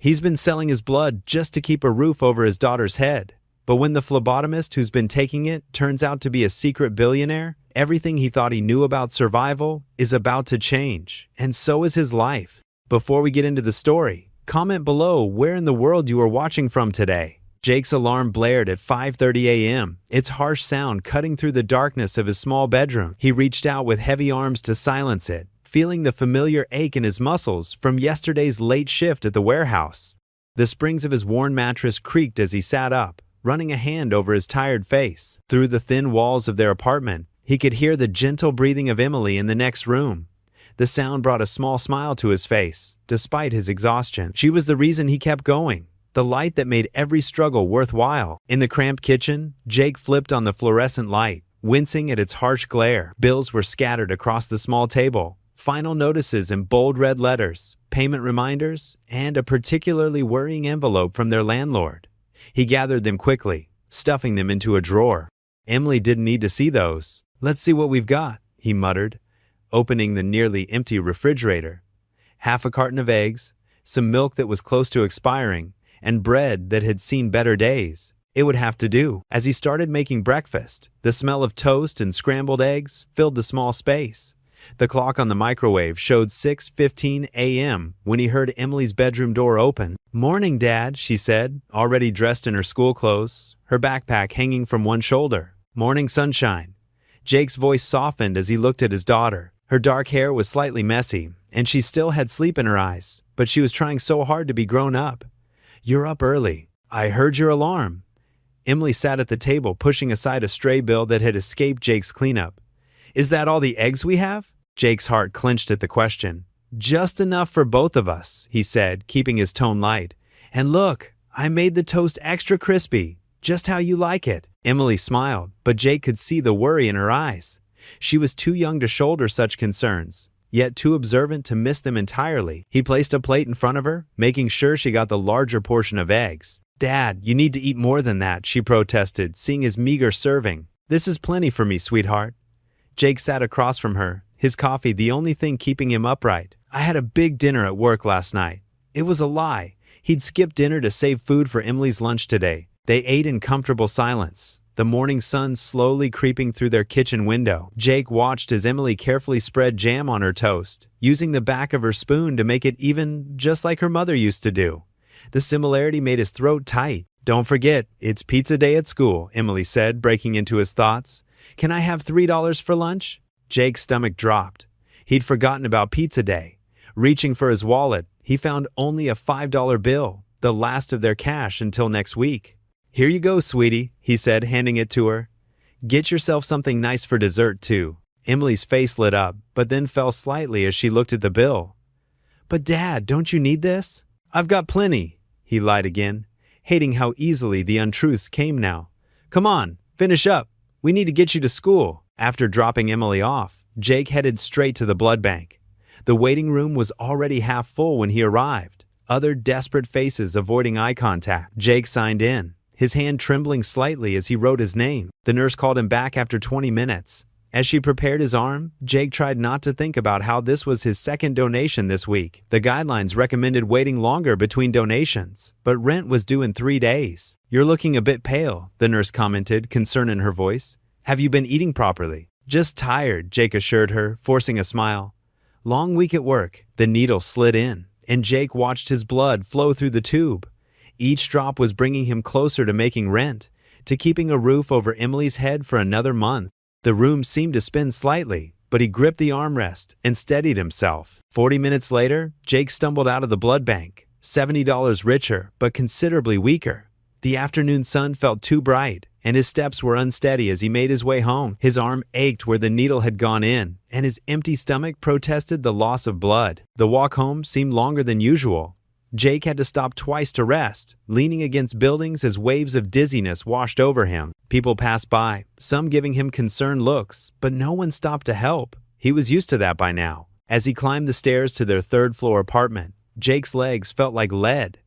He's been selling his blood just to keep a roof over his daughter's head. But when the phlebotomist who's been taking it turns out to be a secret billionaire, everything he thought he knew about survival is about to change, and so is his life. Before we get into the story, comment below where in the world you are watching from today. Jake's alarm blared at 5:30 a.m., its harsh sound cutting through the darkness of his small bedroom. He reached out with heavy arms to silence it, feeling the familiar ache in his muscles from yesterday's late shift at the warehouse. The springs of his worn mattress creaked as he sat up, running a hand over his tired face. Through the thin walls of their apartment, he could hear the gentle breathing of Emily in the next room. The sound brought a small smile to his face, despite his exhaustion. She was the reason he kept going, the light that made every struggle worthwhile. In the cramped kitchen, Jake flipped on the fluorescent light, wincing at its harsh glare. Bills were scattered across the small table, final notices in bold red letters, payment reminders, and a particularly worrying envelope from their landlord. He gathered them quickly, stuffing them into a drawer. Emily didn't need to see those. "Let's see what we've got," he muttered, opening the nearly empty refrigerator. Half a carton of eggs, some milk that was close to expiring, and bread that had seen better days. It would have to do. As he started making breakfast, the smell of toast and scrambled eggs filled the small space. The clock on the microwave showed 6:15 a.m. when he heard Emily's bedroom door open. "Morning, Dad," she said, already dressed in her school clothes, her backpack hanging from one shoulder. "Morning, sunshine." Jake's voice softened as he looked at his daughter. Her dark hair was slightly messy, and she still had sleep in her eyes, but she was trying so hard to be grown up. "You're up early. I heard your alarm." Emily sat at the table, pushing aside a stray bill that had escaped Jake's cleanup. "Is that all the eggs we have?" Jake's heart clenched at the question. "Just enough for both of us," he said, keeping his tone light. "And look, I made the toast extra crispy, just how you like it." Emily smiled, but Jake could see the worry in her eyes. She was too young to shoulder such concerns, yet too observant to miss them entirely. He placed a plate in front of her, making sure she got the larger portion of eggs. "Dad, you need to eat more than that," she protested, seeing his meager serving. "This is plenty for me, sweetheart." Jake sat across from her, his coffee the only thing keeping him upright. "I had a big dinner at work last night." It was a lie. He'd skipped dinner to save food for Emily's lunch today. They ate in comfortable silence, the morning sun slowly creeping through their kitchen window. Jake watched as Emily carefully spread jam on her toast, using the back of her spoon to make it even, just like her mother used to do. The similarity made his throat tight. "Don't forget, it's pizza day at school," Emily said, breaking into his thoughts. "Can I have $3 for lunch?" Jake's stomach dropped. He'd forgotten about pizza day. Reaching for his wallet, he found only a $5 bill, the last of their cash until next week. "Here you go, sweetie," he said, handing it to her. "Get yourself something nice for dessert, too." Emily's face lit up, but then fell slightly as she looked at the bill. "But Dad, don't you need this?" "I've got plenty," he lied again, hating how easily the untruths came now. "Come on, finish up. We need to get you to school." After dropping Emily off, Jake headed straight to the blood bank. The waiting room was already half full when he arrived, other desperate faces avoiding eye contact. Jake signed in, his hand trembling slightly as he wrote his name. The nurse called him back after 20 minutes. As she prepared his arm, Jake tried not to think about how this was his second donation this week. The guidelines recommended waiting longer between donations, but rent was due in 3 days. "You're looking a bit pale," the nurse commented, concern in her voice. "Have you been eating properly?" "Just tired," Jake assured her, forcing a smile. "Long week at work." The needle slid in, and Jake watched his blood flow through the tube. Each drop was bringing him closer to making rent, to keeping a roof over Emily's head for another month. The room seemed to spin slightly, but he gripped the armrest and steadied himself. 40 minutes later, Jake stumbled out of the blood bank, $70 richer, but considerably weaker. The afternoon sun felt too bright, and his steps were unsteady as he made his way home. His arm ached where the needle had gone in, and his empty stomach protested the loss of blood. The walk home seemed longer than usual. Jake had to stop twice to rest, leaning against buildings as waves of dizziness washed over him. People passed by, some giving him concerned looks, but no one stopped to help. He was used to that by now. As he climbed the stairs to their third-floor apartment, Jake's legs felt like lead.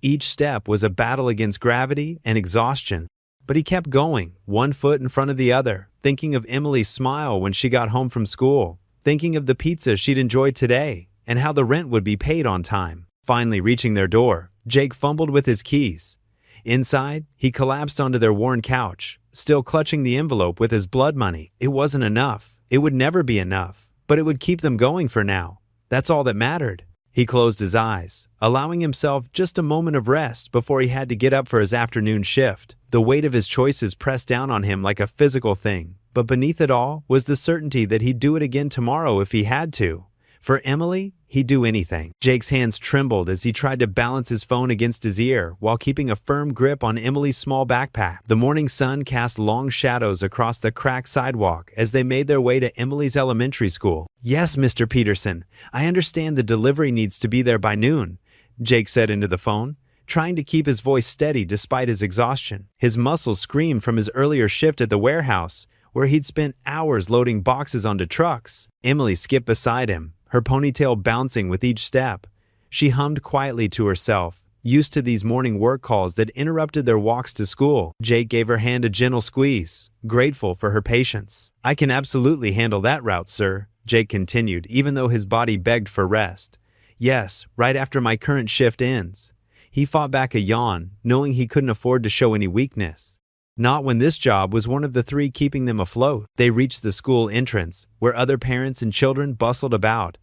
Each step was a battle against gravity and exhaustion. But he kept going, one foot in front of the other, thinking of Emily's smile when she got home from school, thinking of the pizza she'd enjoyed today, and how the rent would be paid on time. Finally reaching their door, Jake fumbled with his keys. Inside, he collapsed onto their worn couch, still clutching the envelope with his blood money. It wasn't enough. It would never be enough, but it would keep them going for now. That's all that mattered. He closed his eyes, allowing himself just a moment of rest before he had to get up for his afternoon shift. The weight of his choices pressed down on him like a physical thing, but beneath it all was the certainty that he'd do it again tomorrow if he had to. For Emily, he'd do anything. Jake's hands trembled as he tried to balance his phone against his ear while keeping a firm grip on Emily's small backpack. The morning sun cast long shadows across the cracked sidewalk as they made their way to Emily's elementary school. "Yes, Mr. Peterson, I understand the delivery needs to be there by noon," Jake said into the phone, trying to keep his voice steady despite his exhaustion. His muscles screamed from his earlier shift at the warehouse, where he'd spent hours loading boxes onto trucks. Emily skipped beside him, her ponytail bouncing with each step. She hummed quietly to herself, used to these morning work calls that interrupted their walks to school. Jake gave her hand a gentle squeeze, grateful for her patience. "I can absolutely handle that route, sir," Jake continued, even though his body begged for rest. "Yes, right after my current shift ends." He fought back a yawn, knowing he couldn't afford to show any weakness. Not when this job was one of the three keeping them afloat. They reached the school entrance, where other parents and children bustled about.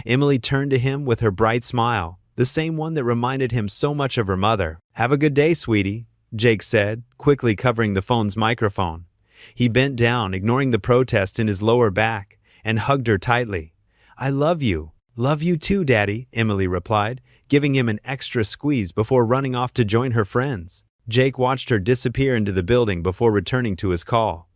Emily turned to him with her bright smile, the same one that reminded him so much of her mother. "Have a good day, sweetie," Jake said, quickly covering the phone's microphone. He bent down, ignoring the protest in his lower back, and hugged her tightly. "I love you. Love you too, Daddy," Emily replied, giving him an extra squeeze before running off to join her friends. Jake watched her disappear into the building before returning to his call.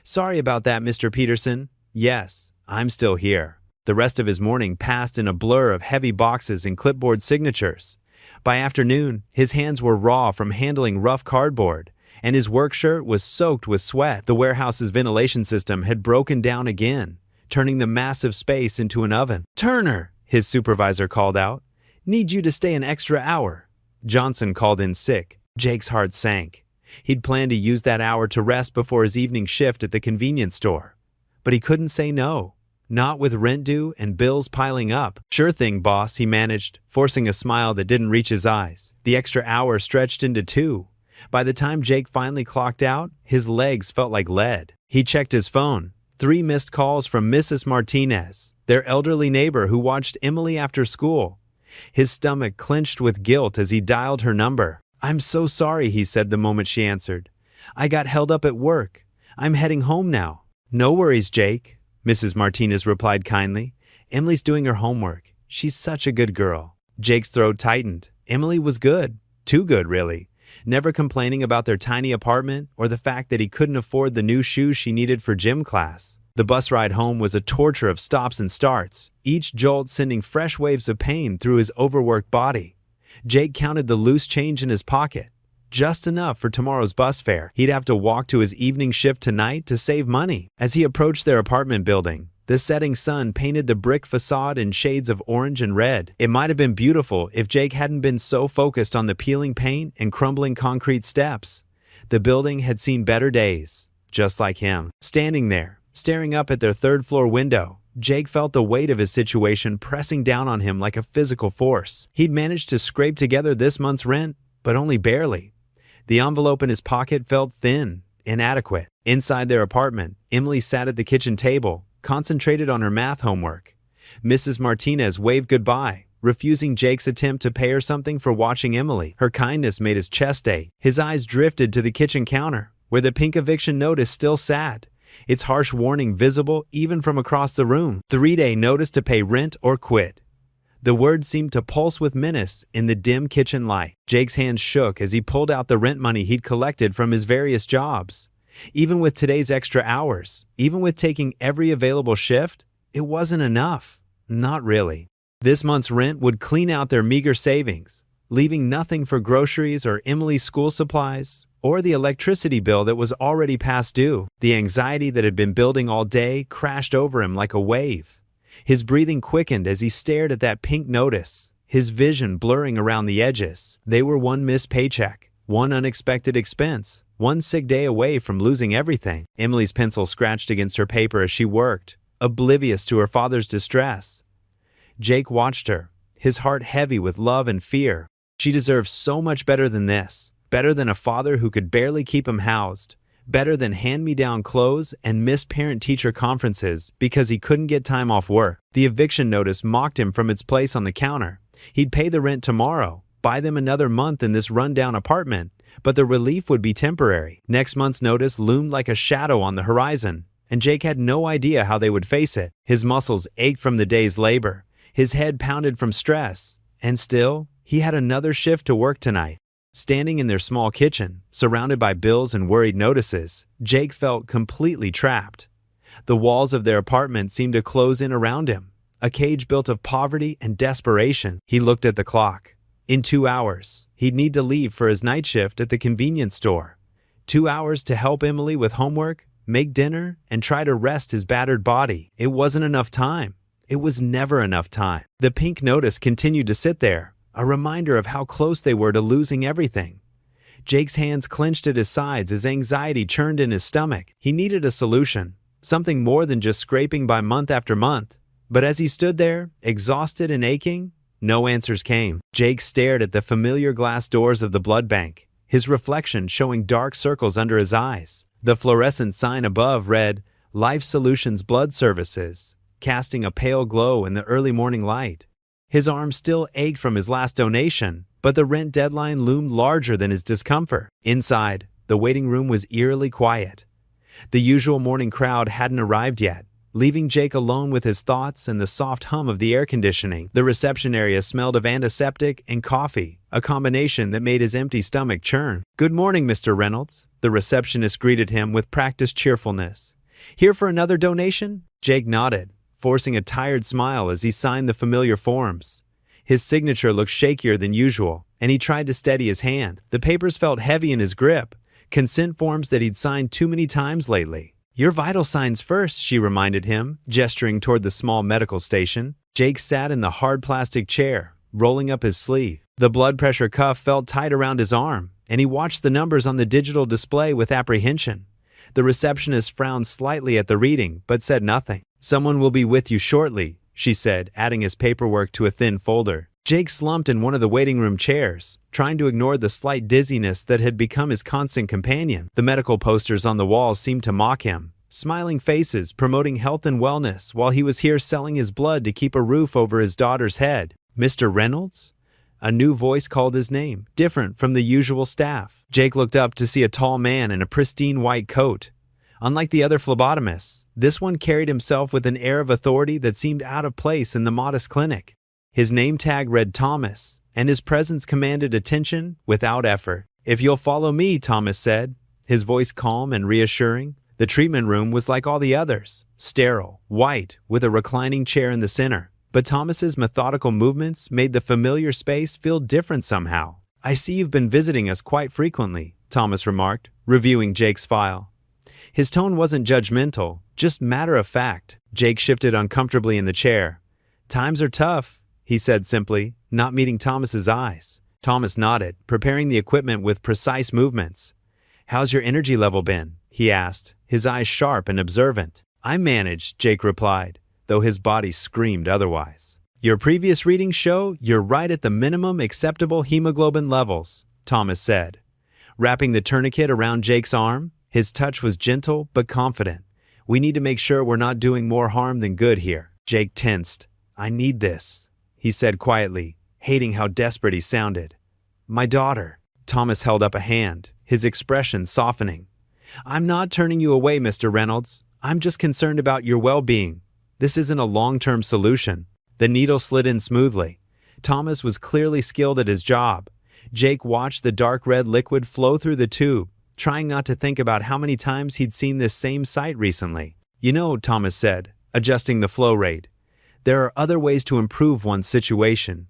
"Sorry about that, Mr. Peterson. Yes, I'm still here." The rest of his morning passed in a blur of heavy boxes and clipboard signatures. By afternoon, his hands were raw from handling rough cardboard, and his work shirt was soaked with sweat. The warehouse's ventilation system had broken down again, turning the massive space into an oven. "Turner," his supervisor called out, "need you to stay an extra hour." Johnson called in sick. Jake's heart sank. He'd planned to use that hour to rest before his evening shift at the convenience store. But he couldn't say no. Not with rent due and bills piling up. "Sure thing, boss," he managed, forcing a smile that didn't reach his eyes. The extra hour stretched into 2. By the time Jake finally clocked out, his legs felt like lead. He checked his phone. 3 missed calls from Mrs. Martinez, their elderly neighbor who watched Emily after school. His stomach clenched with guilt as he dialed her number. "I'm so sorry," he said the moment she answered. "I got held up at work. I'm heading home now." "No worries, Jake," Mrs. Martinez replied kindly. "Emily's doing her homework. She's such a good girl." Jake's throat tightened. Emily was good. Too good, really. Never complaining about their tiny apartment or the fact that he couldn't afford the new shoes she needed for gym class. The bus ride home was a torture of stops and starts, each jolt sending fresh waves of pain through his overworked body. Jake counted the loose change in his pocket. Just enough for tomorrow's bus fare. He'd have to walk to his evening shift tonight to save money. As he approached their apartment building, the setting sun painted the brick facade in shades of orange and red. It might have been beautiful if Jake hadn't been so focused on the peeling paint and crumbling concrete steps. The building had seen better days, just like him. Standing there, staring up at their third-floor window, Jake felt the weight of his situation pressing down on him like a physical force. He'd managed to scrape together this month's rent, but only barely. The envelope in his pocket felt thin, inadequate. Inside their apartment, Emily sat at the kitchen table, concentrated on her math homework. Mrs. Martinez waved goodbye, refusing Jake's attempt to pay her something for watching Emily. Her kindness made his chest ache. His eyes drifted to the kitchen counter, where the pink eviction notice still sat, its harsh warning visible even from across the room. 3-day notice to pay rent or quit. The word seemed to pulse with menace in the dim kitchen light. Jake's hands shook as he pulled out the rent money he'd collected from his various jobs. Even with today's extra hours, even with taking every available shift, it wasn't enough. Not really. This month's rent would clean out their meager savings, leaving nothing for groceries or Emily's school supplies, or the electricity bill that was already past due. The anxiety that had been building all day crashed over him like a wave. His breathing quickened as he stared at that pink notice, his vision blurring around the edges. They were one missed paycheck, one unexpected expense, one sick day away from losing everything. Emily's pencil scratched against her paper as she worked, oblivious to her father's distress. Jake watched her, his heart heavy with love and fear. She deserves so much better than this. Better than a father who could barely keep him housed. Better than hand-me-down clothes and missed parent-teacher conferences because he couldn't get time off work. The eviction notice mocked him from its place on the counter. He'd pay the rent tomorrow, buy them another month in this run-down apartment, but the relief would be temporary. Next month's notice loomed like a shadow on the horizon, and Jake had no idea how they would face it. His muscles ached from the day's labor. His head pounded from stress. And still, he had another shift to work tonight. Standing in their small kitchen, surrounded by bills and worried notices, Jake felt completely trapped. The walls of their apartment seemed to close in around him, a cage built of poverty and desperation. He looked at the clock. In 2 hours, he'd need to leave for his night shift at the convenience store. 2 hours to help Emily with homework, make dinner, and try to rest his battered body. It wasn't enough time. It was never enough time. The pink notice continued to sit there, a reminder of how close they were to losing everything. Jake's hands clenched at his sides as anxiety churned in his stomach. He needed a solution, something more than just scraping by month after month. But as he stood there, exhausted and aching, no answers came. Jake stared at the familiar glass doors of the blood bank, his reflection showing dark circles under his eyes. The fluorescent sign above read, "Life Solutions Blood Services," casting a pale glow in the early morning light. His arm still ached from his last donation, but the rent deadline loomed larger than his discomfort. Inside, the waiting room was eerily quiet. The usual morning crowd hadn't arrived yet, leaving Jake alone with his thoughts and the soft hum of the air conditioning. The reception area smelled of antiseptic and coffee, a combination that made his empty stomach churn. "Good morning, Mr. Reynolds," the receptionist greeted him with practiced cheerfulness. "Here for another donation?" Jake nodded, forcing a tired smile as he signed the familiar forms. His signature looked shakier than usual, and he tried to steady his hand. The papers felt heavy in his grip, consent forms that he'd signed too many times lately. "Your vital signs first," she reminded him, gesturing toward the small medical station. Jake sat in the hard plastic chair, rolling up his sleeve. The blood pressure cuff felt tight around his arm, and he watched the numbers on the digital display with apprehension. The receptionist frowned slightly at the reading, but said nothing. "Someone will be with you shortly," she said, adding his paperwork to a thin folder. Jake slumped in one of the waiting room chairs, trying to ignore the slight dizziness that had become his constant companion. The medical posters on the walls seemed to mock him, smiling faces promoting health and wellness while he was here selling his blood to keep a roof over his daughter's head. "Mr. Reynolds?" A new voice called his name, different from the usual staff. Jake looked up to see a tall man in a pristine white coat. Unlike the other phlebotomists, this one carried himself with an air of authority that seemed out of place in the modest clinic. His name tag read Thomas, and his presence commanded attention without effort. "If you'll follow me," Thomas said, his voice calm and reassuring. The treatment room was like all the others, sterile, white, with a reclining chair in the center. But Thomas's methodical movements made the familiar space feel different somehow. "I see you've been visiting us quite frequently," Thomas remarked, reviewing Jake's file. His tone wasn't judgmental, just matter-of-fact. Jake shifted uncomfortably in the chair. "Times are tough," he said simply, not meeting Thomas's eyes. Thomas nodded, preparing the equipment with precise movements. "How's your energy level been?" he asked, his eyes sharp and observant. "I managed," Jake replied, though his body screamed otherwise. "Your previous readings show you're right at the minimum acceptable hemoglobin levels," Thomas said. Wrapping the tourniquet around Jake's arm, his touch was gentle but confident. "We need to make sure we're not doing more harm than good here." Jake tensed. "I need this," he said quietly, hating how desperate he sounded. "My daughter." Thomas held up a hand, his expression softening. "I'm not turning you away, Mr. Reynolds. I'm just concerned about your well-being. This isn't a long-term solution." The needle slid in smoothly. Thomas was clearly skilled at his job. Jake watched the dark red liquid flow through the tube, trying not to think about how many times he'd seen this same sight recently. "You know," Thomas said, adjusting the flow rate, "there are other ways to improve one's situation."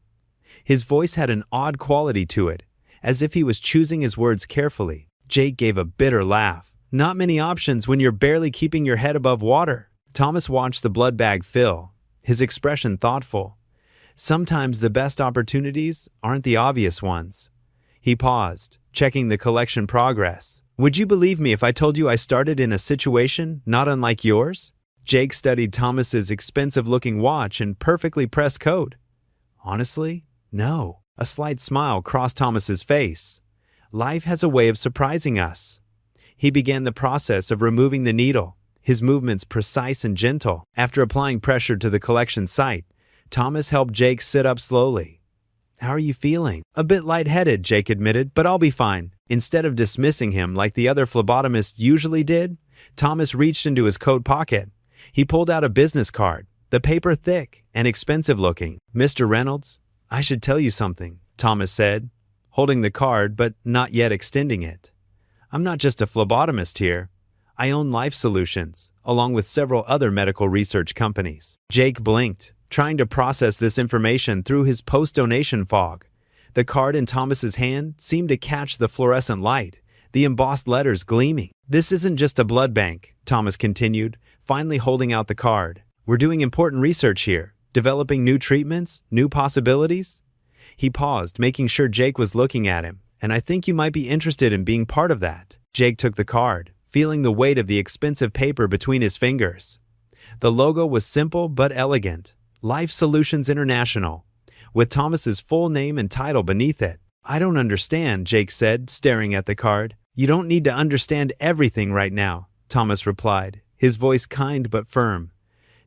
His voice had an odd quality to it, as if he was choosing his words carefully. Jake gave a bitter laugh. "Not many options when you're barely keeping your head above water." Thomas watched the blood bag fill, his expression thoughtful. "Sometimes the best opportunities aren't the obvious ones." He paused, checking the collection progress. "Would you believe me if I told you I started in a situation not unlike yours?" Jake studied Thomas's expensive-looking watch and perfectly pressed coat. "Honestly, no." A slight smile crossed Thomas's face. Life has a way of surprising us. He began the process of removing the needle, his movements precise and gentle. After applying pressure to the collection site, Thomas helped Jake sit up slowly. "How are you feeling?" "A bit lightheaded," Jake admitted, "but I'll be fine." Instead of dismissing him like the other phlebotomists usually did, Thomas reached into his coat pocket. He pulled out a business card, the paper thick and expensive looking. "Mr. Reynolds, I should tell you something," Thomas said, holding the card but not yet extending it. "I'm not just a phlebotomist here. I own Life Solutions, along with several other medical research companies." Jake blinked, trying to process this information through his post-donation fog. The card in Thomas's hand seemed to catch the fluorescent light, the embossed letters gleaming. "This isn't just a blood bank," Thomas continued, finally holding out the card. "We're doing important research here, developing new treatments, new possibilities." He paused, making sure Jake was looking at him. "And I think you might be interested in being part of that." Jake took the card, feeling the weight of the expensive paper between his fingers. The logo was simple but elegant. Life Solutions International, with Thomas's full name and title beneath it. "I don't understand," Jake said, staring at the card. "You don't need to understand everything right now," Thomas replied, his voice kind but firm.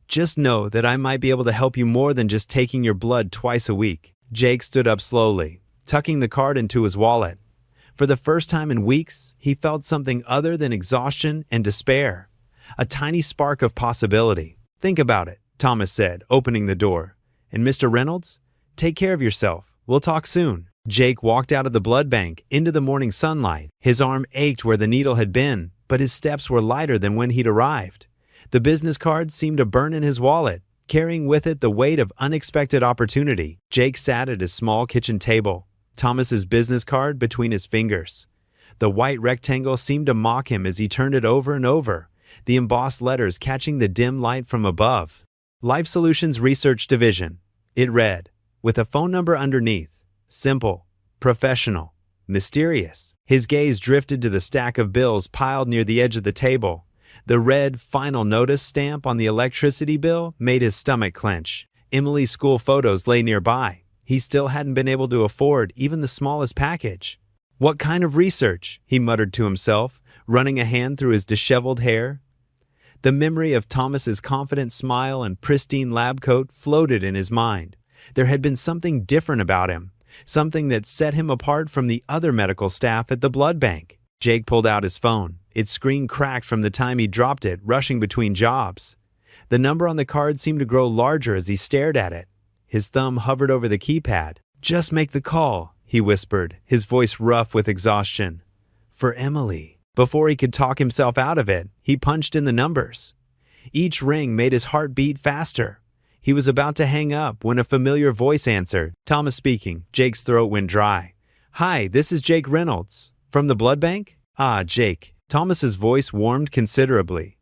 "Just know that I might be able to help you more than just taking your blood twice a week." Jake stood up slowly, tucking the card into his wallet. For the first time in weeks, he felt something other than exhaustion and despair. A tiny spark of possibility. "Think about it," Thomas said, opening the door. "And Mr. Reynolds, take care of yourself. We'll talk soon." Jake walked out of the blood bank into the morning sunlight. His arm ached where the needle had been, but his steps were lighter than when he'd arrived. The business card seemed to burn in his wallet, carrying with it the weight of unexpected opportunity. Jake sat at his small kitchen table, Thomas's business card between his fingers. The white rectangle seemed to mock him as he turned it over and over, the embossed letters catching the dim light from above. Life Solutions Research Division, it read, with a phone number underneath. Simple, professional, mysterious. His gaze drifted to the stack of bills piled near the edge of the table. The red final notice stamp on the electricity bill made his stomach clench. Emily's school photos lay nearby. He still hadn't been able to afford even the smallest package. "What kind of research?" he muttered to himself, running a hand through his disheveled hair. The memory of Thomas's confident smile and pristine lab coat floated in his mind. There had been something different about him, something that set him apart from the other medical staff at the blood bank. Jake pulled out his phone. Its screen cracked from the time he dropped it, rushing between jobs. The number on the card seemed to grow larger as he stared at it. His thumb hovered over the keypad. "Just make the call," he whispered, his voice rough with exhaustion. "For Emily." Before he could talk himself out of it, he punched in the numbers. Each ring made his heart beat faster. He was about to hang up when a familiar voice answered. "Thomas speaking." Jake's throat went dry. "Hi, this is Jake Reynolds. From the blood bank?" "Ah, Jake." Thomas's voice warmed considerably.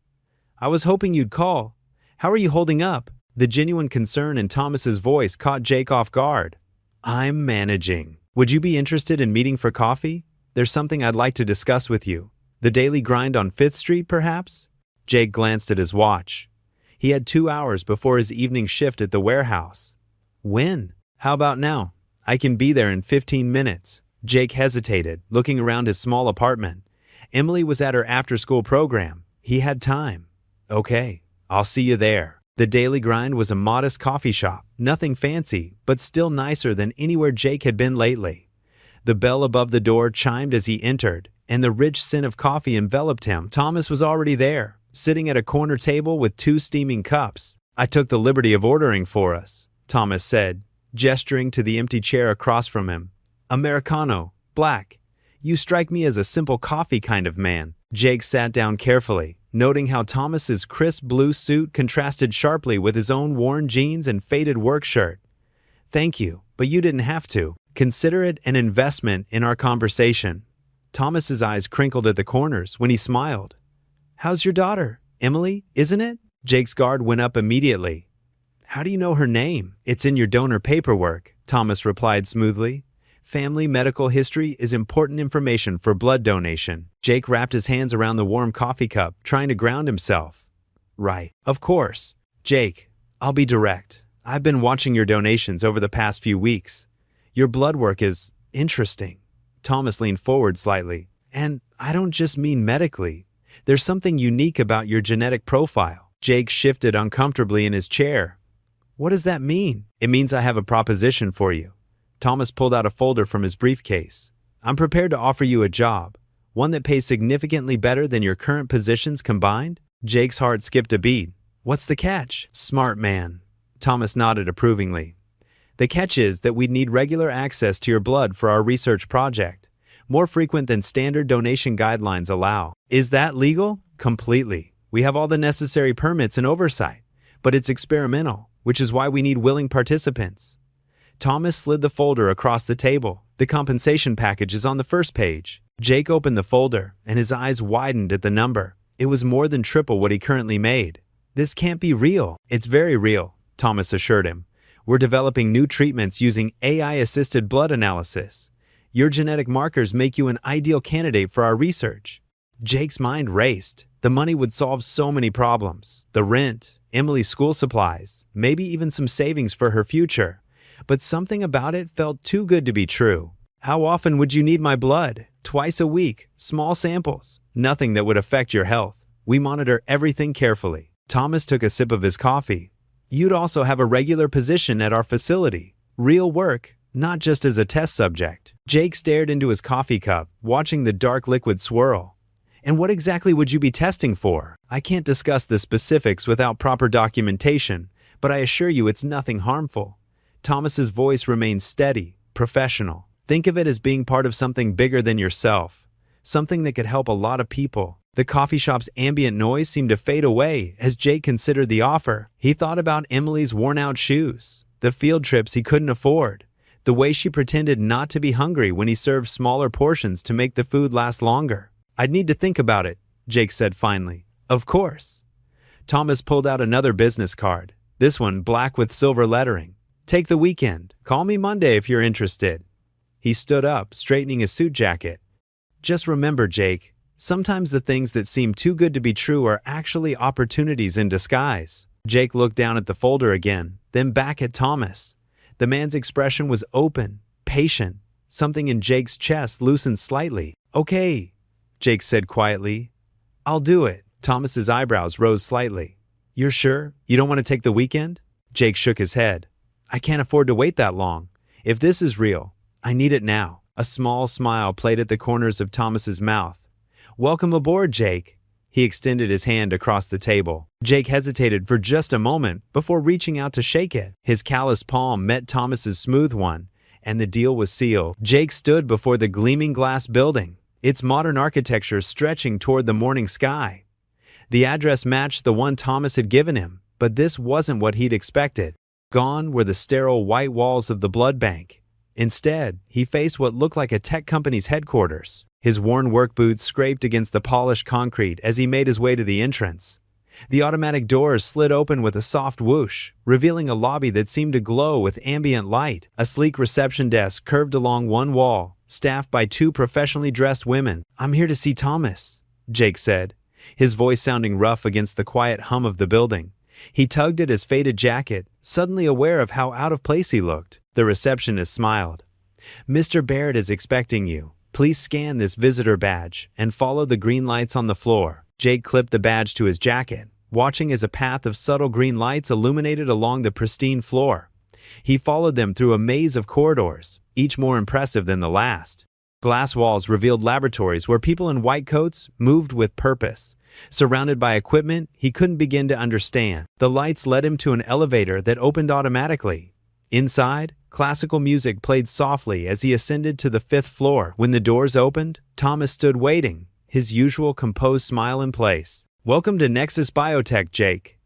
"I was hoping you'd call. How are you holding up?" The genuine concern in Thomas's voice caught Jake off guard. "I'm managing. Would you be interested in meeting for coffee? There's something I'd like to discuss with you. The daily grind on 5th Street, perhaps?" Jake glanced at his watch. He had 2 hours before his evening shift at the warehouse. "When?" "How about now? I can be there in 15 minutes. Jake hesitated, looking around his small apartment. Emily was at her after-school program. He had time. "Okay, I'll see you there." The Daily Grind was a modest coffee shop, nothing fancy, but still nicer than anywhere Jake had been lately. The bell above the door chimed as he entered, and the rich scent of coffee enveloped him. Thomas was already there, sitting at a corner table with 2 steaming cups. "I took the liberty of ordering for us," Thomas said, gesturing to the empty chair across from him. "Americano, black. You strike me as a simple coffee kind of man." Jake sat down carefully, noting how Thomas's crisp blue suit contrasted sharply with his own worn jeans and faded work shirt. "Thank you, but you didn't have to. Consider it an investment in our conversation." Thomas's eyes crinkled at the corners when he smiled. "How's your daughter? Emily, isn't it?" Jake's guard went up immediately. "How do you know her name?" "It's in your donor paperwork," Thomas replied smoothly. "Family medical history is important information for blood donation." Jake wrapped his hands around the warm coffee cup, trying to ground himself. "Right, of course. Jake, I'll be direct. I've been watching your donations over the past few weeks. Your blood work is interesting. Thomas leaned forward slightly. And I don't just mean medically. There's something unique about your genetic profile. Jake shifted uncomfortably in his chair. What does that mean? It means I have a proposition for you. Thomas pulled out a folder from his briefcase. I'm prepared to offer you a job, one that pays significantly better than your current positions combined. Jake's heart skipped a beat. What's the catch? Smart man. Thomas nodded approvingly. The catch is that we'd need regular access to your blood for our research project, more frequent than standard donation guidelines allow. Is that legal? Completely. We have all the necessary permits and oversight, but it's experimental, which is why we need willing participants. Thomas slid the folder across the table. The compensation package is on the first page. Jake opened the folder, and his eyes widened at the number. It was more than triple what he currently made. This can't be real. It's very real, Thomas assured him. We're developing new treatments using AI-assisted blood analysis. Your genetic markers make you an ideal candidate for our research. Jake's mind raced. The money would solve so many problems. The rent, Emily's school supplies, maybe even some savings for her future. But something about it felt too good to be true. How often would you need my blood? Twice a week, small samples, nothing that would affect your health. We monitor everything carefully. Thomas took a sip of his coffee. You'd also have a regular position at our facility. Real work, not just as a test subject. Jake stared into his coffee cup, watching the dark liquid swirl. And what exactly would you be testing for? I can't discuss the specifics without proper documentation, but I assure you it's nothing harmful. Thomas's voice remained steady, professional. Think of it as being part of something bigger than yourself, something that could help a lot of people. The coffee shop's ambient noise seemed to fade away as Jake considered the offer. He thought about Emily's worn-out shoes, the field trips he couldn't afford, the way she pretended not to be hungry when he served smaller portions to make the food last longer. I'd need to think about it, Jake said finally. Of course. Thomas pulled out another business card, this one black with silver lettering. Take the weekend. Call me Monday if you're interested. He stood up, straightening his suit jacket. Just remember, Jake, sometimes the things that seem too good to be true are actually opportunities in disguise. Jake looked down at the folder again, then back at Thomas. The man's expression was open, patient. Something in Jake's chest loosened slightly. Okay, Jake said quietly. I'll do it. Thomas's eyebrows rose slightly. You're sure? You don't want to take the weekend? Jake shook his head. I can't afford to wait that long. If this is real, I need it now. A small smile played at the corners of Thomas's mouth. Welcome aboard, Jake. He extended his hand across the table. Jake hesitated for just a moment before reaching out to shake it. His calloused palm met Thomas's smooth one, and the deal was sealed. Jake stood before the gleaming glass building, its modern architecture stretching toward the morning sky. The address matched the one Thomas had given him, but this wasn't what he'd expected. Gone were the sterile white walls of the blood bank. Instead, he faced what looked like a tech company's headquarters. His worn work boots scraped against the polished concrete as he made his way to the entrance. The automatic doors slid open with a soft whoosh, revealing a lobby that seemed to glow with ambient light. A sleek reception desk curved along one wall, staffed by two professionally dressed women. I'm here to see Thomas, Jake said, his voice sounding rough against the quiet hum of the building. He tugged at his faded jacket, suddenly aware of how out of place he looked. The receptionist smiled. Mr. Barrett is expecting you. Please scan this visitor badge and follow the green lights on the floor. Jake clipped the badge to his jacket, watching as a path of subtle green lights illuminated along the pristine floor. He followed them through a maze of corridors, each more impressive than the last. Glass walls revealed laboratories where people in white coats moved with purpose. Surrounded by equipment he couldn't begin to understand. The lights led him to an elevator that opened automatically. Inside, classical music played softly as he ascended to the 5th floor. When the doors opened, Thomas stood waiting, his usual composed smile in place. Welcome to Nexus Biotech, Jake.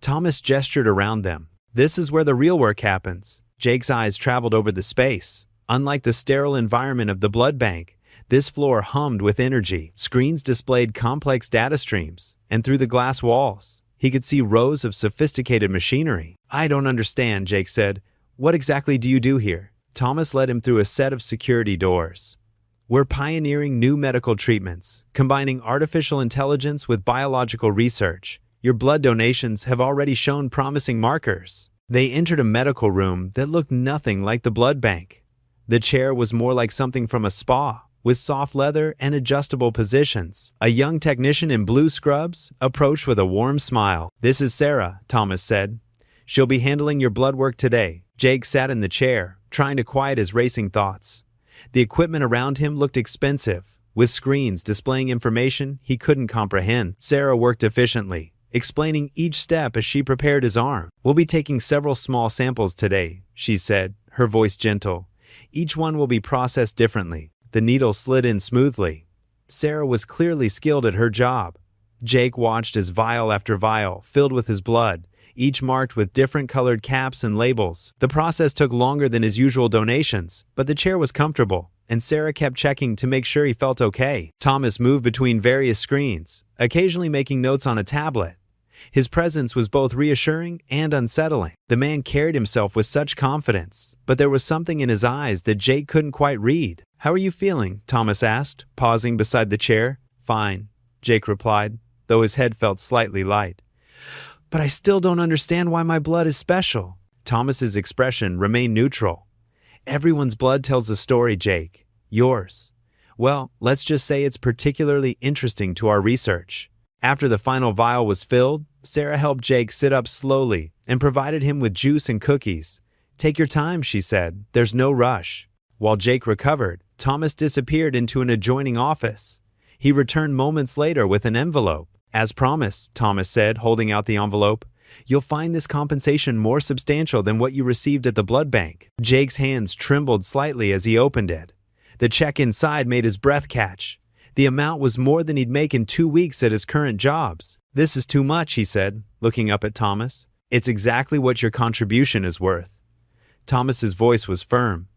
Thomas gestured around them. This is where the real work happens. Jake's eyes traveled over the space. Unlike the sterile environment of the blood bank, this floor hummed with energy. Screens displayed complex data streams, and through the glass walls, he could see rows of sophisticated machinery. I don't understand, Jake said. What exactly do you do here? Thomas led him through a set of security doors. We're pioneering new medical treatments, combining artificial intelligence with biological research. Your blood donations have already shown promising markers. They entered a medical room that looked nothing like the blood bank. The chair was more like something from a spa, with soft leather and adjustable positions. A young technician in blue scrubs approached with a warm smile. "This is Sarah," Thomas said. "She'll be handling your blood work today." Jake sat in the chair, trying to quiet his racing thoughts. The equipment around him looked expensive, with screens displaying information he couldn't comprehend. Sarah worked efficiently, explaining each step as she prepared his arm. "We'll be taking several small samples today," she said, her voice gentle. "Each one will be processed differently." The needle slid in smoothly. Sarah was clearly skilled at her job. Jake watched as vial after vial filled with his blood, each marked with different colored caps and labels. The process took longer than his usual donations, but the chair was comfortable, and Sarah kept checking to make sure he felt okay. Thomas moved between various screens, occasionally making notes on a tablet. His presence was both reassuring and unsettling. The man carried himself with such confidence, but there was something in his eyes that Jake couldn't quite read. "How are you feeling?" Thomas asked, pausing beside the chair. "Fine," Jake replied, though his head felt slightly light. "But I still don't understand why my blood is special." Thomas's expression remained neutral. "Everyone's blood tells a story, Jake. Yours, well, let's just say it's particularly interesting to our research." After the final vial was filled, Sarah helped Jake sit up slowly and provided him with juice and cookies. "Take your time," she said. "There's no rush." While Jake recovered, Thomas disappeared into an adjoining office. He returned moments later with an envelope. "As promised," Thomas said, holding out the envelope. "You'll find this compensation more substantial than what you received at the blood bank." Jake's hands trembled slightly as he opened it. The check inside made his breath catch. The amount was more than he'd make in 2 weeks at his current jobs. "This is too much," he said, looking up at Thomas. "It's exactly what your contribution is worth." Thomas's voice was firm.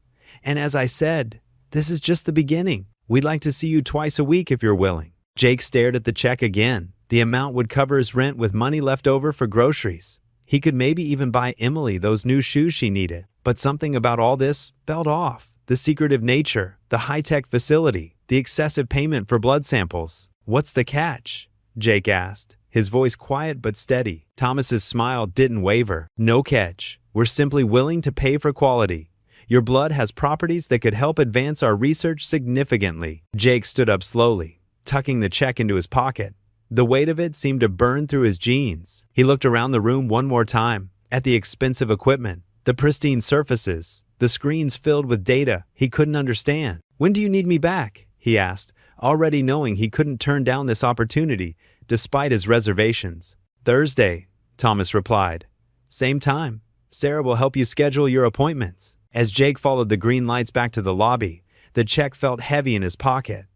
"And as I said, this is just the beginning. We'd like to see you twice a week if you're willing." Jake stared at the check again. The amount would cover his rent with money left over for groceries. He could maybe even buy Emily those new shoes she needed. But something about all this felt off. The secretive nature, the high-tech facility, the excessive payment for blood samples. "What's the catch?" Jake asked, his voice quiet but steady. Thomas's smile didn't waver. "No catch. We're simply willing to pay for quality. Your blood has properties that could help advance our research significantly." Jake stood up slowly, tucking the check into his pocket. The weight of it seemed to burn through his jeans. He looked around the room one more time, at the expensive equipment, the pristine surfaces, the screens filled with data he couldn't understand. "When do you need me back?" he asked, already knowing he couldn't turn down this opportunity despite his reservations. "Thursday," Thomas replied. "Same time. Sarah will help you schedule your appointments." As Jake followed the green lights back to the lobby, the check felt heavy in his pocket.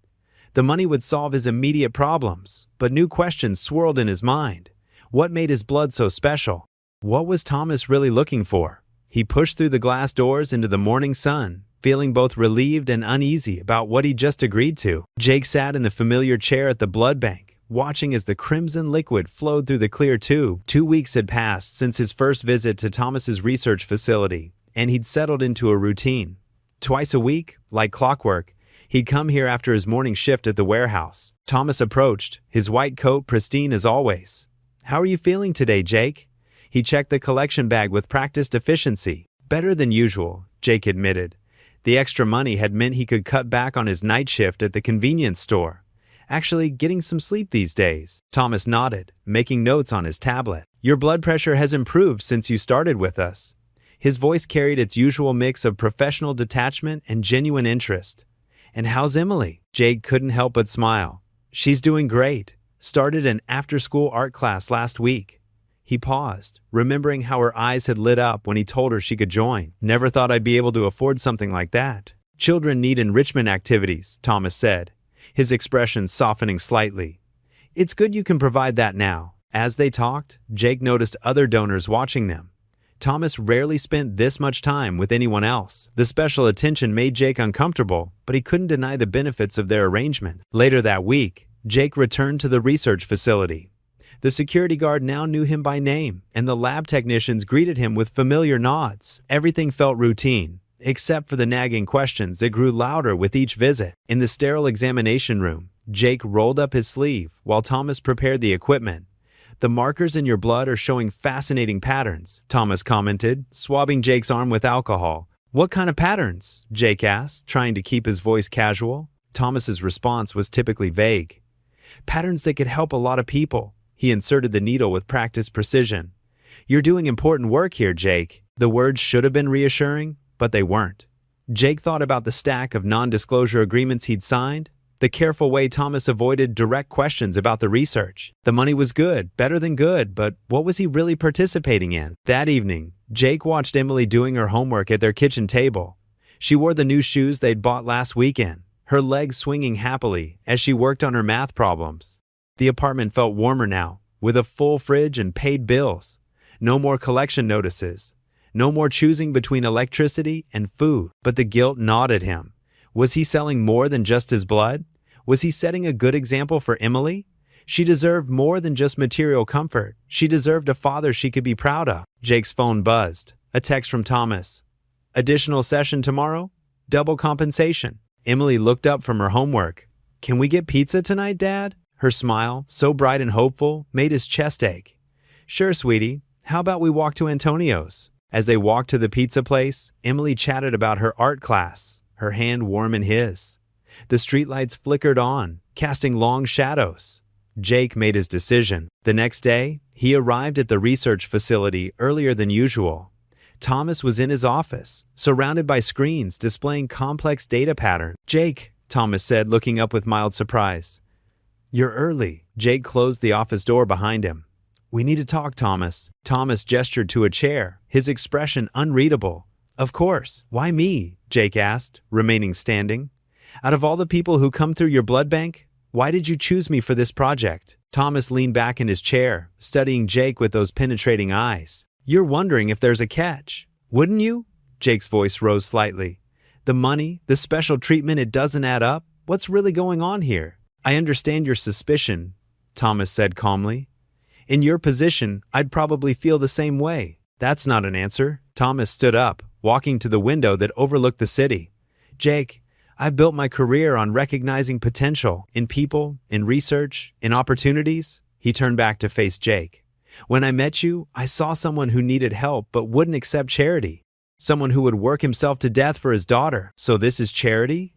The money would solve his immediate problems, but new questions swirled in his mind. What made his blood so special? What was Thomas really looking for? He pushed through the glass doors into the morning sun, feeling both relieved and uneasy about what he'd just agreed to. Jake sat in the familiar chair at the blood bank, watching as the crimson liquid flowed through the clear tube. 2 weeks had passed since his first visit to Thomas's research facility, and he'd settled into a routine. Twice a week, like clockwork, he'd come here after his morning shift at the warehouse. Thomas approached, his white coat pristine as always. "How are you feeling today, Jake?" He checked the collection bag with practiced efficiency. "Better than usual," Jake admitted. The extra money had meant he could cut back on his night shift at the convenience store. "Actually getting some sleep these days." Thomas nodded, making notes on his tablet. "Your blood pressure has improved since you started with us." His voice carried its usual mix of professional detachment and genuine interest. "And how's Emily?" Jake couldn't help but smile. "She's doing great. Started an after-school art class last week." He paused, remembering how her eyes had lit up when he told her she could join. "Never thought I'd be able to afford something like that." "Children need enrichment activities," Thomas said, his expression softening slightly. "It's good you can provide that now." As they talked, Jake noticed other donors watching them. Thomas rarely spent this much time with anyone else. The special attention made Jake uncomfortable, but he couldn't deny the benefits of their arrangement. Later that week, Jake returned to the research facility. The security guard now knew him by name, and the lab technicians greeted him with familiar nods. Everything felt routine, except for the nagging questions that grew louder with each visit. In the sterile examination room, Jake rolled up his sleeve while Thomas prepared the equipment. "The markers in your blood are showing fascinating patterns," Thomas commented, swabbing Jake's arm with alcohol. What kind of patterns? Jake asked, trying to keep his voice casual. Thomas's response was typically vague. Patterns that could help a lot of people. He inserted the needle with practiced precision. You're doing important work here, Jake. The words should have been reassuring, but they weren't. Jake thought about the stack of non-disclosure agreements he'd signed, the careful way Thomas avoided direct questions about the research. The money was good, better than good, but what was he really participating in? That evening, Jake watched Emily doing her homework at their kitchen table. She wore the new shoes they'd bought last weekend, her legs swinging happily as she worked on her math problems. The apartment felt warmer now, with a full fridge and paid bills. No more collection notices. No more choosing between electricity and food. But the guilt gnawed at him. Was he selling more than just his blood? Was he setting a good example for Emily? She deserved more than just material comfort. She deserved a father she could be proud of. Jake's phone buzzed. A text from Thomas. Additional session tomorrow? Double compensation. Emily looked up from her homework. Can we get pizza tonight, Dad? Her smile, so bright and hopeful, made his chest ache. Sure, sweetie. How about we walk to Antonio's? As they walked to the pizza place, Emily chatted about her art class, her hand warm in his. The streetlights flickered on, casting long shadows. Jake made his decision. The next day, he arrived at the research facility earlier than usual. Thomas was in his office, surrounded by screens displaying complex data patterns. Jake, Thomas said, looking up with mild surprise. You're early. Jake closed the office door behind him. We need to talk, Thomas. Thomas gestured to a chair, his expression unreadable. Of course. Why me? Jake asked, remaining standing. Out of all the people who come through your blood bank, why did you choose me for this project? Thomas leaned back in his chair, studying Jake with those penetrating eyes. You're wondering if there's a catch. Wouldn't you? Jake's voice rose slightly. The money, the special treatment, it doesn't add up. What's really going on here? I understand your suspicion, Thomas said calmly. In your position, I'd probably feel the same way. That's not an answer. Thomas stood up, walking to the window that overlooked the city. Jake, I've built my career on recognizing potential in people, in research, in opportunities. He turned back to face Jake. When I met you, I saw someone who needed help but wouldn't accept charity. Someone who would work himself to death for his daughter. So this is charity?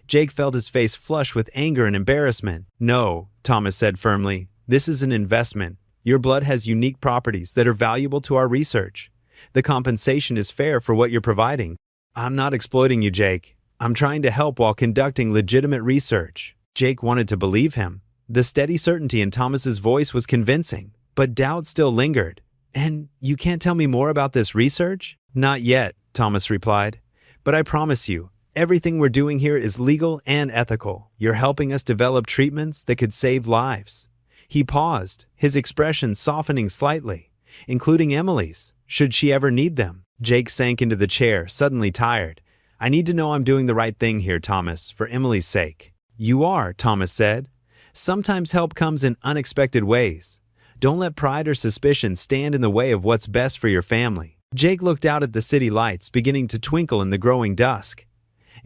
Jake felt his face flush with anger and embarrassment. No, Thomas said firmly. This is an investment. Your blood has unique properties that are valuable to our research. The compensation is fair for what you're providing. I'm not exploiting you, Jake. I'm trying to help while conducting legitimate research. Jake wanted to believe him. The steady certainty in Thomas's voice was convincing, but doubt still lingered. And you can't tell me more about this research? Not yet, Thomas replied. But I promise you, everything we're doing here is legal and ethical. You're helping us develop treatments that could save lives. He paused, his expression softening slightly, including Emily's, should she ever need them. Jake sank into the chair, suddenly tired. I need to know I'm doing the right thing here, Thomas, for Emily's sake. You are, Thomas said. Sometimes help comes in unexpected ways. Don't let pride or suspicion stand in the way of what's best for your family. Jake looked out at the city lights beginning to twinkle in the growing dusk.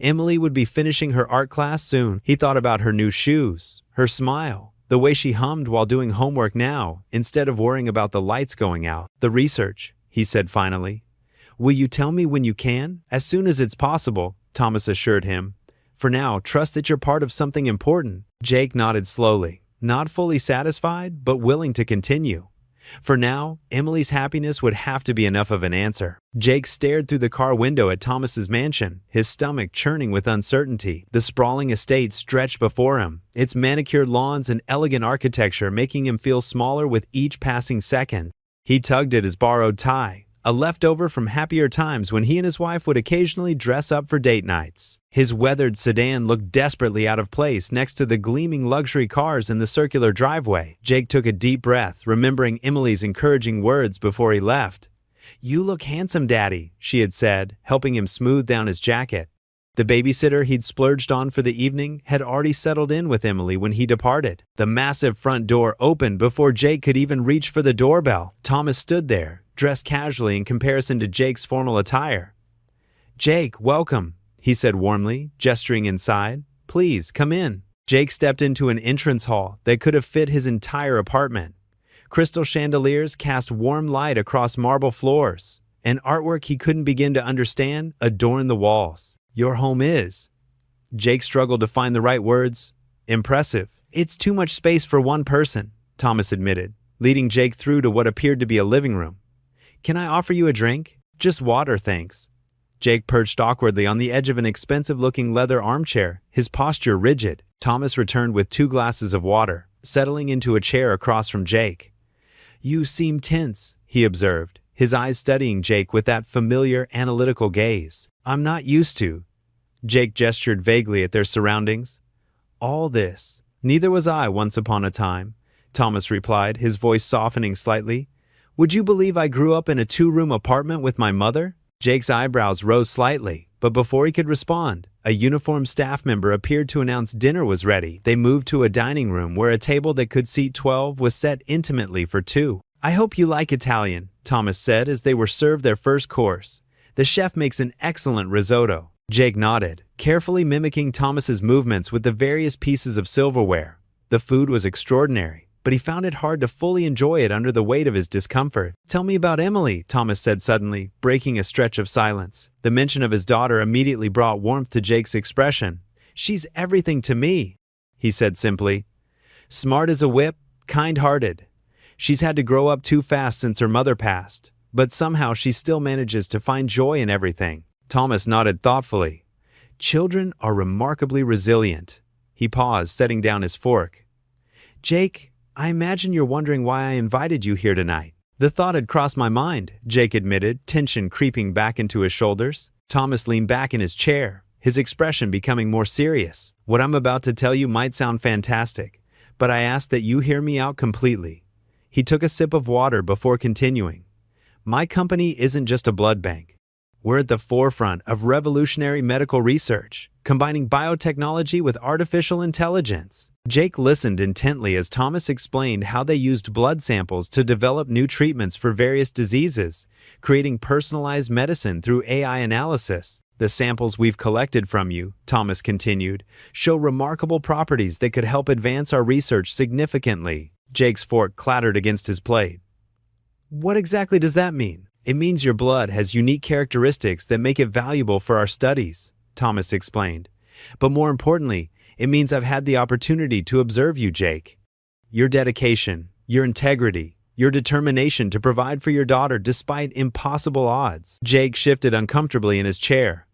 Emily would be finishing her art class soon. He thought about her new shoes, her smile, the way she hummed while doing homework now, instead of worrying about the lights going out. The research, he said finally. Will you tell me when you can? As soon as it's possible, Thomas assured him. For now, trust that you're part of something important. Jake nodded slowly, not fully satisfied, but willing to continue. For now, Emily's happiness would have to be enough of an answer. Jake stared through the car window at Thomas's mansion, his stomach churning with uncertainty. The sprawling estate stretched before him, its manicured lawns and elegant architecture making him feel smaller with each passing second. He tugged at his borrowed tie, a leftover from happier times when he and his wife would occasionally dress up for date nights. His weathered sedan looked desperately out of place next to the gleaming luxury cars in the circular driveway. Jake took a deep breath, remembering Emily's encouraging words before he left. You look handsome, Daddy, she had said, helping him smooth down his jacket. The babysitter he'd splurged on for the evening had already settled in with Emily when he departed. The massive front door opened before Jake could even reach for the doorbell. Thomas stood there, dressed casually in comparison to Jake's formal attire. Jake, welcome, he said warmly, gesturing inside. Please, come in. Jake stepped into an entrance hall that could have fit his entire apartment. Crystal chandeliers cast warm light across marble floors, and artwork he couldn't begin to understand adorned the walls. Your home is. Jake struggled to find the right words. Impressive. It's too much space for one person, Thomas admitted, leading Jake through to what appeared to be a living room. Can I offer you a drink? Just water, thanks. Jake perched awkwardly on the edge of an expensive-looking leather armchair, his posture rigid. Thomas returned with 2 glasses of water, settling into a chair across from Jake. You seem tense, he observed, his eyes studying Jake with that familiar, analytical gaze. I'm not used to. Jake gestured vaguely at their surroundings. All this. Neither was I once upon a time, Thomas replied, his voice softening slightly. Would you believe I grew up in a 2-room apartment with my mother? Jake's eyebrows rose slightly, but before he could respond, a uniformed staff member appeared to announce dinner was ready. They moved to a dining room where a table that could seat 12 was set intimately for 2. I hope you like Italian, Thomas said as they were served their first course. The chef makes an excellent risotto. Jake nodded, carefully mimicking Thomas's movements with the various pieces of silverware. The food was extraordinary, but he found it hard to fully enjoy it under the weight of his discomfort. Tell me about Emily, Thomas said suddenly, breaking a stretch of silence. The mention of his daughter immediately brought warmth to Jake's expression. She's everything to me, he said simply. Smart as a whip, kind-hearted. She's had to grow up too fast since her mother passed, but somehow she still manages to find joy in everything. Thomas nodded thoughtfully. Children are remarkably resilient. He paused, setting down his fork. Jake, I imagine you're wondering why I invited you here tonight. The thought had crossed my mind, Jake admitted, tension creeping back into his shoulders. Thomas leaned back in his chair, his expression becoming more serious. What I'm about to tell you might sound fantastic, but I ask that you hear me out completely. He took a sip of water before continuing. My company isn't just a blood bank. We're at the forefront of revolutionary medical research, combining biotechnology with artificial intelligence. Jake listened intently as Thomas explained how they used blood samples to develop new treatments for various diseases, creating personalized medicine through AI analysis. The samples we've collected from you, Thomas continued, show remarkable properties that could help advance our research significantly. Jake's fork clattered against his plate. What exactly does that mean? It means your blood has unique characteristics that make it valuable for our studies, Thomas explained. But more importantly, it means I've had the opportunity to observe you, Jake. Your dedication, your integrity, your determination to provide for your daughter despite impossible odds. Jake shifted uncomfortably in his chair.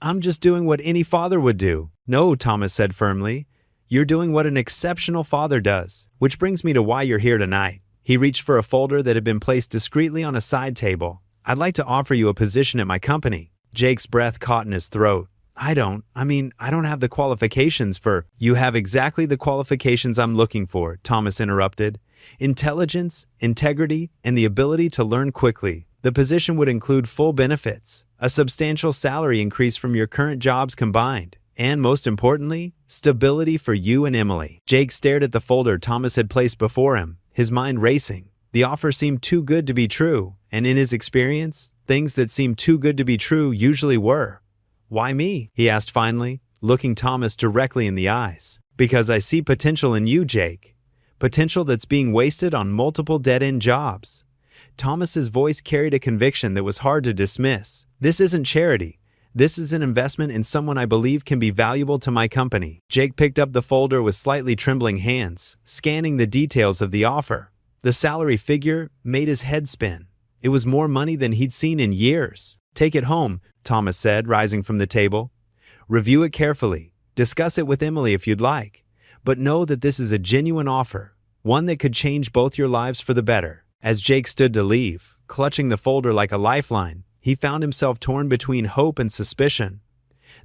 I'm just doing what any father would do. No, Thomas said firmly. You're doing what an exceptional father does, which brings me to why you're here tonight. He reached for a folder that had been placed discreetly on a side table. I'd like to offer you a position at my company. Jake's breath caught in his throat. I don't have the qualifications for— You have exactly the qualifications I'm looking for, Thomas interrupted. Intelligence, integrity, and the ability to learn quickly. The position would include full benefits, a substantial salary increase from your current jobs combined, and most importantly, stability for you and Emily. Jake stared at the folder Thomas had placed before him, his mind racing. The offer seemed too good to be true, and in his experience, things that seemed too good to be true usually were. Why me? He asked finally, looking Thomas directly in the eyes. Because I see potential in you, Jake. Potential that's being wasted on multiple dead-end jobs. Thomas's voice carried a conviction that was hard to dismiss. This isn't charity. This is an investment in someone I believe can be valuable to my company. Jake picked up the folder with slightly trembling hands, scanning the details of the offer. The salary figure made his head spin. It was more money than he'd seen in years. Take it home, Thomas said, rising from the table. Review it carefully. Discuss it with Emily if you'd like. But know that this is a genuine offer, one that could change both your lives for the better. As Jake stood to leave, clutching the folder like a lifeline, he found himself torn between hope and suspicion.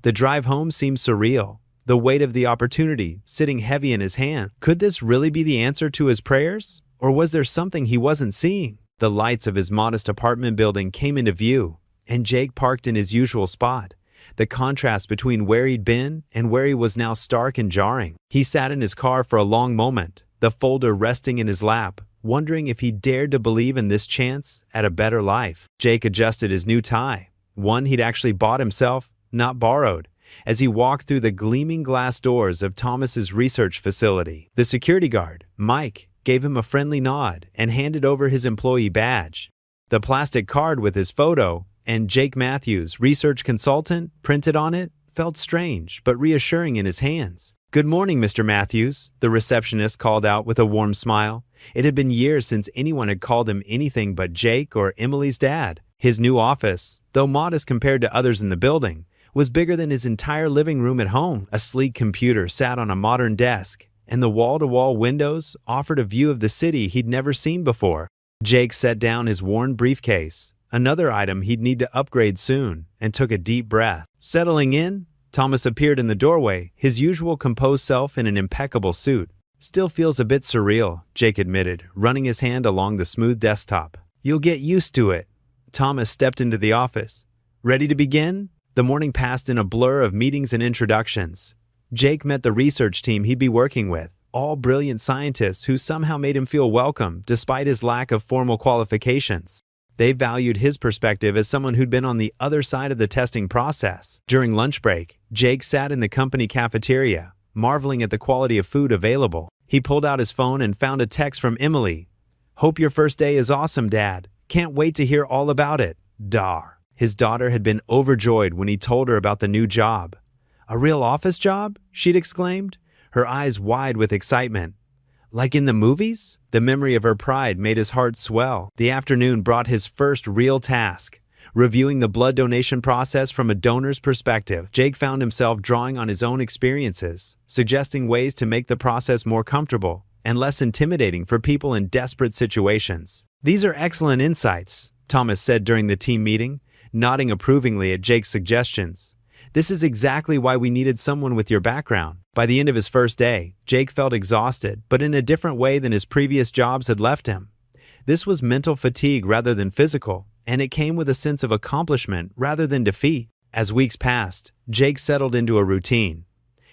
The drive home seemed surreal, the weight of the opportunity sitting heavy in his hand. Could this really be the answer to his prayers? Or was there something he wasn't seeing? The lights of his modest apartment building came into view, and Jake parked in his usual spot. The contrast between where he'd been and where he was now stark and jarring. He sat in his car for a long moment, the folder resting in his lap, wondering if he dared to believe in this chance at a better life. Jake adjusted his new tie, one he'd actually bought himself, not borrowed, as he walked through the gleaming glass doors of Thomas's research facility. The security guard, Mike, gave him a friendly nod and handed over his employee badge. The plastic card with his photo and Jake Matthews, research consultant, printed on it, felt strange but reassuring in his hands. "Good morning, Mr. Matthews," the receptionist called out with a warm smile. It had been years since anyone had called him anything but Jake or Emily's dad. His new office, though modest compared to others in the building, was bigger than his entire living room at home. A sleek computer sat on a modern desk, and the wall-to-wall windows offered a view of the city he'd never seen before. Jake set down his worn briefcase, another item he'd need to upgrade soon, and took a deep breath. Settling in, Thomas appeared in the doorway, his usual composed self in an impeccable suit. "Still feels a bit surreal," Jake admitted, running his hand along the smooth desktop. "You'll get used to it." Thomas stepped into the office. "Ready to begin?" The morning passed in a blur of meetings and introductions. Jake met the research team he'd be working with, all brilliant scientists who somehow made him feel welcome despite his lack of formal qualifications. They valued his perspective as someone who'd been on the other side of the testing process. During lunch break, Jake sat in the company cafeteria, marveling at the quality of food available. He pulled out his phone and found a text from Emily. "Hope your first day is awesome, Dad. Can't wait to hear all about it. Dar." His daughter had been overjoyed when he told her about the new job. "A real office job?" she'd exclaimed, her eyes wide with excitement. "Like in the movies?" The memory of her pride made his heart swell. The afternoon brought his first real task, reviewing the blood donation process from a donor's perspective. Jake found himself drawing on his own experiences, suggesting ways to make the process more comfortable and less intimidating for people in desperate situations. "These are excellent insights," Thomas said during the team meeting, nodding approvingly at Jake's suggestions. "This is exactly why we needed someone with your background." By the end of his first day, Jake felt exhausted, but in a different way than his previous jobs had left him. This was mental fatigue rather than physical, and it came with a sense of accomplishment rather than defeat. As weeks passed, Jake settled into a routine.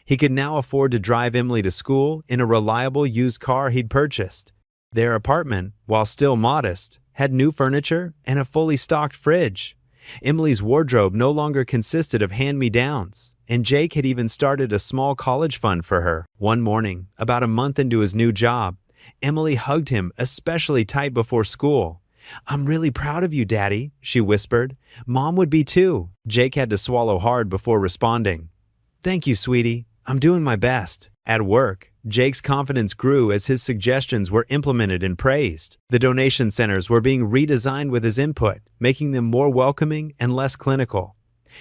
He could now afford to drive Emily to school in a reliable used car he'd purchased. Their apartment, while still modest, had new furniture and a fully stocked fridge. Emily's wardrobe no longer consisted of hand-me-downs, and Jake had even started a small college fund for her. One morning, about a month into his new job, Emily hugged him especially tight before school. "I'm really proud of you, Daddy," she whispered. "Mom would be too." Jake had to swallow hard before responding. "Thank you, sweetie. I'm doing my best." At work, Jake's confidence grew as his suggestions were implemented and praised. The donation centers were being redesigned with his input, making them more welcoming and less clinical.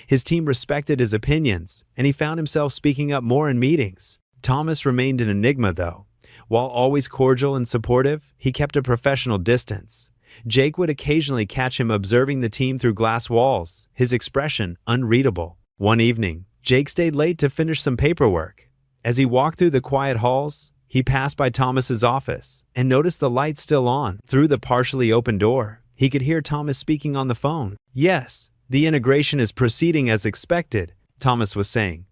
His team respected his opinions, and he found himself speaking up more in meetings. Thomas remained an enigma, though. While always cordial and supportive, he kept a professional distance. Jake would occasionally catch him observing the team through glass walls, his expression unreadable. One evening, Jake stayed late to finish some paperwork. As he walked through the quiet halls, he passed by Thomas's office and noticed the light still on. Through the partially open door, he could hear Thomas speaking on the phone. "Yes, the integration is proceeding as expected," Thomas was saying.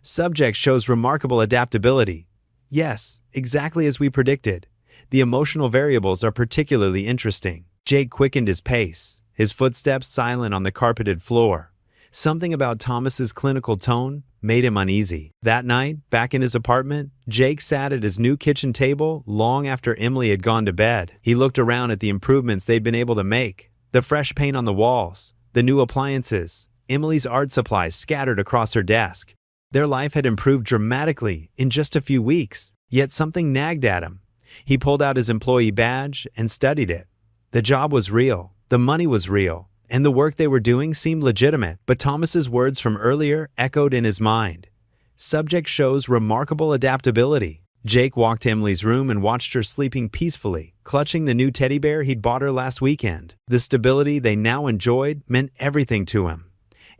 "Subject shows remarkable adaptability." "Yes, exactly as we predicted. The emotional variables are particularly interesting." Jake quickened his pace, his footsteps silent on the carpeted floor. Something about Thomas's clinical tone made him uneasy. That night, back in his apartment, Jake sat at his new kitchen table long after Emily had gone to bed. He looked around at the improvements they'd been able to make. The fresh paint on the walls, the new appliances, Emily's art supplies scattered across her desk. Their life had improved dramatically in just a few weeks, yet something nagged at him. He pulled out his employee badge and studied it. The job was real, the money was real, and the work they were doing seemed legitimate, but Thomas's words from earlier echoed in his mind. Subject shows remarkable adaptability. Jake walked to Emily's room and watched her sleeping peacefully, clutching the new teddy bear he'd bought her last weekend. The stability they now enjoyed meant everything to him.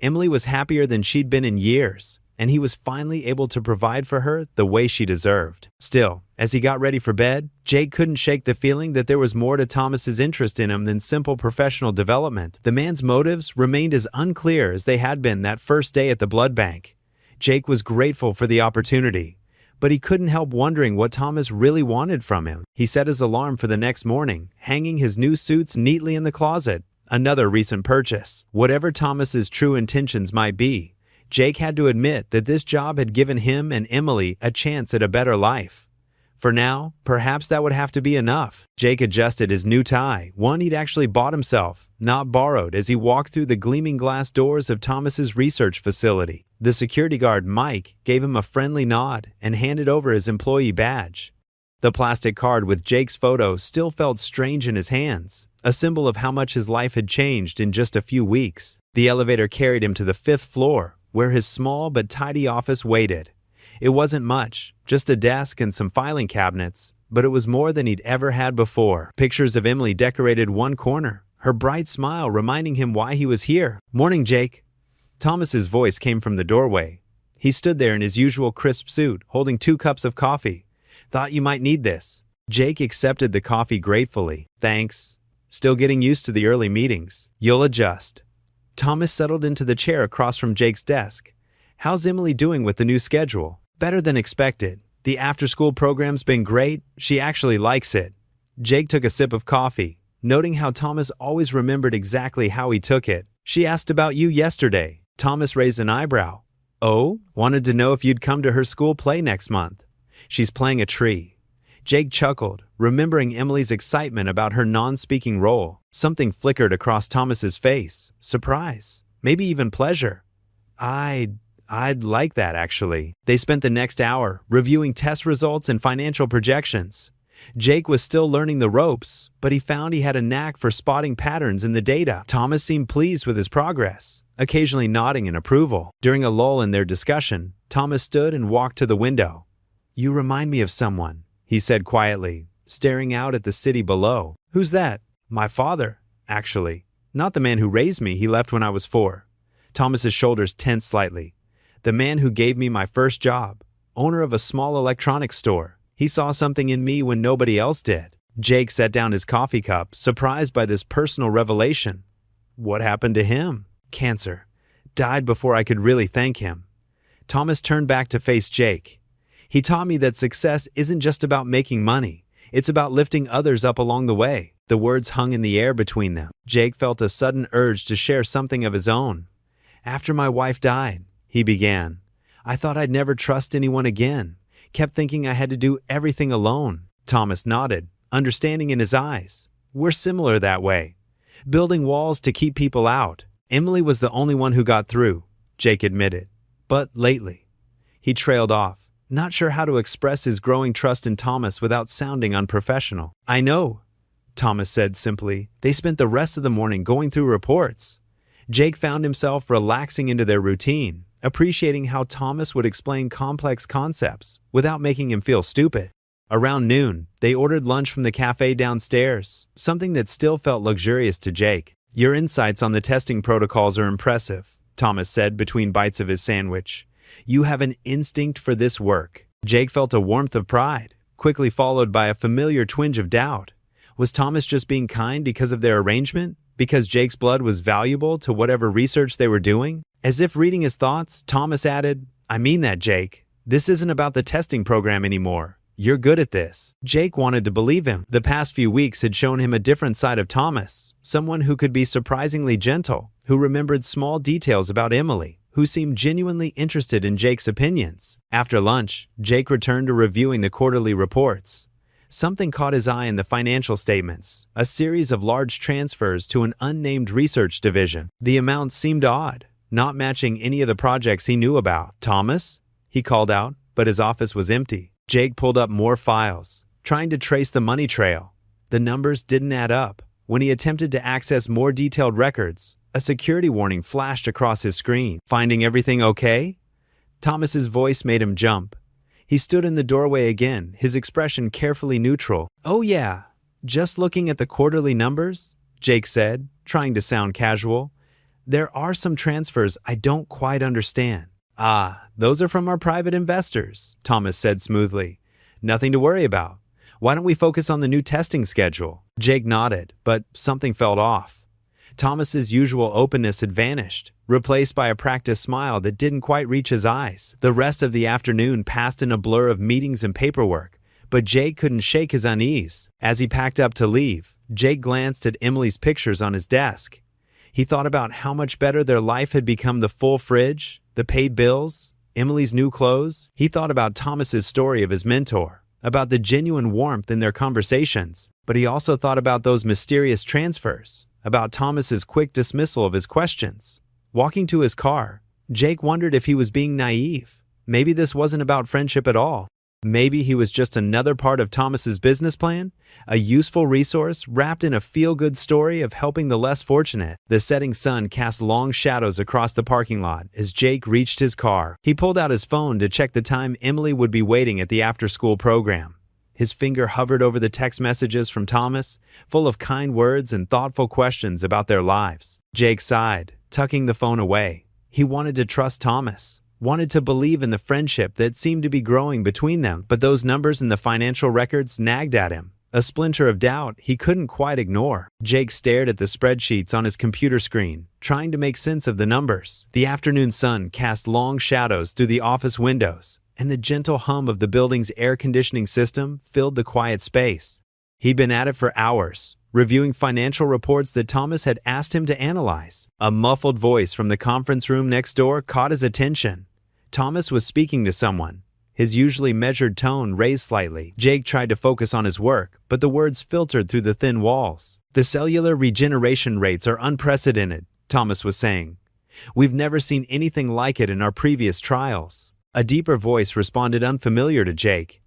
Emily was happier than she'd been in years, and he was finally able to provide for her the way she deserved. Still, as he got ready for bed, Jake couldn't shake the feeling that there was more to Thomas's interest in him than simple professional development. The man's motives remained as unclear as they had been that first day at the blood bank. Jake was grateful for the opportunity, but he couldn't help wondering what Thomas really wanted from him. He set his alarm for the next morning, hanging his new suits neatly in the closet. Another recent purchase. Whatever Thomas's true intentions might be, Jake had to admit that this job had given him and Emily a chance at a better life. For now, perhaps that would have to be enough. Jake adjusted his new tie, one he'd actually bought himself, not borrowed, as he walked through the gleaming glass doors of Thomas's research facility. The security guard, Mike, gave him a friendly nod and handed over his employee badge. The plastic card with Jake's photo still felt strange in his hands, a symbol of how much his life had changed in just a few weeks. The elevator carried him to the 5th floor, where his small but tidy office waited. It wasn't much, just a desk and some filing cabinets, but it was more than he'd ever had before. Pictures of Emily decorated one corner, her bright smile reminding him why he was here. "Morning, Jake." Thomas's voice came from the doorway. He stood there in his usual crisp suit, holding 2 cups of coffee. "Thought you might need this." Jake accepted the coffee gratefully. "Thanks. Still getting used to the early meetings. You'll adjust." Thomas settled into the chair across from Jake's desk. "How's Emily doing with the new schedule?" "Better than expected. The after-school program's been great. She actually likes it." Jake took a sip of coffee, noting how Thomas always remembered exactly how he took it. "She asked about you yesterday." Thomas raised an eyebrow. "Oh? Wanted to know if you'd come to her school play next month." "She's playing a tree." Jake chuckled, remembering Emily's excitement about her non-speaking role. Something flickered across Thomas's face. Surprise. Maybe even pleasure. I'd like that, actually." They spent the next hour reviewing test results and financial projections. Jake was still learning the ropes, but he found he had a knack for spotting patterns in the data. Thomas seemed pleased with his progress, occasionally nodding in approval. During a lull in their discussion, Thomas stood and walked to the window. "You remind me of someone," he said quietly, staring out at the city below. "Who's that?" "My father, actually. Not the man who raised me. He left when I was 4. Thomas's shoulders tensed slightly. "The man who gave me my first job, owner of a small electronics store. He saw something in me when nobody else did." Jake set down his coffee cup, surprised by this personal revelation. "What happened to him?" "Cancer. Died before I could really thank him." Thomas turned back to face Jake. "He taught me that success isn't just about making money. It's about lifting others up along the way." The words hung in the air between them. Jake felt a sudden urge to share something of his own. "After my wife died," he began, "I thought I'd never trust anyone again. Kept thinking I had to do everything alone." Thomas nodded, understanding in his eyes. "We're similar that way. Building walls to keep people out." "Emily was the only one who got through," Jake admitted. "But lately." He trailed off, not sure how to express his growing trust in Thomas without sounding unprofessional. "I know," Thomas said simply. They spent the rest of the morning going through reports. Jake found himself relaxing into their routine, appreciating how Thomas would explain complex concepts without making him feel stupid. Around noon, they ordered lunch from the cafe downstairs, something that still felt luxurious to Jake. "Your insights on the testing protocols are impressive," Thomas said between bites of his sandwich. "You have an instinct for this work." Jake felt a warmth of pride, quickly followed by a familiar twinge of doubt. Was Thomas just being kind because of their arrangement? Because Jake's blood was valuable to whatever research they were doing? As if reading his thoughts, Thomas added, "I mean that, Jake. This isn't about the testing program anymore. You're good at this." Jake wanted to believe him. The past few weeks had shown him a different side of Thomas, someone who could be surprisingly gentle, who remembered small details about Emily, who seemed genuinely interested in Jake's opinions. After lunch, Jake returned to reviewing the quarterly reports. Something caught his eye in the financial statements, a series of large transfers to an unnamed research division. The amounts seemed odd, not matching any of the projects he knew about. "Thomas?" he called out, but his office was empty. Jake pulled up more files, trying to trace the money trail. The numbers didn't add up. When he attempted to access more detailed records, a security warning flashed across his screen. "Finding everything okay?" Thomas's voice made him jump. He stood in the doorway again, his expression carefully neutral. "Oh yeah, just looking at the quarterly numbers," Jake said, trying to sound casual. "There are some transfers I don't quite understand." "Ah, those are from our private investors," Thomas said smoothly. "Nothing to worry about. Why don't we focus on the new testing schedule?" Jake nodded, but something felt off. Thomas's usual openness had vanished, replaced by a practiced smile that didn't quite reach his eyes. The rest of the afternoon passed in a blur of meetings and paperwork, but Jake couldn't shake his unease. As he packed up to leave, Jake glanced at Emily's pictures on his desk. He thought about how much better their life had become: the full fridge, the paid bills, Emily's new clothes. He thought about Thomas's story of his mentor, about the genuine warmth in their conversations, but he also thought about those mysterious transfers, about Thomas's quick dismissal of his questions. Walking to his car, Jake wondered if he was being naive. Maybe this wasn't about friendship at all. Maybe he was just another part of Thomas's business plan, a useful resource wrapped in a feel-good story of helping the less fortunate. The setting sun cast long shadows across the parking lot as Jake reached his car. He pulled out his phone to check the time Emily would be waiting at the after-school program. His finger hovered over the text messages from Thomas, full of kind words and thoughtful questions about their lives. Jake sighed, tucking the phone away. He wanted to trust Thomas, wanted to believe in the friendship that seemed to be growing between them, but those numbers in the financial records nagged at him, a splinter of doubt he couldn't quite ignore. Jake stared at the spreadsheets on his computer screen, trying to make sense of the numbers. The afternoon sun cast long shadows through the office windows, and the gentle hum of the building's air conditioning system filled the quiet space. He'd been at it for hours, reviewing financial reports that Thomas had asked him to analyze. A muffled voice from the conference room next door caught his attention. Thomas was speaking to someone, his usually measured tone raised slightly. Jake tried to focus on his work, but the words filtered through the thin walls. "The cellular regeneration rates are unprecedented," Thomas was saying. "We've never seen anything like it in our previous trials." A deeper voice responded, unfamiliar to Jake.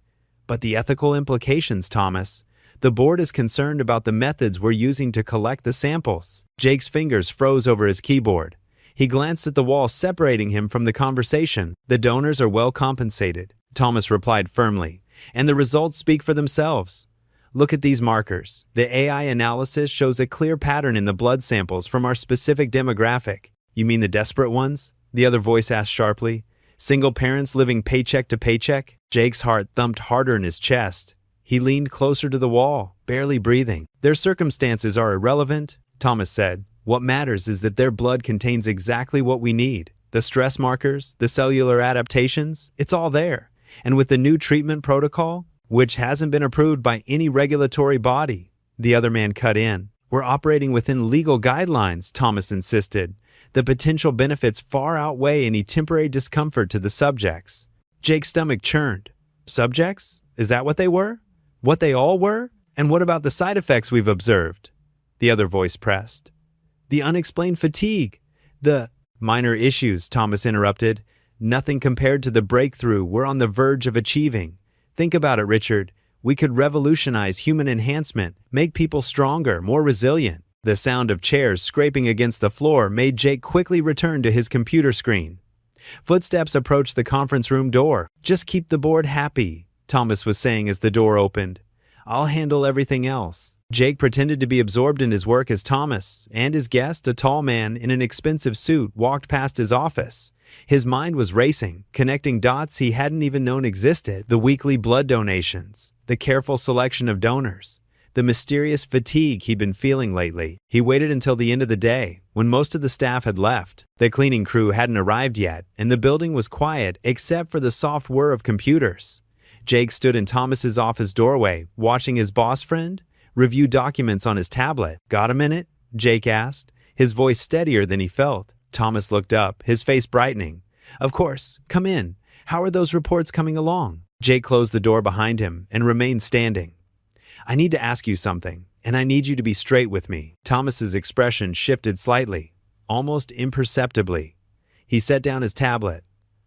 "But the ethical implications, Thomas. The board is concerned about the methods we're using to collect the samples." Jake's fingers froze over his keyboard. He glanced at the wall separating him from the conversation. "The donors are well compensated," Thomas replied firmly, "and the results speak for themselves. Look at these markers. The AI analysis shows a clear pattern in the blood samples from our specific demographic." "You mean the desperate ones?" the other voice asked sharply. "Single parents living paycheck to paycheck?" Jake's heart thumped harder in his chest. He leaned closer to the wall, barely breathing. "Their circumstances are irrelevant," Thomas said. "What matters is that their blood contains exactly what we need. The stress markers, the cellular adaptations, it's all there. And with the new treatment protocol, which hasn't been approved by any regulatory body," the other man cut in. "We're operating within legal guidelines," Thomas insisted. "The potential benefits far outweigh any temporary discomfort to the subjects." Jake's stomach churned. Subjects? Is that what they were? What they all were? And what about the side effects we've observed? The other voice pressed. "The unexplained fatigue, the minor issues," Thomas interrupted. "Nothing compared to the breakthrough we're on the verge of achieving. Think about it, Richard. We could revolutionize human enhancement, make people stronger, more resilient." The sound of chairs scraping against the floor made Jake quickly return to his computer screen. Footsteps approached the conference room door. "Just keep the board happy," Thomas was saying as the door opened. "I'll handle everything else." Jake pretended to be absorbed in his work as Thomas and his guest, a tall man in an expensive suit, walked past his office. His mind was racing, connecting dots he hadn't even known existed. The weekly blood donations, the careful selection of donors, the mysterious fatigue he'd been feeling lately. He waited until the end of the day, when most of the staff had left. The cleaning crew hadn't arrived yet, and the building was quiet except for the soft whir of computers. Jake stood in Thomas's office doorway, watching his boss friend review documents on his tablet. "Got a minute?" Jake asked, his voice steadier than he felt. Thomas looked up, his face brightening. "Of course, come in. How are those reports coming along?" Jake closed the door behind him and remained standing. "I need to ask you something, and I need you to be straight with me." Thomas's expression shifted slightly, almost imperceptibly. He set down his tablet.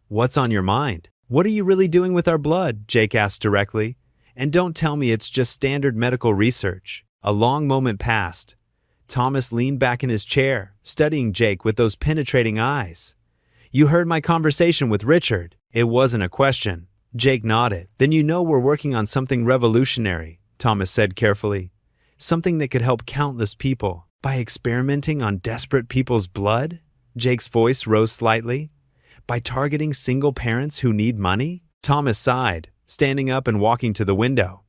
"What's on your mind?" "What are you really doing with our blood?" Jake asked directly. "And don't tell me it's just standard medical research." A long moment passed. Thomas leaned back in his chair, studying Jake with those penetrating eyes. "You heard my conversation with Richard." It wasn't a question. Jake nodded. "Then you know we're working on something revolutionary," Thomas said carefully. "Something that could help countless people. By experimenting on desperate people's blood?" Jake's voice rose slightly. "By targeting single parents who need money?" Thomas sighed, standing up and walking to the window.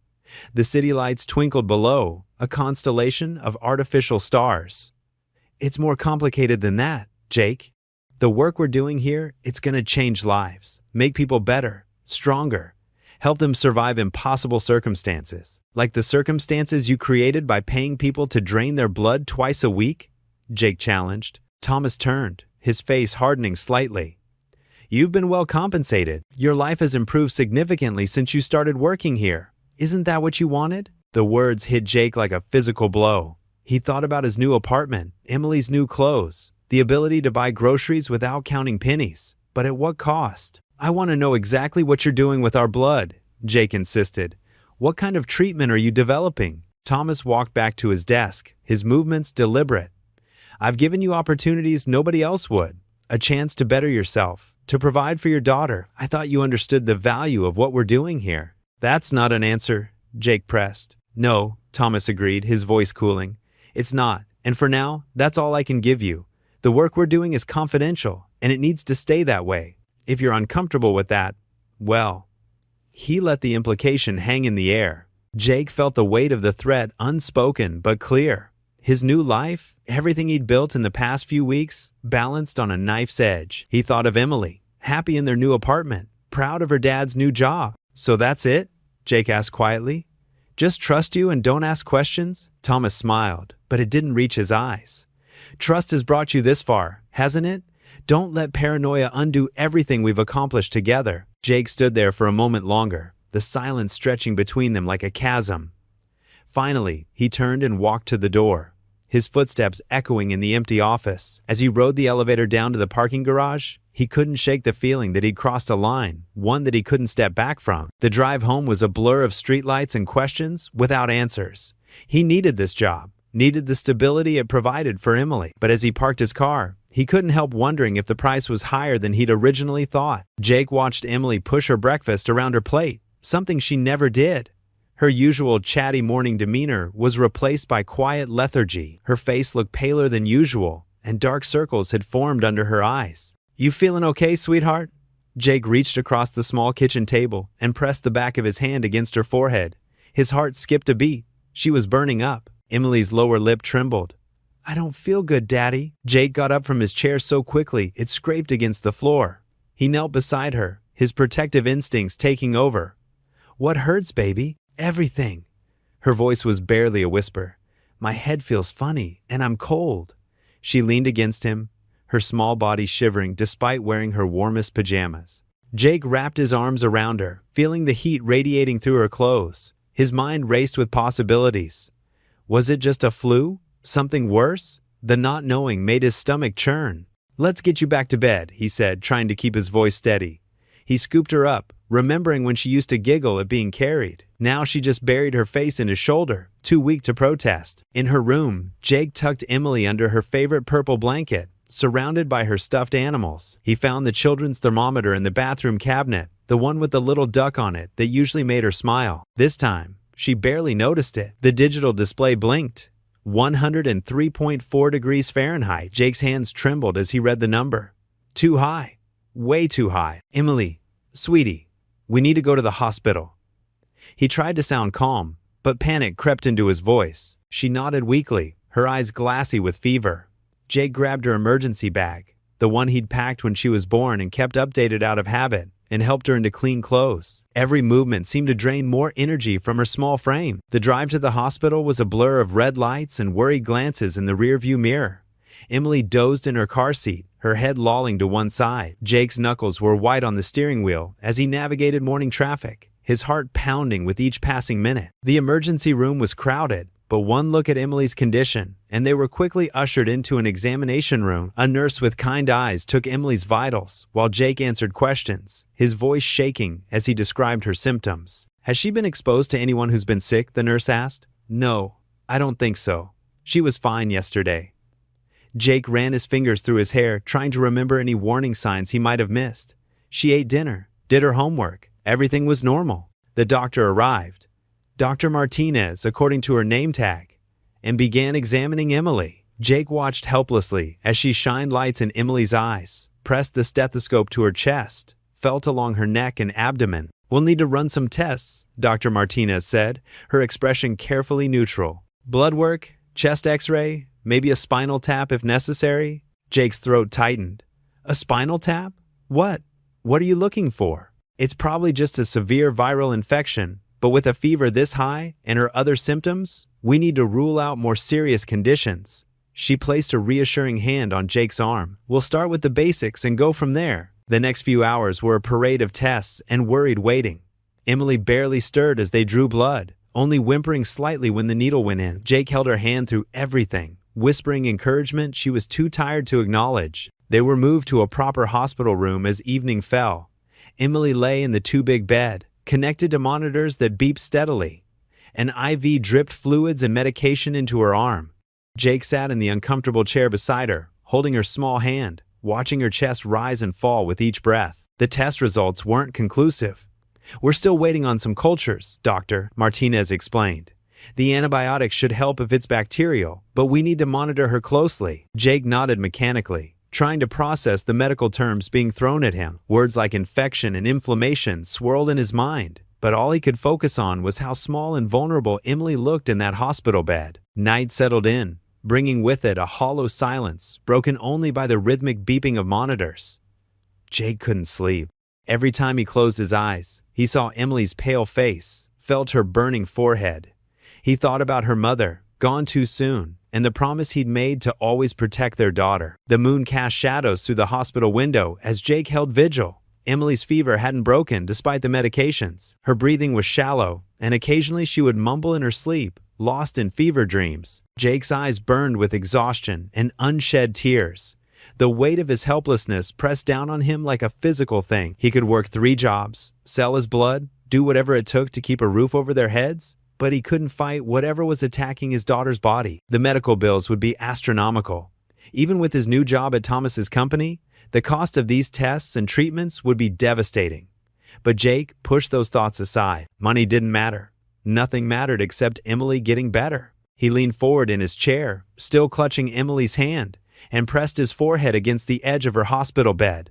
The city lights twinkled below, a constellation of artificial stars. "It's more complicated than that, Jake. The work we're doing here, it's going to change lives, make people better, stronger, help them survive impossible circumstances. Like the circumstances you created by paying people to drain their blood twice a week?" Jake challenged. Thomas turned, his face hardening slightly. "You've been well compensated. Your life has improved significantly since you started working here." Isn't that what you wanted? The words hit Jake like a physical blow. He thought about his new apartment, Emily's new clothes, the ability to buy groceries without counting pennies. But at what cost? I want to know exactly what you're doing with our blood, Jake insisted. What kind of treatment are you developing? Thomas walked back to his desk, his movements deliberate. I've given you opportunities nobody else would. A chance to better yourself, to provide for your daughter. I thought you understood the value of what we're doing here. That's not an answer, Jake pressed. No, Thomas agreed, his voice cooling. It's not, and for now, that's all I can give you. The work we're doing is confidential, and it needs to stay that way. If you're uncomfortable with that, well. He let the implication hang in the air. Jake felt the weight of the threat unspoken but clear. His new life, everything he'd built in the past few weeks, balanced on a knife's edge. He thought of Emily, happy in their new apartment, proud of her dad's new job. So that's it? Jake asked quietly. Just trust you and don't ask questions? Thomas smiled, but it didn't reach his eyes. Trust has brought you this far, hasn't it? Don't let paranoia undo everything we've accomplished together. Jake stood there for a moment longer, the silence stretching between them like a chasm. Finally, he turned and walked to the door, his footsteps echoing in the empty office. As he rode the elevator down to the parking garage, he couldn't shake the feeling that he'd crossed a line, one that he couldn't step back from. The drive home was a blur of streetlights and questions without answers. He needed this job, needed the stability it provided for Emily. But as he parked his car, he couldn't help wondering if the price was higher than he'd originally thought. Jake watched Emily push her breakfast around her plate, something she never did. Her usual chatty morning demeanor was replaced by quiet lethargy. Her face looked paler than usual, and dark circles had formed under her eyes. You feeling okay, sweetheart? Jake reached across the small kitchen table and pressed the back of his hand against her forehead. His heart skipped a beat. She was burning up. Emily's lower lip trembled. I don't feel good, Daddy. Jake got up from his chair so quickly it scraped against the floor. He knelt beside her, his protective instincts taking over. What hurts, baby? Everything. Her voice was barely a whisper. My head feels funny, and I'm cold. She leaned against him, her small body shivering despite wearing her warmest pajamas. Jake wrapped his arms around her, feeling the heat radiating through her clothes. His mind raced with possibilities. Was it just a flu? Something worse? The not knowing made his stomach churn. Let's get you back to bed, he said, trying to keep his voice steady. He scooped her up, remembering when she used to giggle at being carried. Now she just buried her face in his shoulder, too weak to protest. In her room, Jake tucked Emily under her favorite purple blanket, surrounded by her stuffed animals. He found the children's thermometer in the bathroom cabinet, the one with the little duck on it that usually made her smile. This time, she barely noticed it. The digital display blinked. 103.4 degrees Fahrenheit. Jake's hands trembled as he read the number. Too high. Way too high. Emily, sweetie, we need to go to the hospital. He tried to sound calm, but panic crept into his voice. She nodded weakly, her eyes glassy with fever. Jake grabbed her emergency bag, the one he'd packed when she was born and kept updated out of habit, and helped her into clean clothes. Every movement seemed to drain more energy from her small frame. The drive to the hospital was a blur of red lights and worried glances in the rearview mirror. Emily dozed in her car seat, her head lolling to one side. Jake's knuckles were white on the steering wheel as he navigated morning traffic, his heart pounding with each passing minute. The emergency room was crowded, but one look at Emily's condition, and they were quickly ushered into an examination room. A nurse with kind eyes took Emily's vitals, while Jake answered questions, his voice shaking as he described her symptoms. Has she been exposed to anyone who's been sick? The nurse asked. No, I don't think so. She was fine yesterday. Jake ran his fingers through his hair, trying to remember any warning signs he might have missed. She ate dinner, did her homework. Everything was normal. The doctor arrived. Dr. Martinez, according to her name tag, and began examining Emily. Jake watched helplessly as she shined lights in Emily's eyes, pressed the stethoscope to her chest, felt along her neck and abdomen. We'll need to run some tests, Dr. Martinez said, her expression carefully neutral. Blood work, chest x-ray, maybe a spinal tap if necessary. Jake's throat tightened. A spinal tap? What? What are you looking for? It's probably just a severe viral infection, but with a fever this high and her other symptoms, we need to rule out more serious conditions. She placed a reassuring hand on Jake's arm. We'll start with the basics and go from there. The next few hours were a parade of tests and worried waiting. Emily barely stirred as they drew blood, only whimpering slightly when the needle went in. Jake held her hand through everything, whispering encouragement she was too tired to acknowledge. They were moved to a proper hospital room as evening fell. Emily lay in the too-big bed, connected to monitors that beeped steadily. An IV dripped fluids and medication into her arm. Jake sat in the uncomfortable chair beside her, holding her small hand, watching her chest rise and fall with each breath. The test results weren't conclusive. "We're still waiting on some cultures, Doctor," Martinez explained. "The antibiotics should help if it's bacterial, but we need to monitor her closely." Jake nodded mechanically, trying to process the medical terms being thrown at him. Words like infection and inflammation swirled in his mind, but all he could focus on was how small and vulnerable Emily looked in that hospital bed. Night settled in, bringing with it a hollow silence, broken only by the rhythmic beeping of monitors. Jake couldn't sleep. Every time he closed his eyes, he saw Emily's pale face, felt her burning forehead. He thought about her mother, gone too soon, and the promise he'd made to always protect their daughter. The moon cast shadows through the hospital window as Jake held vigil. Emily's fever hadn't broken despite the medications. Her breathing was shallow, and occasionally she would mumble in her sleep, lost in fever dreams. Jake's eyes burned with exhaustion and unshed tears. The weight of his helplessness pressed down on him like a physical thing. He could work 3 jobs, sell his blood, do whatever it took to keep a roof over their heads, but he couldn't fight whatever was attacking his daughter's body. The medical bills would be astronomical. Even with his new job at Thomas's company, the cost of these tests and treatments would be devastating. But Jake pushed those thoughts aside. Money didn't matter. Nothing mattered except Emily getting better. He leaned forward in his chair, still clutching Emily's hand, and pressed his forehead against the edge of her hospital bed.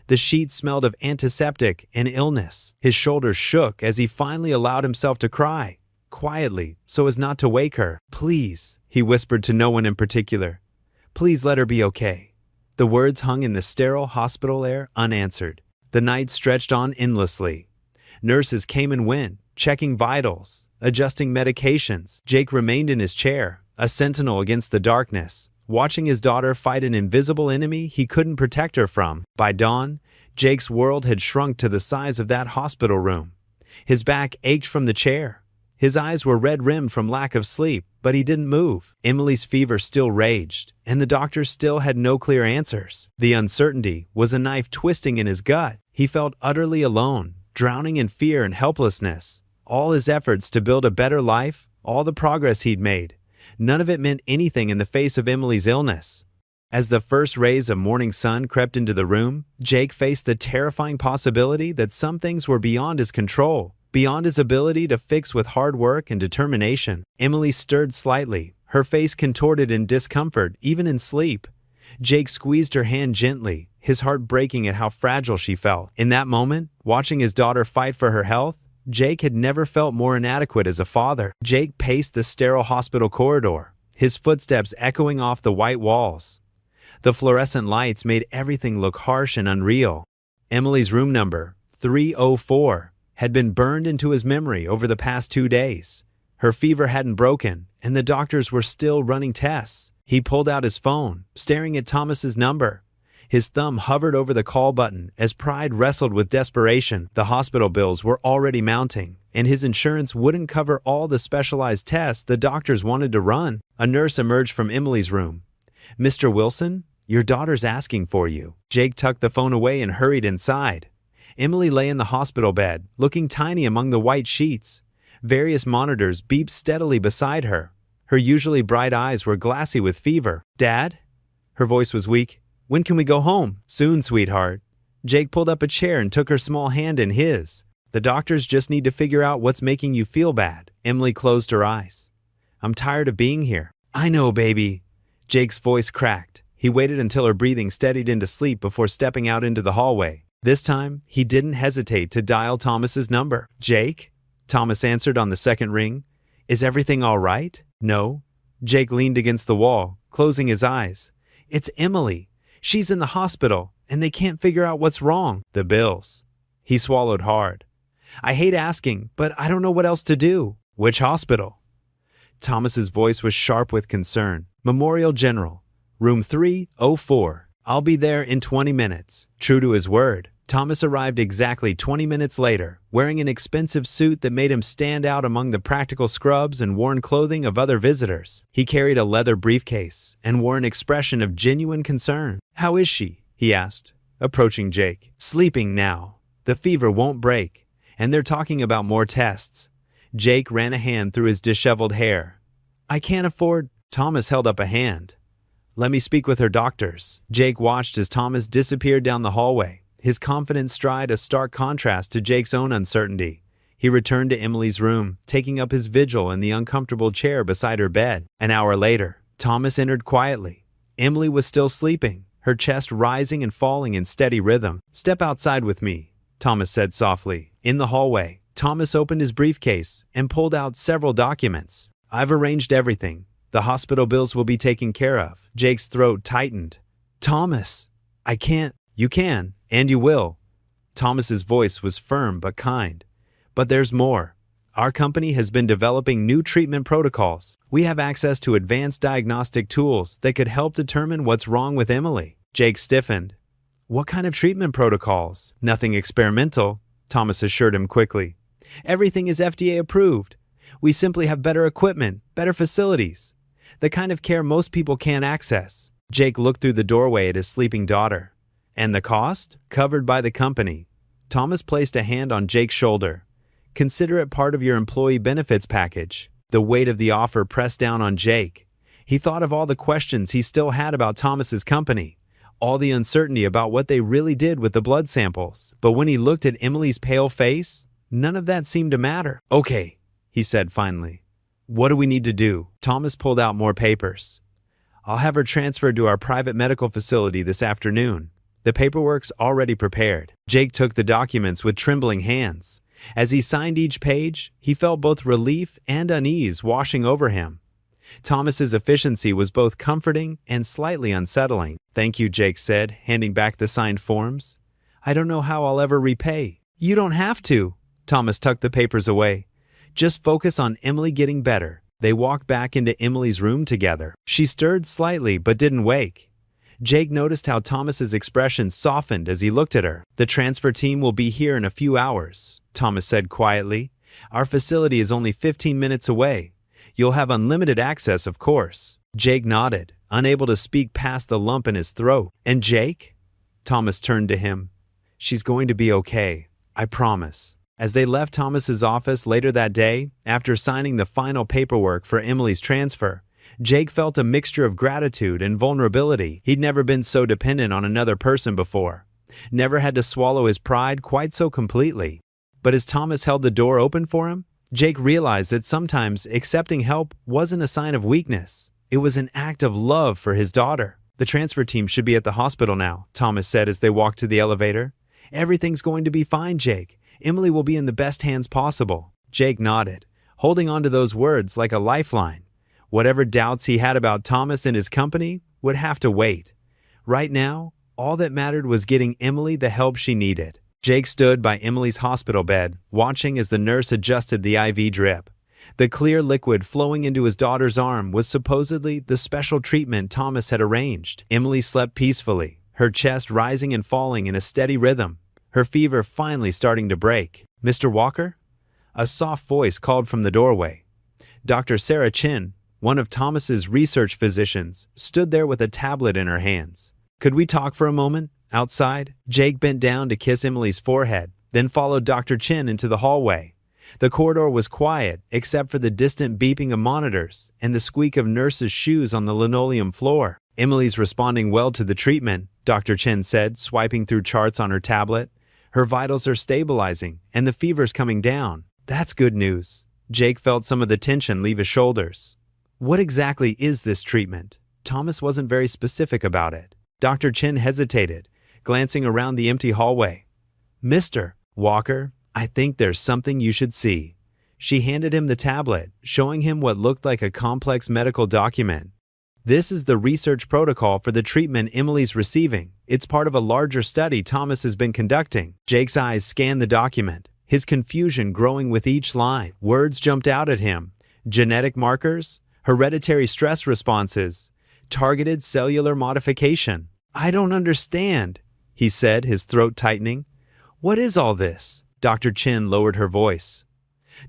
The sheet smelled of antiseptic and illness. His shoulders shook as he finally allowed himself to cry, quietly, so as not to wake her. "Please," he whispered to no one in particular. "Please let her be okay." The words hung in the sterile hospital air unanswered. The night stretched on endlessly. Nurses came and went, checking vitals, adjusting medications. Jake remained in his chair, a sentinel against the darkness, watching his daughter fight an invisible enemy he couldn't protect her from. By dawn, Jake's world had shrunk to the size of that hospital room. His back ached from the chair. His eyes were red-rimmed from lack of sleep, but he didn't move. Emily's fever still raged, and the doctors still had no clear answers. The uncertainty was a knife twisting in his gut. He felt utterly alone, drowning in fear and helplessness. All his efforts to build a better life, all the progress he'd made, none of it meant anything in the face of Emily's illness. As the first rays of morning sun crept into the room, Jake faced the terrifying possibility that some things were beyond his control, beyond his ability to fix with hard work and determination. Emily stirred slightly, her face contorted in discomfort even in sleep. Jake squeezed her hand gently, his heart breaking at how fragile she felt. In that moment, watching his daughter fight for her health, Jake had never felt more inadequate as a father. Jake paced the sterile hospital corridor, his footsteps echoing off the white walls. The fluorescent lights made everything look harsh and unreal. Emily's room number, 304, had been burned into his memory over the past 2 days. Her fever hadn't broken, and the doctors were still running tests. He pulled out his phone, staring at Thomas's number. His thumb hovered over the call button as pride wrestled with desperation. The hospital bills were already mounting, and his insurance wouldn't cover all the specialized tests the doctors wanted to run. A nurse emerged from Emily's room. "Mr. Wilson, your daughter's asking for you." Jake tucked the phone away and hurried inside. Emily lay in the hospital bed, looking tiny among the white sheets. Various monitors beeped steadily beside her. Her usually bright eyes were glassy with fever. "Dad?" Her voice was weak. "When can we go home?" "Soon, sweetheart." Jake pulled up a chair and took her small hand in his. "The doctors just need to figure out what's making you feel bad." Emily closed her eyes. "I'm tired of being here." "I know, baby." Jake's voice cracked. He waited until her breathing steadied into sleep before stepping out into the hallway. This time, he didn't hesitate to dial Thomas's number. "Jake?" Thomas answered on the second ring. "Is everything all right?" "No." Jake leaned against the wall, closing his eyes. "It's Emily. She's in the hospital, and they can't figure out what's wrong." "The bills." He swallowed hard. "I hate asking, but I don't know what else to do." "Which hospital?" Thomas's voice was sharp with concern. "Memorial General, room 304. I'll be there in 20 minutes." True to his word, Thomas arrived exactly 20 minutes later, wearing an expensive suit that made him stand out among the practical scrubs and worn clothing of other visitors. He carried a leather briefcase and wore an expression of genuine concern. "How is she?" he asked, approaching Jake. "Sleeping now. The fever won't break, and they're talking about more tests." Jake ran a hand through his disheveled hair. "I can't afford—" Thomas held up a hand. "Let me speak with her doctors." Jake watched as Thomas disappeared down the hallway, his confident stride a stark contrast to Jake's own uncertainty. He returned to Emily's room, taking up his vigil in the uncomfortable chair beside her bed. An hour later, Thomas entered quietly. Emily was still sleeping, her chest rising and falling in steady rhythm. "Step outside with me," Thomas said softly. In the hallway, Thomas opened his briefcase and pulled out several documents. "I've arranged everything. The hospital bills will be taken care of." Jake's throat tightened. "Thomas, I can't." "You can, and you will." Thomas's voice was firm but kind. "But there's more. Our company has been developing new treatment protocols. We have access to advanced diagnostic tools that could help determine what's wrong with Emily." Jake stiffened. "What kind of treatment protocols?" "Nothing experimental," Thomas assured him quickly. "Everything is FDA approved. We simply have better equipment, better facilities. The kind of care most people can't access." Jake looked through the doorway at his sleeping daughter. "And the cost?" "Covered by the company." Thomas placed a hand on Jake's shoulder. "Consider it part of your employee benefits package." The weight of the offer pressed down on Jake. He thought of all the questions he still had about Thomas's company, all the uncertainty about what they really did with the blood samples. But when he looked at Emily's pale face, none of that seemed to matter. "Okay," he said finally. "What do we need to do?" Thomas pulled out more papers. "I'll have her transferred to our private medical facility this afternoon. The paperwork's already prepared." Jake took the documents with trembling hands. As he signed each page, he felt both relief and unease washing over him. Thomas's efficiency was both comforting and slightly unsettling. "Thank you," Jake said, handing back the signed forms. "I don't know how I'll ever repay." "You don't have to." Thomas tucked the papers away. "Just focus on Emily getting better." They walked back into Emily's room together. She stirred slightly but didn't wake. Jake noticed how Thomas's expression softened as he looked at her. "The transfer team will be here in a few hours," Thomas said quietly. "Our facility is only 15 minutes away. You'll have unlimited access, of course." Jake nodded, unable to speak past the lump in his throat. "And Jake?" Thomas turned to him. "She's going to be okay, I promise." As they left Thomas's office later that day, after signing the final paperwork for Emily's transfer, Jake felt a mixture of gratitude and vulnerability. He'd never been so dependent on another person before, never had to swallow his pride quite so completely. But as Thomas held the door open for him, Jake realized that sometimes accepting help wasn't a sign of weakness. It was an act of love for his daughter. "The transfer team should be at the hospital now," Thomas said as they walked to the elevator. "Everything's going to be fine, Jake. Emily will be in the best hands possible." Jake nodded, holding on to those words like a lifeline. Whatever doubts he had about Thomas and his company would have to wait. Right now, all that mattered was getting Emily the help she needed. Jake stood by Emily's hospital bed, watching as the nurse adjusted the IV drip. The clear liquid flowing into his daughter's arm was supposedly the special treatment Thomas had arranged. Emily slept peacefully, her chest rising and falling in a steady rhythm, her fever finally starting to break. "Mr. Walker?" A soft voice called from the doorway. Dr. Sarah Chin, one of Thomas's research physicians, stood there with a tablet in her hands. "Could we talk for a moment? Outside?" Jake bent down to kiss Emily's forehead, then followed Dr. Chin into the hallway. The corridor was quiet, except for the distant beeping of monitors and the squeak of nurses' shoes on the linoleum floor. "Emily's responding well to the treatment," Dr. Chin said, swiping through charts on her tablet. "Her vitals are stabilizing, and the fever's coming down." "That's good news." Jake felt some of the tension leave his shoulders. "What exactly is this treatment?" Thomas wasn't very specific about it. Dr. Chin hesitated, glancing around the empty hallway. "Mr. Walker, I think there's something you should see." She handed him the tablet, showing him what looked like a complex medical document. "This is the research protocol for the treatment Emily's receiving. It's part of a larger study Thomas has been conducting." Jake's eyes scanned the document, his confusion growing with each line. Words jumped out at him. Genetic markers, hereditary stress responses, targeted cellular modification. "I don't understand," he said, his throat tightening. What is all this? Dr. Chin lowered her voice.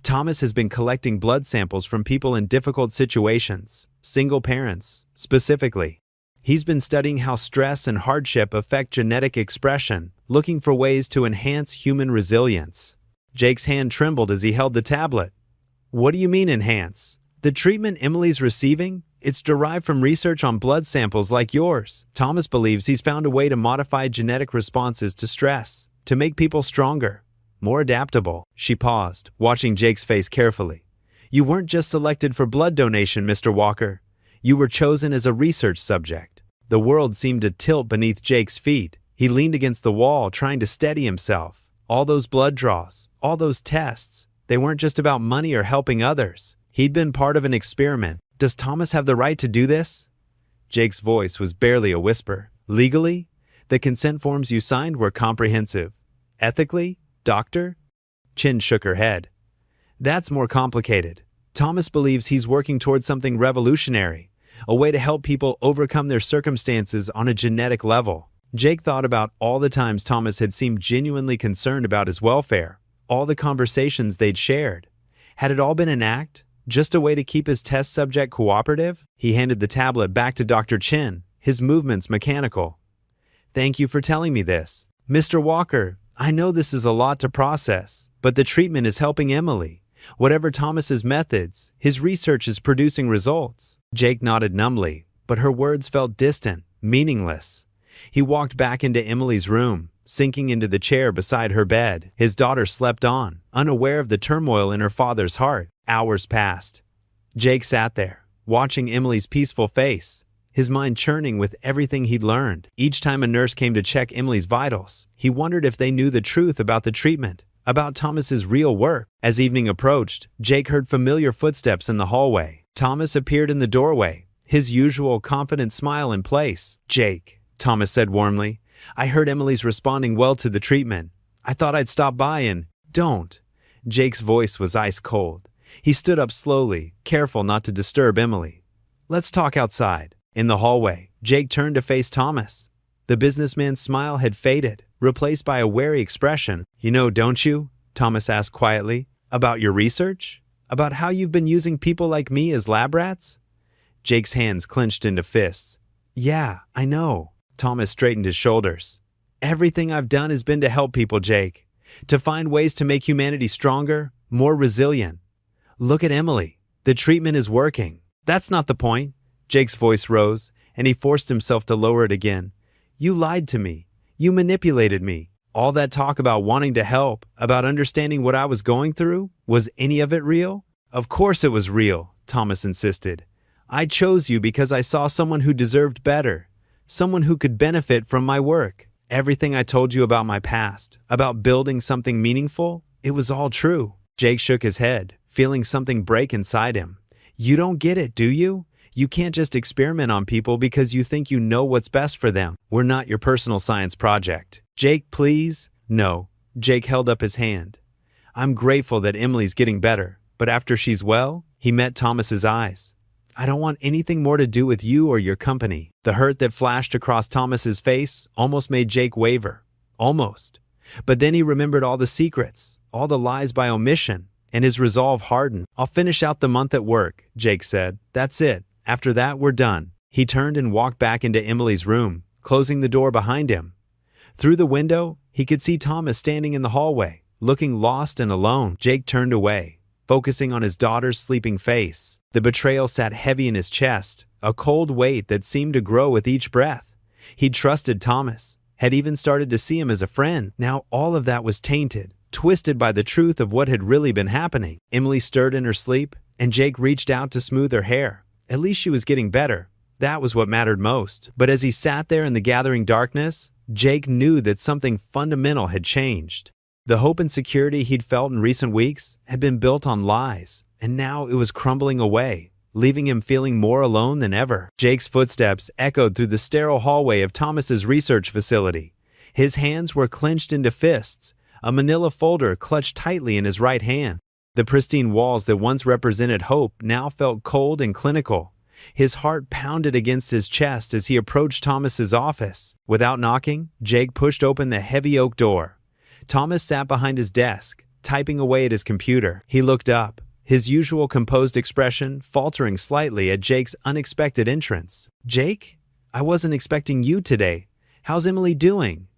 Thomas has been collecting blood samples from people in difficult situations, single parents, specifically. He's been studying how stress and hardship affect genetic expression, looking for ways to enhance human resilience. Jake's hand trembled as he held the tablet. What do you mean enhance? The treatment Emily's receiving? It's derived from research on blood samples like yours. Thomas believes he's found a way to modify genetic responses to stress, to make people stronger, more adaptable. She paused, watching Jake's face carefully. You weren't just selected for blood donation, Mr. Walker. You were chosen as a research subject. The world seemed to tilt beneath Jake's feet. He leaned against the wall, trying to steady himself. All those blood draws, all those tests, they weren't just about money or helping others. He'd been part of an experiment. Does Thomas have the right to do this? Jake's voice was barely a whisper. Legally, the consent forms you signed were comprehensive. Ethically, Doctor? Chin shook her head. That's more complicated. Thomas believes he's working towards something revolutionary, a way to help people overcome their circumstances on a genetic level. Jake thought about all the times Thomas had seemed genuinely concerned about his welfare, all the conversations they'd shared. Had it all been an act? Just a way to keep his test subject cooperative? He handed the tablet back to Dr. Chin, his movements mechanical. Thank you for telling me this. Mr. Walker, I know this is a lot to process, but the treatment is helping Emily. Whatever Thomas's methods, his research is producing results. Jake nodded numbly, but her words felt distant, meaningless. He walked back into Emily's room, sinking into the chair beside her bed. His daughter slept on, unaware of the turmoil in her father's heart. Hours passed. Jake sat there, watching Emily's peaceful face, his mind churning with everything he'd learned. Each time a nurse came to check Emily's vitals, he wondered if they knew the truth about the treatment, about Thomas's real work. As evening approached, Jake heard familiar footsteps in the hallway. Thomas appeared in the doorway, his usual confident smile in place. Jake, Thomas said warmly, I heard Emily's responding well to the treatment. I thought I'd stop by and... Don't. Jake's voice was ice cold. He stood up slowly, careful not to disturb Emily. Let's talk outside. In the hallway, Jake turned to face Thomas. The businessman's smile had faded, replaced by a wary expression. You know, don't you? Thomas asked quietly. About your research? About how you've been using people like me as lab rats? Jake's hands clenched into fists. Yeah, I know. Thomas straightened his shoulders. Everything I've done has been to help people, Jake. To find ways to make humanity stronger, more resilient. Look at Emily. The treatment is working. That's not the point. Jake's voice rose, and he forced himself to lower it again. You lied to me. You manipulated me. All that talk about wanting to help, about understanding what I was going through, was any of it real? Of course it was real, Thomas insisted. I chose you because I saw someone who deserved better, someone who could benefit from my work. Everything I told you about my past, about building something meaningful, it was all true. Jake shook his head, feeling something break inside him. You don't get it, do you? You can't just experiment on people because you think you know what's best for them. We're not your personal science project. Jake, please? No. Jake held up his hand. I'm grateful that Emily's getting better, but after she's well, he met Thomas's eyes. I don't want anything more to do with you or your company. The hurt that flashed across Thomas's face almost made Jake waver. Almost. But then he remembered all the secrets, all the lies by omission, and his resolve hardened. I'll finish out the month at work, Jake said. That's it. After that, we're done. He turned and walked back into Emily's room, closing the door behind him. Through the window, he could see Thomas standing in the hallway, looking lost and alone. Jake turned away, focusing on his daughter's sleeping face. The betrayal sat heavy in his chest, a cold weight that seemed to grow with each breath. He'd trusted Thomas, had even started to see him as a friend. Now all of that was tainted, twisted by the truth of what had really been happening. Emily stirred in her sleep, and Jake reached out to smooth her hair. At least she was getting better. That was what mattered most. But as he sat there in the gathering darkness, Jake knew that something fundamental had changed. The hope and security he'd felt in recent weeks had been built on lies, and now it was crumbling away, leaving him feeling more alone than ever. Jake's footsteps echoed through the sterile hallway of Thomas's research facility. His hands were clenched into fists, a manila folder clutched tightly in his right hand. The pristine walls that once represented hope now felt cold and clinical. His heart pounded against his chest as he approached Thomas's office. Without knocking, Jake pushed open the heavy oak door. Thomas sat behind his desk, typing away at his computer. He looked up, his usual composed expression faltering slightly at Jake's unexpected entrance. "Jake? I wasn't expecting you today. How's Emily doing?"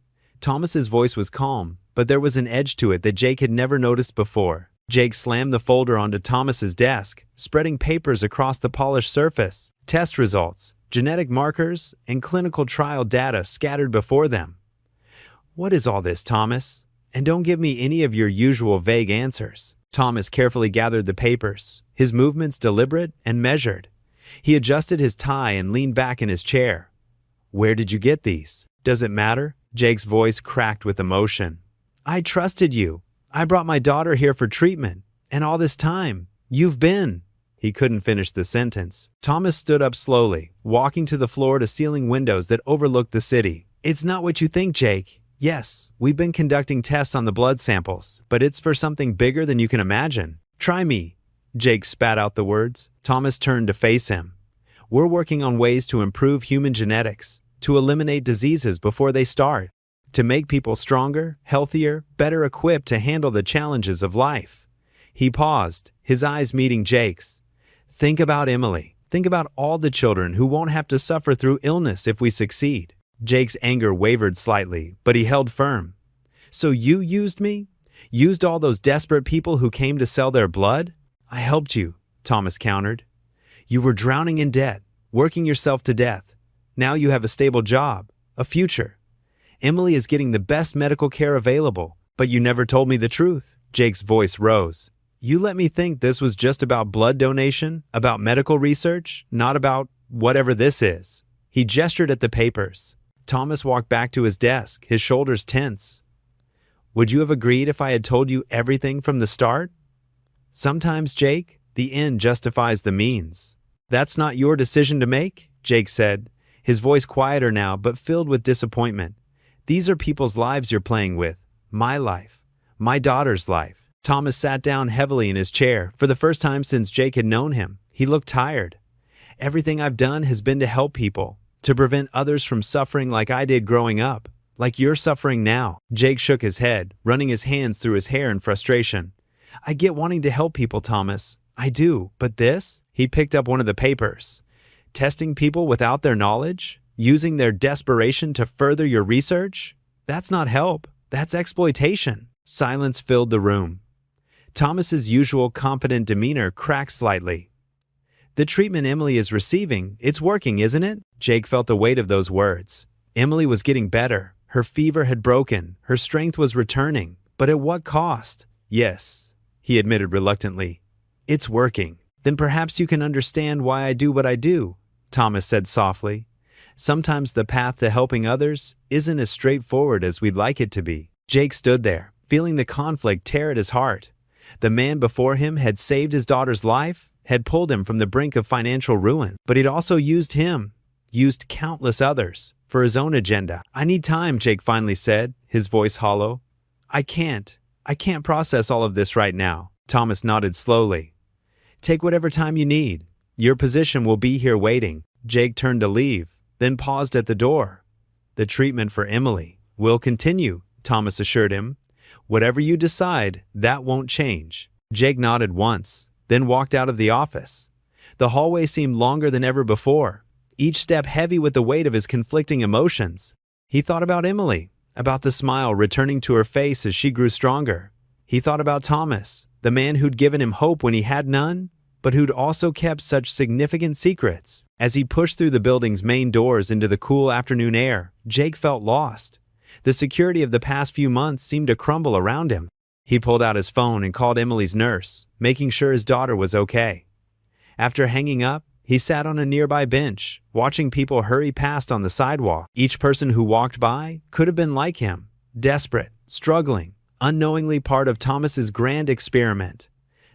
Thomas's voice was calm, but there was an edge to it that Jake had never noticed before. Jake slammed the folder onto Thomas's desk, spreading papers across the polished surface. Test results, genetic markers, and clinical trial data scattered before them. "What is all this, Thomas? And don't give me any of your usual vague answers." Thomas carefully gathered the papers, his movements deliberate and measured. He adjusted his tie and leaned back in his chair. "Where did you get these? Does it matter?" Jake's voice cracked with emotion. "I trusted you. I brought my daughter here for treatment, and all this time, you've been—" He couldn't finish the sentence. Thomas stood up slowly, walking to the floor-to-ceiling windows that overlooked the city. "It's not what you think, Jake. Yes, we've been conducting tests on the blood samples, but it's for something bigger than you can imagine. Try me." Jake spat out the words. Thomas turned to face him. "We're working on ways to improve human genetics, to eliminate diseases before they start, to make people stronger, healthier, better equipped to handle the challenges of life." He paused, his eyes meeting Jake's. "Think about Emily. Think about all the children who won't have to suffer through illness if we succeed." Jake's anger wavered slightly, but he held firm. "So you used me? Used all those desperate people who came to sell their blood?" "I helped you," Thomas countered. "You were drowning in debt, working yourself to death. Now you have a stable job, a future. Emily is getting the best medical care available, but you never told me the truth." Jake's voice rose. "You let me think this was just about blood donation, about medical research, not about whatever this is." He gestured at the papers. Thomas walked back to his desk, his shoulders tense. "Would you have agreed if I had told you everything from the start?" "Sometimes, Jake, the end justifies the means." "That's not your decision to make," Jake said, his voice quieter now but filled with disappointment. "These are people's lives you're playing with. My life. My daughter's life." Thomas sat down heavily in his chair. For the first time since Jake had known him, he looked tired. "Everything I've done has been to help people, to prevent others from suffering like I did growing up, like you're suffering now." Jake shook his head, running his hands through his hair in frustration. "I get wanting to help people, Thomas. I do, but this?" He picked up one of the papers. "Testing people without their knowledge? Using their desperation to further your research? That's not help. That's exploitation." Silence filled the room. Thomas's usual confident demeanor cracked slightly. "The treatment Emily is receiving, it's working, isn't it?" Jake felt the weight of those words. Emily was getting better. Her fever had broken. Her strength was returning. But at what cost? "Yes," he admitted reluctantly. "It's working. Then perhaps you can understand why I do what I do," Thomas said softly. "Sometimes the path to helping others isn't as straightforward as we'd like it to be." Jake stood there, feeling the conflict tear at his heart. The man before him had saved his daughter's life, had pulled him from the brink of financial ruin, but he'd also used countless others, for his own agenda. "I need time," Jake finally said, his voice hollow. I can't process all of this right now." Thomas nodded slowly. "Take whatever time you need. Your position will be here waiting." Jake turned to leave, then paused at the door. "The treatment for Emily will continue," Thomas assured him. "Whatever you decide, that won't change." Jake nodded once, then walked out of the office. The hallway seemed longer than ever before, each step heavy with the weight of his conflicting emotions. He thought about Emily, about the smile returning to her face as she grew stronger. He thought about Thomas, the man who'd given him hope when he had none, but who'd also kept such significant secrets. As he pushed through the building's main doors into the cool afternoon air, Jake felt lost. The security of the past few months seemed to crumble around him. He pulled out his phone and called Emily's nurse, making sure his daughter was okay. After hanging up, he sat on a nearby bench, watching people hurry past on the sidewalk. Each person who walked by could have been like him, desperate, struggling, unknowingly part of Thomas's grand experiment.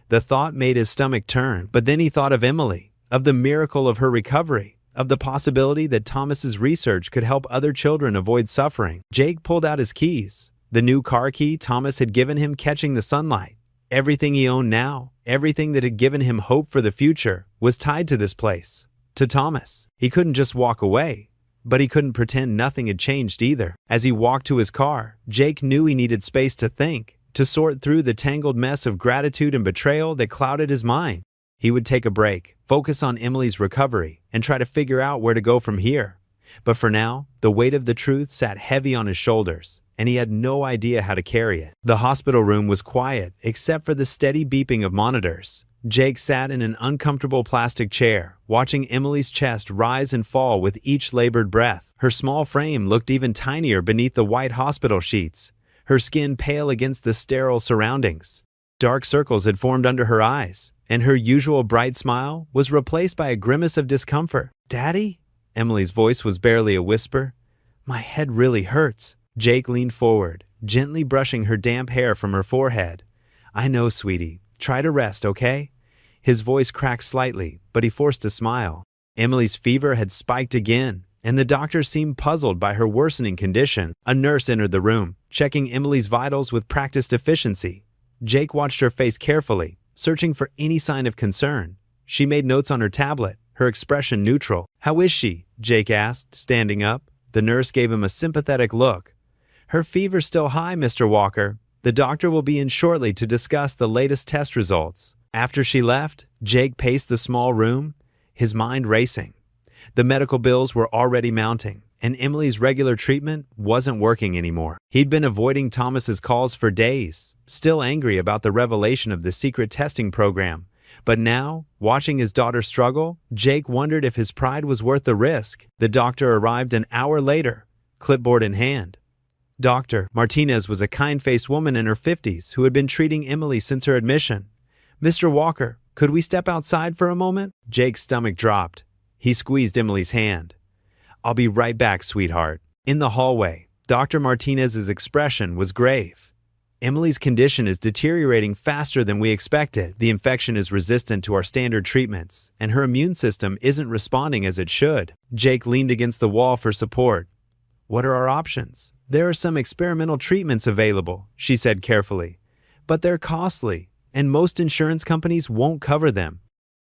The thought made his stomach turn, but then he thought of Emily, of the miracle of her recovery, of the possibility that Thomas's research could help other children avoid suffering. Jake pulled out his keys, the new car key Thomas had given him catching the sunlight. Everything he owned now, everything that had given him hope for the future, was tied to this place, to Thomas. He couldn't just walk away. But he couldn't pretend nothing had changed either. As he walked to his car, Jake knew he needed space to think, to sort through the tangled mess of gratitude and betrayal that clouded his mind. He would take a break, focus on Emily's recovery, and try to figure out where to go from here. But for now, the weight of the truth sat heavy on his shoulders, and he had no idea how to carry it. The hospital room was quiet, except for the steady beeping of monitors. Jake sat in an uncomfortable plastic chair, watching Emily's chest rise and fall with each labored breath. Her small frame looked even tinier beneath the white hospital sheets, her skin pale against the sterile surroundings. Dark circles had formed under her eyes, and her usual bright smile was replaced by a grimace of discomfort. "Daddy?" Emily's voice was barely a whisper. "My head really hurts." Jake leaned forward, gently brushing her damp hair from her forehead. "I know, sweetie. Try to rest, okay?" His voice cracked slightly, but he forced a smile. Emily's fever had spiked again, and the doctor seemed puzzled by her worsening condition. A nurse entered the room, checking Emily's vitals with practiced efficiency. Jake watched her face carefully, searching for any sign of concern. She made notes on her tablet, her expression neutral. "How is she?" Jake asked, standing up. The nurse gave him a sympathetic look. "Her fever's still high, Mr. Walker. The doctor will be in shortly to discuss the latest test results." After she left, Jake paced the small room, his mind racing. The medical bills were already mounting, and Emily's regular treatment wasn't working anymore. He'd been avoiding Thomas's calls for days, still angry about the revelation of the secret testing program. But now, watching his daughter struggle, Jake wondered if his pride was worth the risk. The doctor arrived an hour later, clipboard in hand. Dr. Martinez was a kind-faced woman in her 50s who had been treating Emily since her admission. "Mr. Walker, could we step outside for a moment?" Jake's stomach dropped. He squeezed Emily's hand. "I'll be right back, sweetheart." In the hallway, Dr. Martinez's expression was grave. "Emily's condition is deteriorating faster than we expected. The infection is resistant to our standard treatments, and her immune system isn't responding as it should." Jake leaned against the wall for support. "What are our options?" "There are some experimental treatments available," she said carefully, "but they're costly, and most insurance companies won't cover them.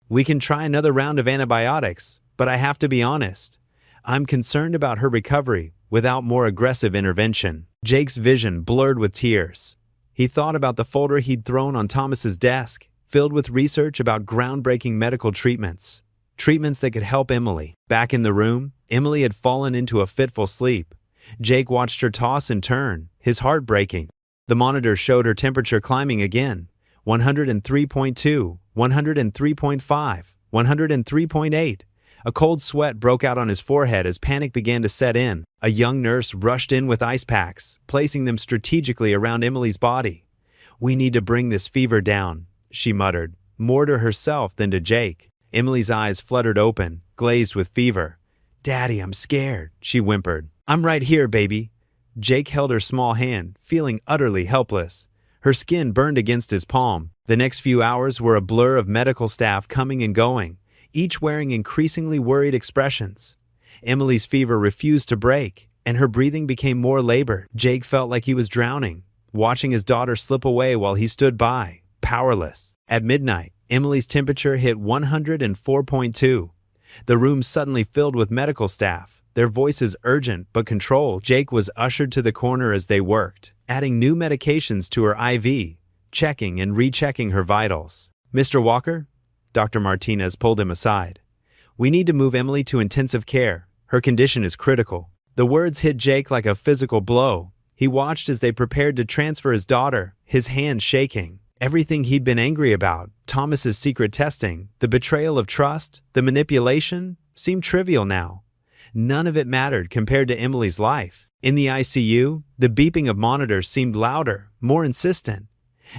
We can try another round of antibiotics, but I have to be honest. I'm concerned about her recovery without more aggressive intervention." Jake's vision blurred with tears. He thought about the folder he'd thrown on Thomas's desk, filled with research about groundbreaking medical treatments that could help Emily. Back in the room, Emily had fallen into a fitful sleep. Jake watched her toss and turn, his heart breaking. The monitor showed her temperature climbing again. 103.2, 103.5, 103.8. A cold sweat broke out on his forehead as panic began to set in. A young nurse rushed in with ice packs, placing them strategically around Emily's body. "We need to bring this fever down," she muttered, more to herself than to Jake. Emily's eyes fluttered open, glazed with fever. "Daddy, I'm scared," she whimpered. "I'm right here, baby." Jake held her small hand, feeling utterly helpless. Her skin burned against his palm. The next few hours were a blur of medical staff coming and going, each wearing increasingly worried expressions. Emily's fever refused to break, and her breathing became more labored. Jake felt like he was drowning, watching his daughter slip away while he stood by, powerless. At midnight, Emily's temperature hit 104.2. The room suddenly filled with medical staff, their voices urgent but controlled. Jake was ushered to the corner as they worked, adding new medications to her IV, checking and rechecking her vitals. "Mr. Walker?" Dr. Martinez pulled him aside. "We need to move Emily to intensive care. Her condition is critical." The words hit Jake like a physical blow. He watched as they prepared to transfer his daughter, his hands shaking. Everything he'd been angry about, Thomas's secret testing, the betrayal of trust, the manipulation, seemed trivial now. None of it mattered compared to Emily's life. In the ICU, the beeping of monitors seemed louder, more insistent.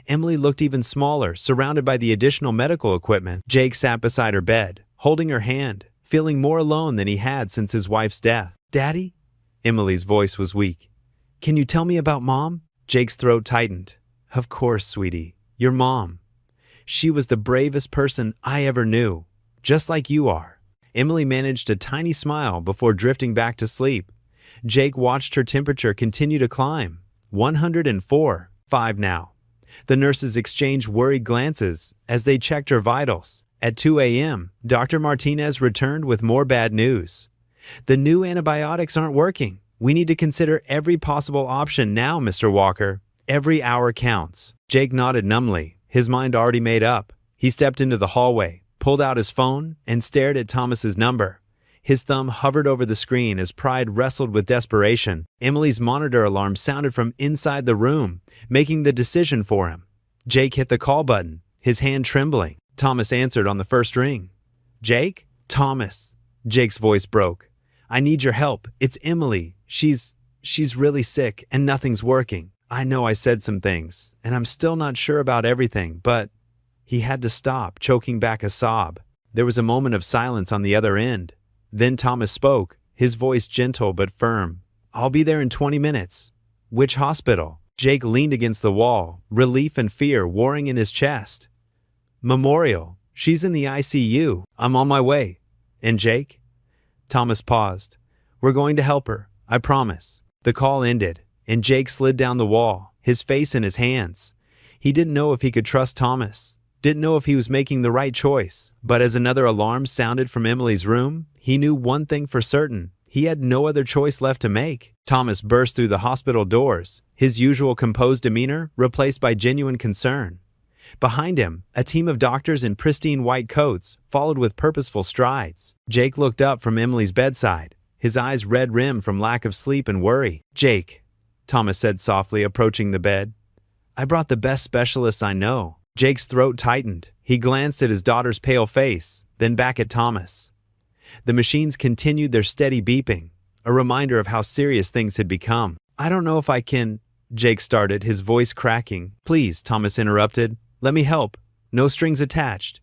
Emily looked even smaller, surrounded by the additional medical equipment. Jake sat beside her bed, holding her hand, feeling more alone than he had since his wife's death. "Daddy?" Emily's voice was weak. "Can you tell me about Mom?" Jake's throat tightened. "Of course, sweetie. Your mom. She was the bravest person I ever knew, just like you are." Emily managed a tiny smile before drifting back to sleep. Jake watched her temperature continue to climb. 104.5 now. The nurses exchanged worried glances as they checked her vitals. At 2 a.m., Dr. Martinez returned with more bad news. The new antibiotics aren't working. We need to consider every possible option now, Mr. Walker. Every hour counts. Jake nodded numbly, his mind already made up. He stepped into the hallway, pulled out his phone, and stared at Thomas's number. His thumb hovered over the screen as pride wrestled with desperation. Emily's monitor alarm sounded from inside the room, making the decision for him. Jake hit the call button, his hand trembling. Thomas answered on the first ring. "Jake? Thomas." Jake's voice broke. "I need your help. It's Emily. She's really sick and nothing's working. I know I said some things, and I'm still not sure about everything, but..." He had to stop, choking back a sob. There was a moment of silence on the other end. Then Thomas spoke, his voice gentle but firm. "I'll be there in 20 minutes. "Which hospital?" Jake leaned against the wall, relief and fear warring in his chest. "Memorial. She's in the ICU. I'm on my way." "And Jake?" Thomas paused. "We're going to help her, I promise." The call ended, and Jake slid down the wall, his face in his hands. He didn't know if he could trust Thomas, didn't know if he was making the right choice. But as another alarm sounded from Emily's room, he knew one thing for certain. He had no other choice left to make. Thomas burst through the hospital doors, his usual composed demeanor replaced by genuine concern. Behind him, a team of doctors in pristine white coats followed with purposeful strides. Jake looked up from Emily's bedside, his eyes red-rimmed from lack of sleep and worry. "Jake," Thomas said softly, approaching the bed. "I brought the best specialists I know." Jake's throat tightened. He glanced at his daughter's pale face, then back at Thomas. The machines continued their steady beeping, a reminder of how serious things had become. "I don't know if I can," Jake started, his voice cracking. "Please," Thomas interrupted. "Let me help. No strings attached."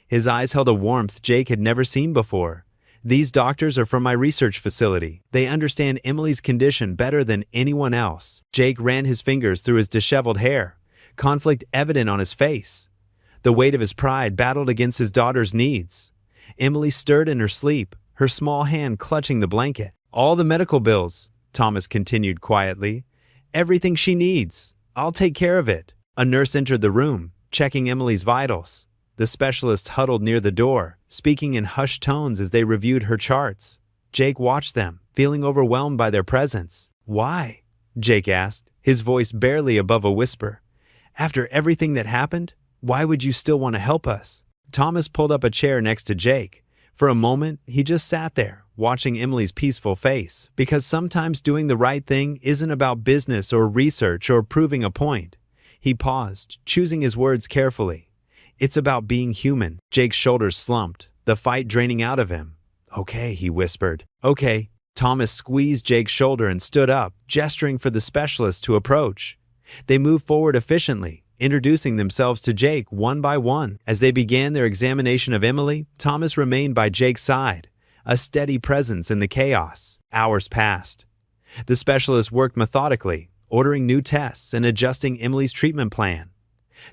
His eyes held a warmth Jake had never seen before. "These doctors are from my research facility. They understand Emily's condition better than anyone else." Jake ran his fingers through his disheveled hair, conflict evident on his face. The weight of his pride battled against his daughter's needs. Emily stirred in her sleep, her small hand clutching the blanket. "All the medical bills," Thomas continued quietly. "Everything she needs. I'll take care of it." A nurse entered the room, checking Emily's vitals. The specialist huddled near the door, speaking in hushed tones as they reviewed her charts. Jake watched them, feeling overwhelmed by their presence. "Why?" Jake asked, his voice barely above a whisper. "After everything that happened, why would you still want to help us?" Thomas pulled up a chair next to Jake. For a moment, he just sat there, watching Emily's peaceful face, because sometimes doing the right thing isn't about business or research or proving a point. He paused, choosing his words carefully. "It's about being human." Jake's shoulders slumped, the fight draining out of him. "Okay," he whispered. "Okay." Thomas squeezed Jake's shoulder and stood up, gesturing for the specialist to approach. They moved forward efficiently, introducing themselves to Jake one by one. As they began their examination of Emily, Thomas remained by Jake's side, a steady presence in the chaos. Hours passed. The specialist worked methodically, ordering new tests and adjusting Emily's treatment plan.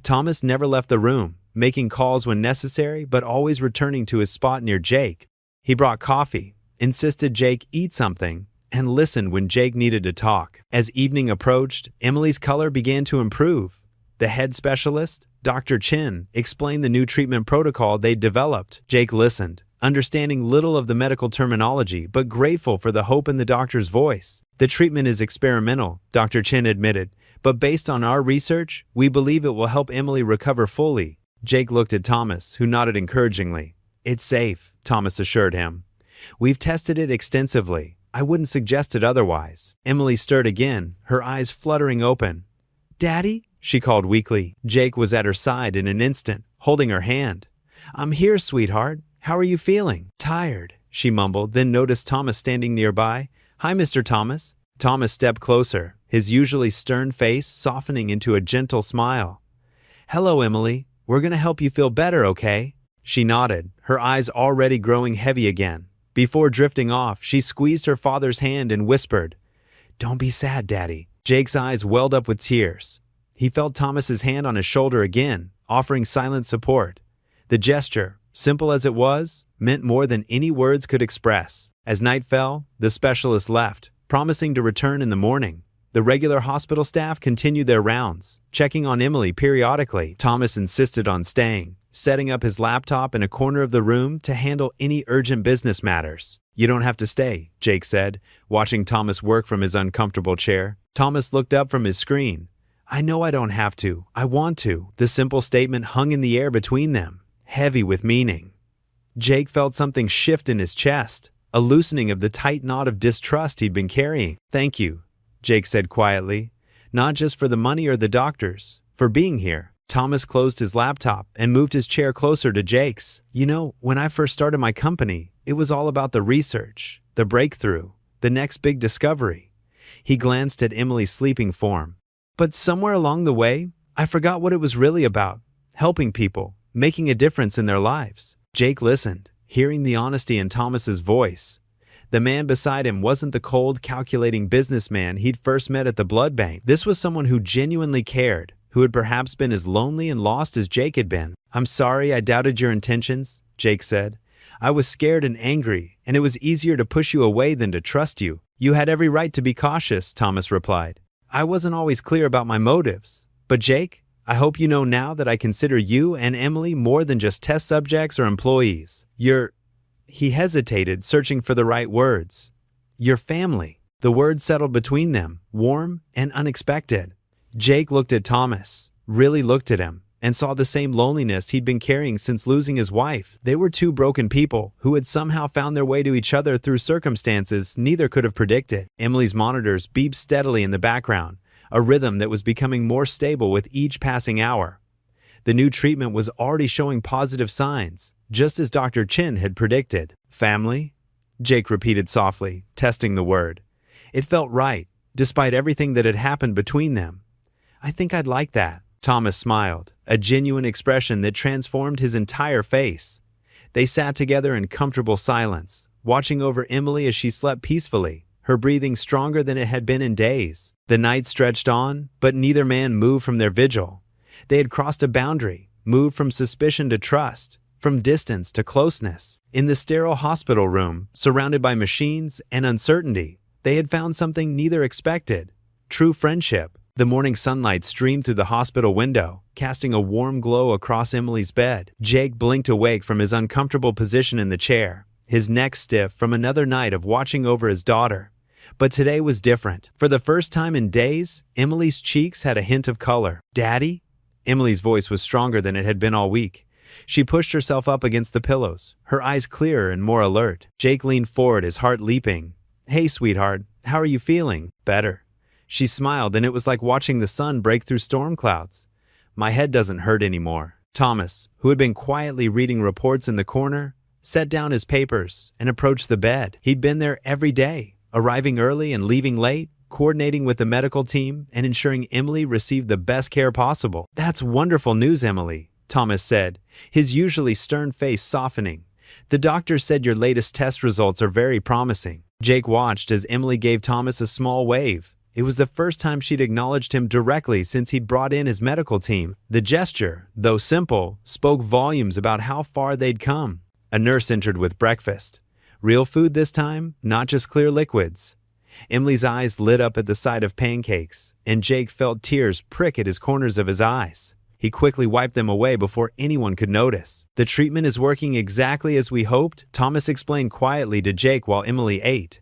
Thomas never left the room, making calls when necessary but always returning to his spot near Jake. He brought coffee, insisted Jake eat something, and listened when Jake needed to talk. As evening approached, Emily's color began to improve. The head specialist, Dr. Chin, explained the new treatment protocol they'd developed. Jake listened, understanding little of the medical terminology but grateful for the hope in the doctor's voice. "The treatment is experimental," Dr. Chin admitted, "but based on our research, we believe it will help Emily recover fully." Jake looked at Thomas, who nodded encouragingly. "It's safe," Thomas assured him. "We've tested it extensively. I wouldn't suggest it otherwise." Emily stirred again, her eyes fluttering open. "Daddy?" she called weakly. Jake was at her side in an instant, holding her hand. "I'm here, sweetheart. How are you feeling?" "Tired," she mumbled, then noticed Thomas standing nearby. "Hi, Mr. Thomas." Thomas stepped closer, his usually stern face softening into a gentle smile. "Hello, Emily. We're going to help you feel better, okay?" She nodded, her eyes already growing heavy again. Before drifting off, she squeezed her father's hand and whispered, "Don't be sad, Daddy." Jake's eyes welled up with tears. He felt Thomas's hand on his shoulder again, offering silent support. The gesture, simple as it was, meant more than any words could express. As night fell, the specialist left, promising to return in the morning. The regular hospital staff continued their rounds, checking on Emily periodically. Thomas insisted on staying, setting up his laptop in a corner of the room to handle any urgent business matters. "You don't have to stay," Jake said, watching Thomas work from his uncomfortable chair. Thomas looked up from his screen. "I know I don't have to. I want to." The simple statement hung in the air between them, heavy with meaning. Jake felt something shift in his chest, a loosening of the tight knot of distrust he'd been carrying. "Thank you," Jake said quietly, "not just for the money or the doctors, for being here." Thomas closed his laptop and moved his chair closer to Jake's. "You know, when I first started my company, it was all about the research, the breakthrough, the next big discovery." He glanced at Emily's sleeping form. "But somewhere along the way, I forgot what it was really about, helping people, making a difference in their lives." Jake listened, hearing the honesty in Thomas's voice. The man beside him wasn't the cold, calculating businessman he'd first met at the blood bank. This was someone who genuinely cared, who had perhaps been as lonely and lost as Jake had been. "I'm sorry I doubted your intentions," Jake said. "I was scared and angry, and it was easier to push you away than to trust you." "You had every right to be cautious," Thomas replied. "I wasn't always clear about my motives. But Jake, I hope you know now that I consider you and Emily more than just test subjects or employees. You're—" He hesitated, searching for the right words. "Your family." The words settled between them, warm and unexpected. Jake looked at Thomas, really looked at him, and saw the same loneliness he'd been carrying since losing his wife. They were two broken people who had somehow found their way to each other through circumstances neither could have predicted. Emily's monitors beeped steadily in the background, a rhythm that was becoming more stable with each passing hour. The new treatment was already showing positive signs, just as Dr. Chin had predicted. "Family?" Jake repeated softly, testing the word. It felt right, despite everything that had happened between them. "I think I'd like that." Thomas smiled, a genuine expression that transformed his entire face. They sat together in comfortable silence, watching over Emily as she slept peacefully, her breathing stronger than it had been in days. The night stretched on, but neither man moved from their vigil. They had crossed a boundary, moved from suspicion to trust, from distance to closeness. In the sterile hospital room, surrounded by machines and uncertainty, they had found something neither expected: true friendship. The morning sunlight streamed through the hospital window, casting a warm glow across Emily's bed. Jake blinked awake from his uncomfortable position in the chair, his neck stiff from another night of watching over his daughter. But today was different. For the first time in days, Emily's cheeks had a hint of color. "Daddy?" Emily's voice was stronger than it had been all week. She pushed herself up against the pillows, her eyes clearer and more alert. Jake leaned forward, his heart leaping. "Hey, sweetheart, how are you feeling?" "Better." She smiled, and it was like watching the sun break through storm clouds. "My head doesn't hurt anymore." Thomas, who had been quietly reading reports in the corner, set down his papers and approached the bed. He'd been there every day, arriving early and leaving late, coordinating with the medical team and ensuring Emily received the best care possible. "That's wonderful news, Emily," Thomas said, his usually stern face softening. "The doctor said your latest test results are very promising." Jake watched as Emily gave Thomas a small wave. It was the first time she'd acknowledged him directly since he'd brought in his medical team. The gesture, though simple, spoke volumes about how far they'd come. A nurse entered with breakfast. Real food this time, not just clear liquids. Emily's eyes lit up at the sight of pancakes, and Jake felt tears prick at his corners of his eyes. He quickly wiped them away before anyone could notice. "The treatment is working exactly as we hoped," Thomas explained quietly to Jake while Emily ate.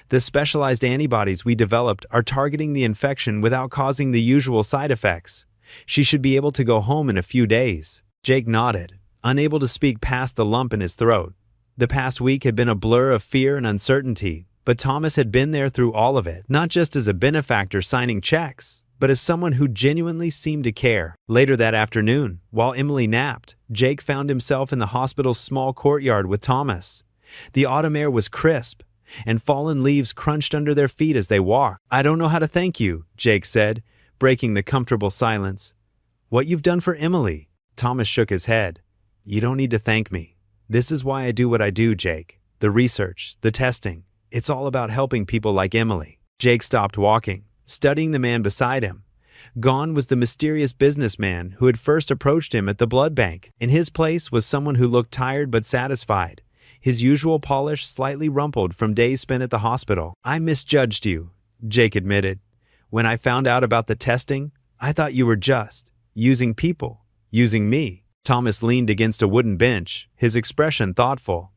"The specialized antibodies we developed are targeting the infection without causing the usual side effects. She should be able to go home in a few days." Jake nodded, unable to speak past the lump in his throat. The past week had been a blur of fear and uncertainty, but Thomas had been there through all of it, not just as a benefactor signing checks, but as someone who genuinely seemed to care. Later that afternoon, while Emily napped, Jake found himself in the hospital's small courtyard with Thomas. The autumn air was crisp, and fallen leaves crunched under their feet as they walked. "I don't know how to thank you," Jake said, breaking the comfortable silence. "What you've done for Emily." Thomas shook his head. "You don't need to thank me. This is why I do what I do, Jake. The research, the testing. It's all about helping people like Emily." Jake stopped walking, studying the man beside him. Gone was the mysterious businessman who had first approached him at the blood bank. In his place was someone who looked tired but satisfied, his usual polish slightly rumpled from days spent at the hospital. "I misjudged you," Jake admitted. When I found out about the testing, I thought you were just using people, using me." Thomas leaned against a wooden bench, his expression thoughtful.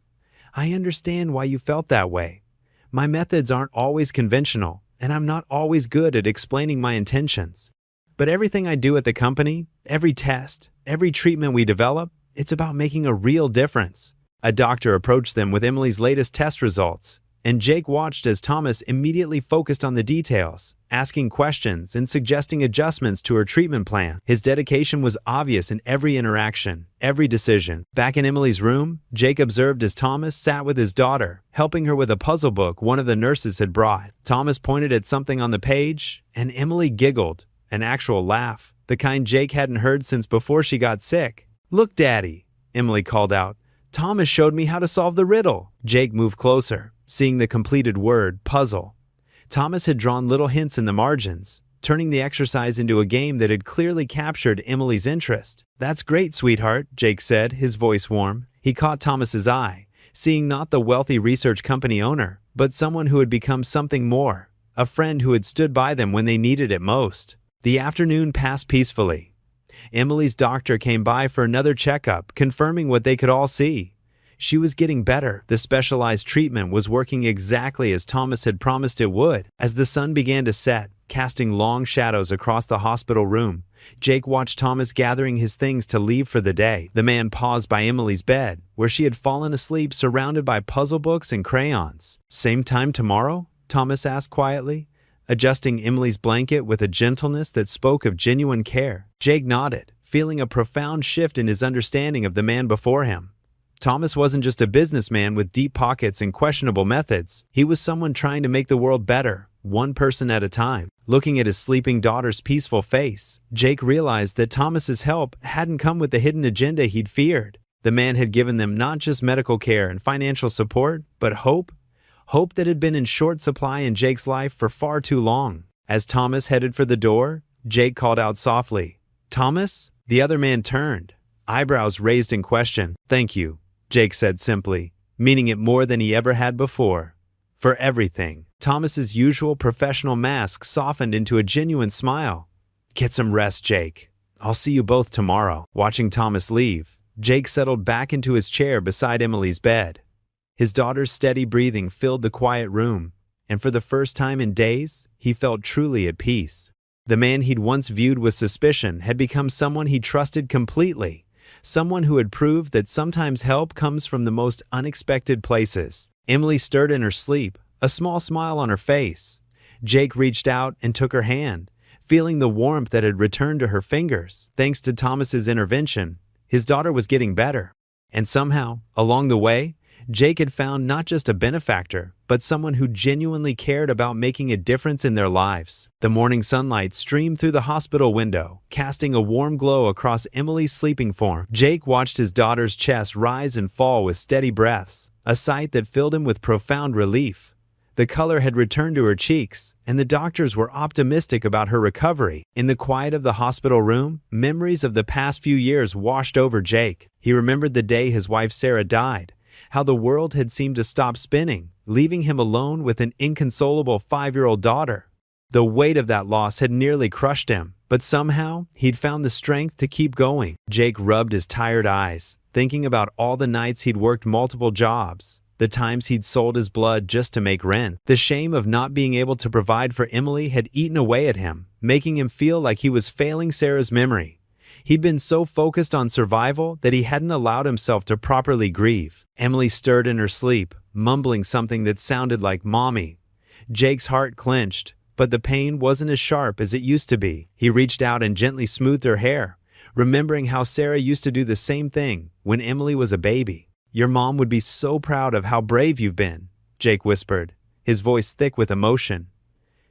"I understand why you felt that way. My methods aren't always conventional, and I'm not always good at explaining my intentions. But everything I do at the company, every test, every treatment we develop, it's about making a real difference." A doctor approached them with Emily's latest test results, and Jake watched as Thomas immediately focused on the details, asking questions and suggesting adjustments to her treatment plan. His dedication was obvious in every interaction, every decision. Back in Emily's room, Jake observed as Thomas sat with his daughter, helping her with a puzzle book one of the nurses had brought. Thomas pointed at something on the page, and Emily giggled, an actual laugh, the kind Jake hadn't heard since before she got sick. "Look, Daddy," Emily called out. "Thomas showed me how to solve the riddle." Jake moved closer, seeing the completed word, puzzle. Thomas had drawn little hints in the margins, turning the exercise into a game that had clearly captured Emily's interest. "That's great, sweetheart," Jake said, his voice warm. He caught Thomas's eye, seeing not the wealthy research company owner, but someone who had become something more, a friend who had stood by them when they needed it most. The afternoon passed peacefully. Emily's doctor came by for another checkup, confirming what they could all see. She was getting better. The specialized treatment was working exactly as Thomas had promised it would. As the sun began to set, casting long shadows across the hospital room, Jake watched Thomas gathering his things to leave for the day. The man paused by Emily's bed, where she had fallen asleep surrounded by puzzle books and crayons. "Same time tomorrow?" Thomas asked quietly, adjusting Emily's blanket with a gentleness that spoke of genuine care. Jake nodded, feeling a profound shift in his understanding of the man before him. Thomas wasn't just a businessman with deep pockets and questionable methods. He was someone trying to make the world better, one person at a time. Looking at his sleeping daughter's peaceful face, Jake realized that Thomas's help hadn't come with the hidden agenda he'd feared. The man had given them not just medical care and financial support, but hope. Hope that had been in short supply in Jake's life for far too long. As Thomas headed for the door, Jake called out softly, "Thomas?" The other man turned, eyebrows raised in question. "Thank you," Jake said simply, meaning it more than he ever had before. "For everything." Thomas's usual professional mask softened into a genuine smile. "Get some rest, Jake. I'll see you both tomorrow." Watching Thomas leave, Jake settled back into his chair beside Emily's bed. His daughter's steady breathing filled the quiet room, and for the first time in days, he felt truly at peace. The man he'd once viewed with suspicion had become someone he trusted completely. Someone who had proved that sometimes help comes from the most unexpected places. Emily stirred in her sleep, a small smile on her face. Jake reached out and took her hand, feeling the warmth that had returned to her fingers. Thanks to Thomas's intervention, his daughter was getting better. And somehow, along the way, Jake had found not just a benefactor, but someone who genuinely cared about making a difference in their lives. The morning sunlight streamed through the hospital window, casting a warm glow across Emily's sleeping form. Jake watched his daughter's chest rise and fall with steady breaths, a sight that filled him with profound relief. The color had returned to her cheeks, and the doctors were optimistic about her recovery. In the quiet of the hospital room, memories of the past few years washed over Jake. He remembered the day his wife Sarah died, how the world had seemed to stop spinning, leaving him alone with an inconsolable 5-year-old daughter. The weight of that loss had nearly crushed him, but somehow he'd found the strength to keep going. Jake rubbed his tired eyes, thinking about all the nights he'd worked multiple jobs, the times he'd sold his blood just to make rent. The shame of not being able to provide for Emily had eaten away at him, making him feel like he was failing Sarah's memory. He'd been so focused on survival that he hadn't allowed himself to properly grieve. Emily stirred in her sleep, mumbling something that sounded like "Mommy." Jake's heart clenched, but the pain wasn't as sharp as it used to be. He reached out and gently smoothed her hair, remembering how Sarah used to do the same thing when Emily was a baby. "Your mom would be so proud of how brave you've been," Jake whispered, his voice thick with emotion.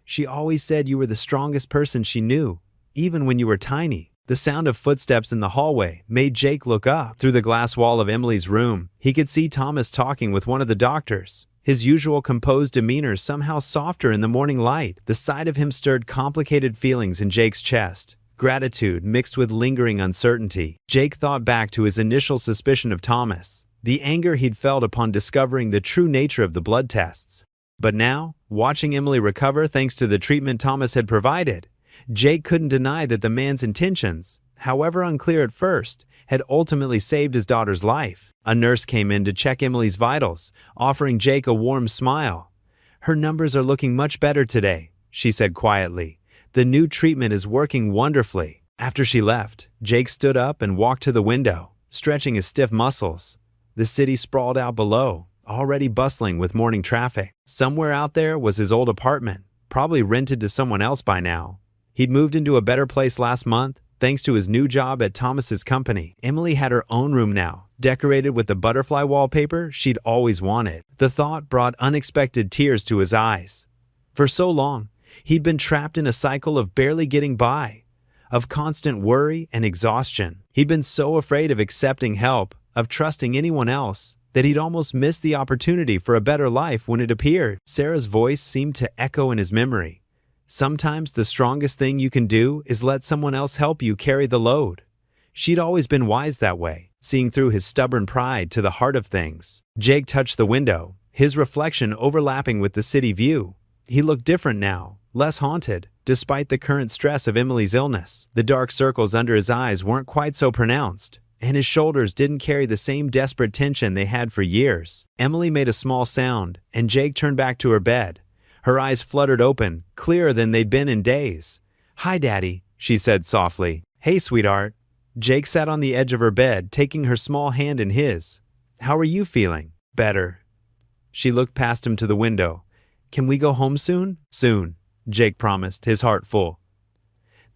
"She always said you were the strongest person she knew, even when you were tiny." The sound of footsteps in the hallway made Jake look up. Through the glass wall of Emily's room, he could see Thomas talking with one of the doctors, his usual composed demeanor somehow softer in the morning light. The sight of him stirred complicated feelings in Jake's chest, gratitude mixed with lingering uncertainty. Jake thought back to his initial suspicion of Thomas, the anger he'd felt upon discovering the true nature of the blood tests. But now, watching Emily recover thanks to the treatment Thomas had provided, Jake couldn't deny that the man's intentions, however unclear at first, had ultimately saved his daughter's life. A nurse came in to check Emily's vitals, offering Jake a warm smile. "Her numbers are looking much better today," she said quietly. "The new treatment is working wonderfully." After she left, Jake stood up and walked to the window, stretching his stiff muscles. The city sprawled out below, already bustling with morning traffic. Somewhere out there was his old apartment, probably rented to someone else by now. He'd moved into a better place last month, thanks to his new job at Thomas's company. Emily had her own room now, decorated with the butterfly wallpaper she'd always wanted. The thought brought unexpected tears to his eyes. For so long, he'd been trapped in a cycle of barely getting by, of constant worry and exhaustion. He'd been so afraid of accepting help, of trusting anyone else, that he'd almost missed the opportunity for a better life when it appeared. Sarah's voice seemed to echo in his memory. "Sometimes the strongest thing you can do is let someone else help you carry the load." She'd always been wise that way, seeing through his stubborn pride to the heart of things. Jake touched the window, his reflection overlapping with the city view. He looked different now, less haunted, despite the current stress of Emily's illness. The dark circles under his eyes weren't quite so pronounced, and his shoulders didn't carry the same desperate tension they had for years. Emily made a small sound, and Jake turned back to her bed. Her eyes fluttered open, clearer than they'd been in days. "Hi, Daddy," she said softly. "Hey, sweetheart." Jake sat on the edge of her bed, taking her small hand in his. "How are you feeling?" "Better." She looked past him to the window. "Can we go home soon?" "Soon," Jake promised, his heart full.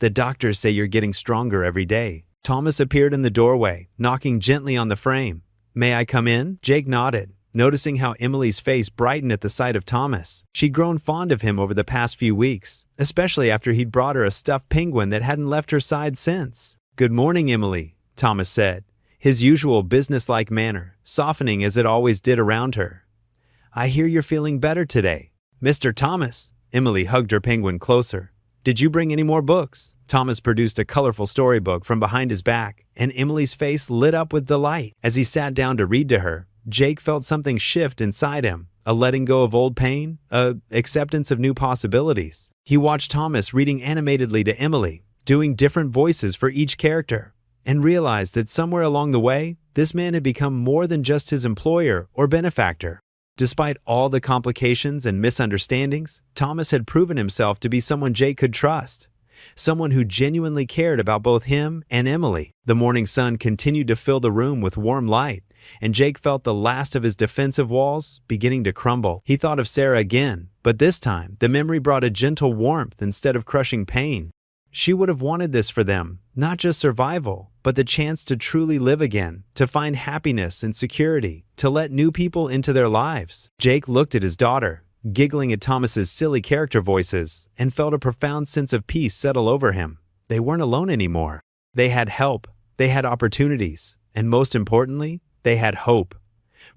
"The doctors say you're getting stronger every day." Thomas appeared in the doorway, knocking gently on the frame. "May I come in?" Jake nodded, noticing how Emily's face brightened at the sight of Thomas. She'd grown fond of him over the past few weeks, especially after he'd brought her a stuffed penguin that hadn't left her side since. "Good morning, Emily," Thomas said, his usual businesslike manner softening as it always did around her. "I hear you're feeling better today." "Mr. Thomas," Emily hugged her penguin closer. "Did you bring any more books?" Thomas produced a colorful storybook from behind his back, and Emily's face lit up with delight. As he sat down to read to her, Jake felt something shift inside him, a letting go of old pain, a acceptance of new possibilities. He watched Thomas reading animatedly to Emily, doing different voices for each character, and realized that somewhere along the way, this man had become more than just his employer or benefactor. Despite all the complications and misunderstandings, Thomas had proven himself to be someone Jake could trust, someone who genuinely cared about both him and Emily. The morning sun continued to fill the room with warm light, and Jake felt the last of his defensive walls beginning to crumble. He thought of Sarah again, but this time, the memory brought a gentle warmth instead of crushing pain. She would have wanted this for them, not just survival, but the chance to truly live again, to find happiness and security, to let new people into their lives. Jake looked at his daughter, giggling at Thomas's silly character voices, and felt a profound sense of peace settle over him. They weren't alone anymore. They had help, they had opportunities, and most importantly, they had hope.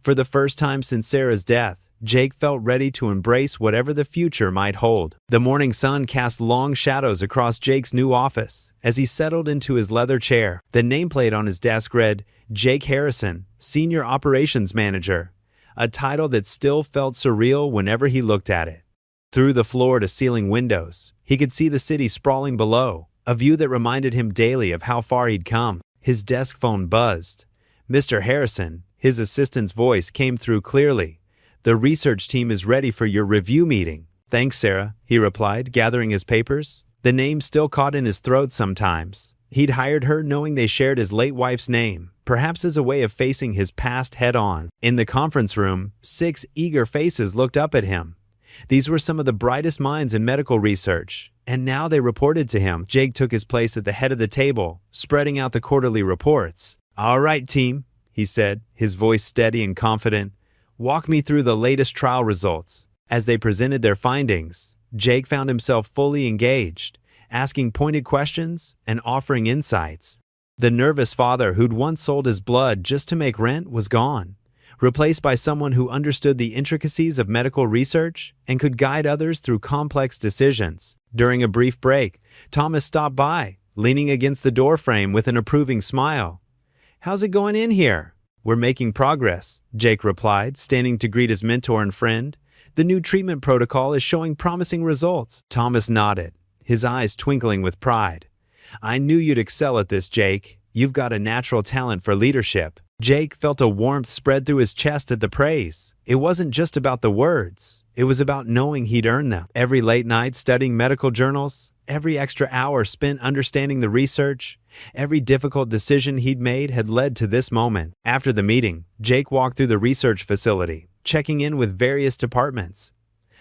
For the first time since Sarah's death, Jake felt ready to embrace whatever the future might hold. The morning sun cast long shadows across Jake's new office as he settled into his leather chair. The nameplate on his desk read, "Jake Harrison, Senior Operations Manager," a title that still felt surreal whenever he looked at it. Through the floor-to-ceiling windows, he could see the city sprawling below, a view that reminded him daily of how far he'd come. His desk phone buzzed. "Mr. Harrison," his assistant's voice came through clearly. "The research team is ready for your review meeting." "Thanks, Sarah," he replied, gathering his papers. The name still caught in his throat sometimes. He'd hired her knowing they shared his late wife's name, perhaps as a way of facing his past head-on. In the conference room, 6 eager faces looked up at him. These were some of the brightest minds in medical research, and now they reported to him. Jake took his place at the head of the table, spreading out the quarterly reports. "All right, team," he said, his voice steady and confident. "Walk me through the latest trial results." As they presented their findings, Jake found himself fully engaged, asking pointed questions and offering insights. The nervous father who'd once sold his blood just to make rent was gone, replaced by someone who understood the intricacies of medical research and could guide others through complex decisions. During a brief break, Thomas stopped by, leaning against the doorframe with an approving smile. "How's it going in here?" "We're making progress," Jake replied, standing to greet his mentor and friend. The new treatment protocol is showing promising results." Thomas nodded, his eyes twinkling with pride. "I knew you'd excel at this, Jake. You've got a natural talent for leadership." Jake felt a warmth spread through his chest at the praise. It wasn't just about the words. It was about knowing he'd earned them. Every late night studying medical journals, every extra hour spent understanding the research, every difficult decision he'd made had led to this moment. After the meeting, Jake walked through the research facility, checking in with various departments.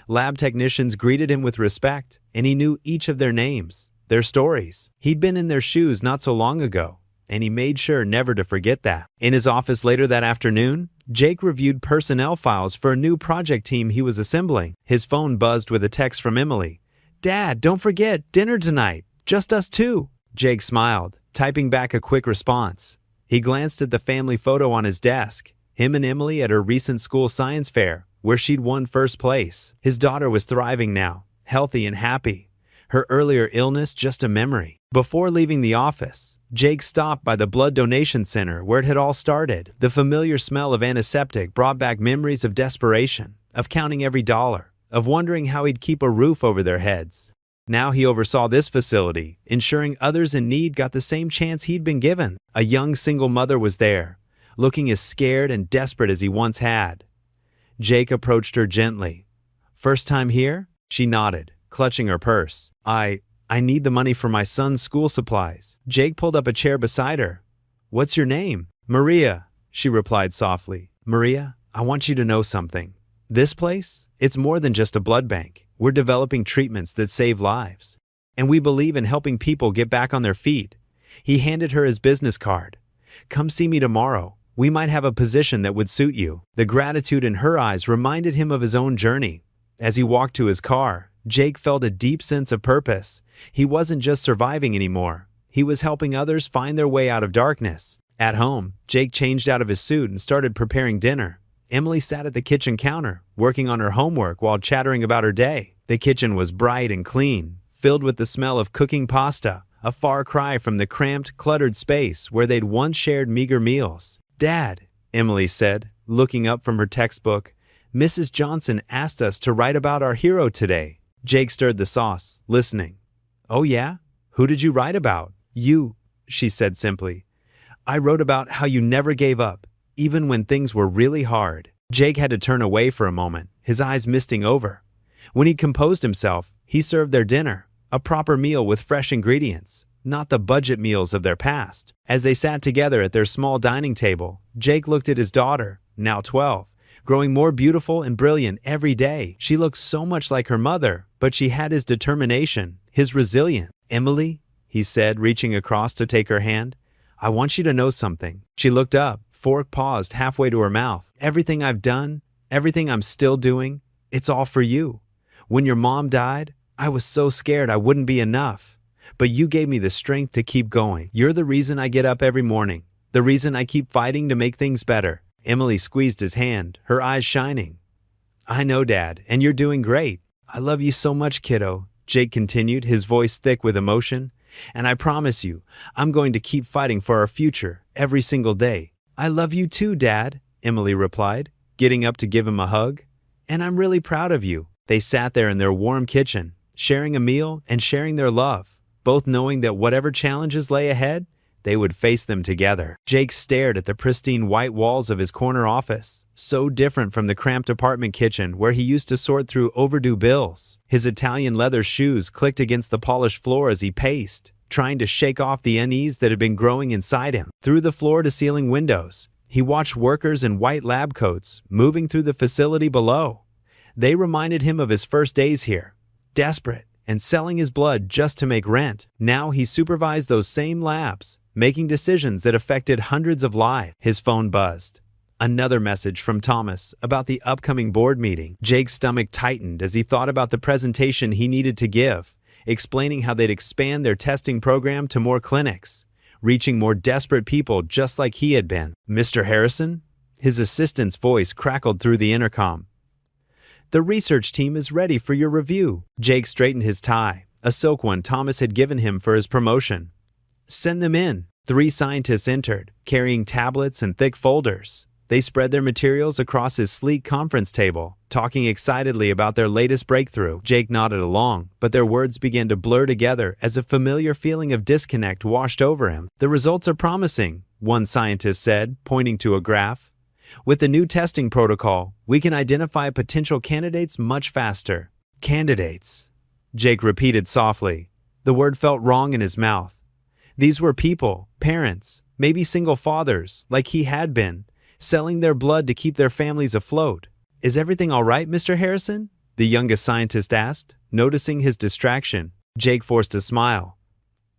Lab technicians greeted him with respect, and he knew each of their names, their stories. He'd been in their shoes not so long ago, and he made sure never to forget that. In his office later that afternoon, Jake reviewed personnel files for a new project team he was assembling. His phone buzzed with a text from Emily. "Dad, don't forget, dinner tonight. Just us two." Jake smiled, typing back a quick response. He glanced at the family photo on his desk, him and Emily at her recent school science fair, where she'd won first place. His daughter was thriving now, healthy and happy. Her earlier illness just a memory. Before leaving the office, Jake stopped by the blood donation center where it had all started. The familiar smell of antiseptic brought back memories of desperation, of counting every dollar, of wondering how he'd keep a roof over their heads. Now he oversaw this facility, ensuring others in need got the same chance he'd been given. A young single mother was there, looking as scared and desperate as he once had. Jake approached her gently. "First time here?" She nodded, clutching her purse. I need the money for my son's school supplies." Jake pulled up a chair beside her. "What's your name?" "Maria," she replied softly. "Maria, I want you to know something. This place, it's more than just a blood bank. We're developing treatments that save lives. And we believe in helping people get back on their feet." He handed her his business card. "Come see me tomorrow. We might have a position that would suit you." The gratitude in her eyes reminded him of his own journey. As he walked to his car, Jake felt a deep sense of purpose. He wasn't just surviving anymore. He was helping others find their way out of darkness. At home, Jake changed out of his suit and started preparing dinner. Emily sat at the kitchen counter, working on her homework while chattering about her day. The kitchen was bright and clean, filled with the smell of cooking pasta, a far cry from the cramped, cluttered space where they'd once shared meager meals. "Dad," Emily said, looking up from her textbook, "Mrs. Johnson asked us to write about our hero today." Jake stirred the sauce, listening. "Oh yeah? Who did you write about?" "You," she said simply. "I wrote about how you never gave up, even when things were really hard." Jake had to turn away for a moment, his eyes misting over. When he composed himself, he served their dinner, a proper meal with fresh ingredients, not the budget meals of their past. As they sat together at their small dining table, Jake looked at his daughter, now 12, growing more beautiful and brilliant every day. She looked so much like her mother, but she had his determination, his resilience. "Emily," he said, reaching across to take her hand, "I want you to know something." She looked up, fork paused halfway to her mouth. "Everything I've done, everything I'm still doing, it's all for you. When your mom died, I was so scared I wouldn't be enough. But you gave me the strength to keep going. You're the reason I get up every morning, the reason I keep fighting to make things better." Emily squeezed his hand, her eyes shining. "I know, Dad, and you're doing great. I love you so much, kiddo," Jake continued, his voice thick with emotion. "And I promise you, I'm going to keep fighting for our future every single day." "I love you too, Dad," Emily replied, getting up to give him a hug. "And I'm really proud of you." They sat there in their warm kitchen, sharing a meal and sharing their love, both knowing that whatever challenges lay ahead, they would face them together. Jake stared at the pristine white walls of his corner office, so different from the cramped apartment kitchen where he used to sort through overdue bills. His Italian leather shoes clicked against the polished floor as he paced, trying to shake off the unease that had been growing inside him. Through the floor-to-ceiling windows, he watched workers in white lab coats moving through the facility below. They reminded him of his first days here, desperate and selling his blood just to make rent. Now he supervised those same labs, making decisions that affected hundreds of lives. His phone buzzed. Another message from Thomas about the upcoming board meeting. Jake's stomach tightened as he thought about the presentation he needed to give, explaining how they'd expand their testing program to more clinics, reaching more desperate people just like he had been. "Mr. Harrison?" His assistant's voice crackled through the intercom. "The research team is ready for your review." Jake straightened his tie, a silk one Thomas had given him for his promotion. "Send them in." 3 scientists entered, carrying tablets and thick folders. They spread their materials across his sleek conference table, talking excitedly about their latest breakthrough. Jake nodded along, but their words began to blur together as a familiar feeling of disconnect washed over him. "The results are promising," one scientist said, pointing to a graph. "With the new testing protocol, we can identify potential candidates much faster." "Candidates," Jake repeated softly. The word felt wrong in his mouth. These were people, parents, maybe single fathers, like he had been, selling their blood to keep their families afloat. "Is everything all right, Mr. Harrison?" the youngest scientist asked, noticing his distraction. Jake forced a smile.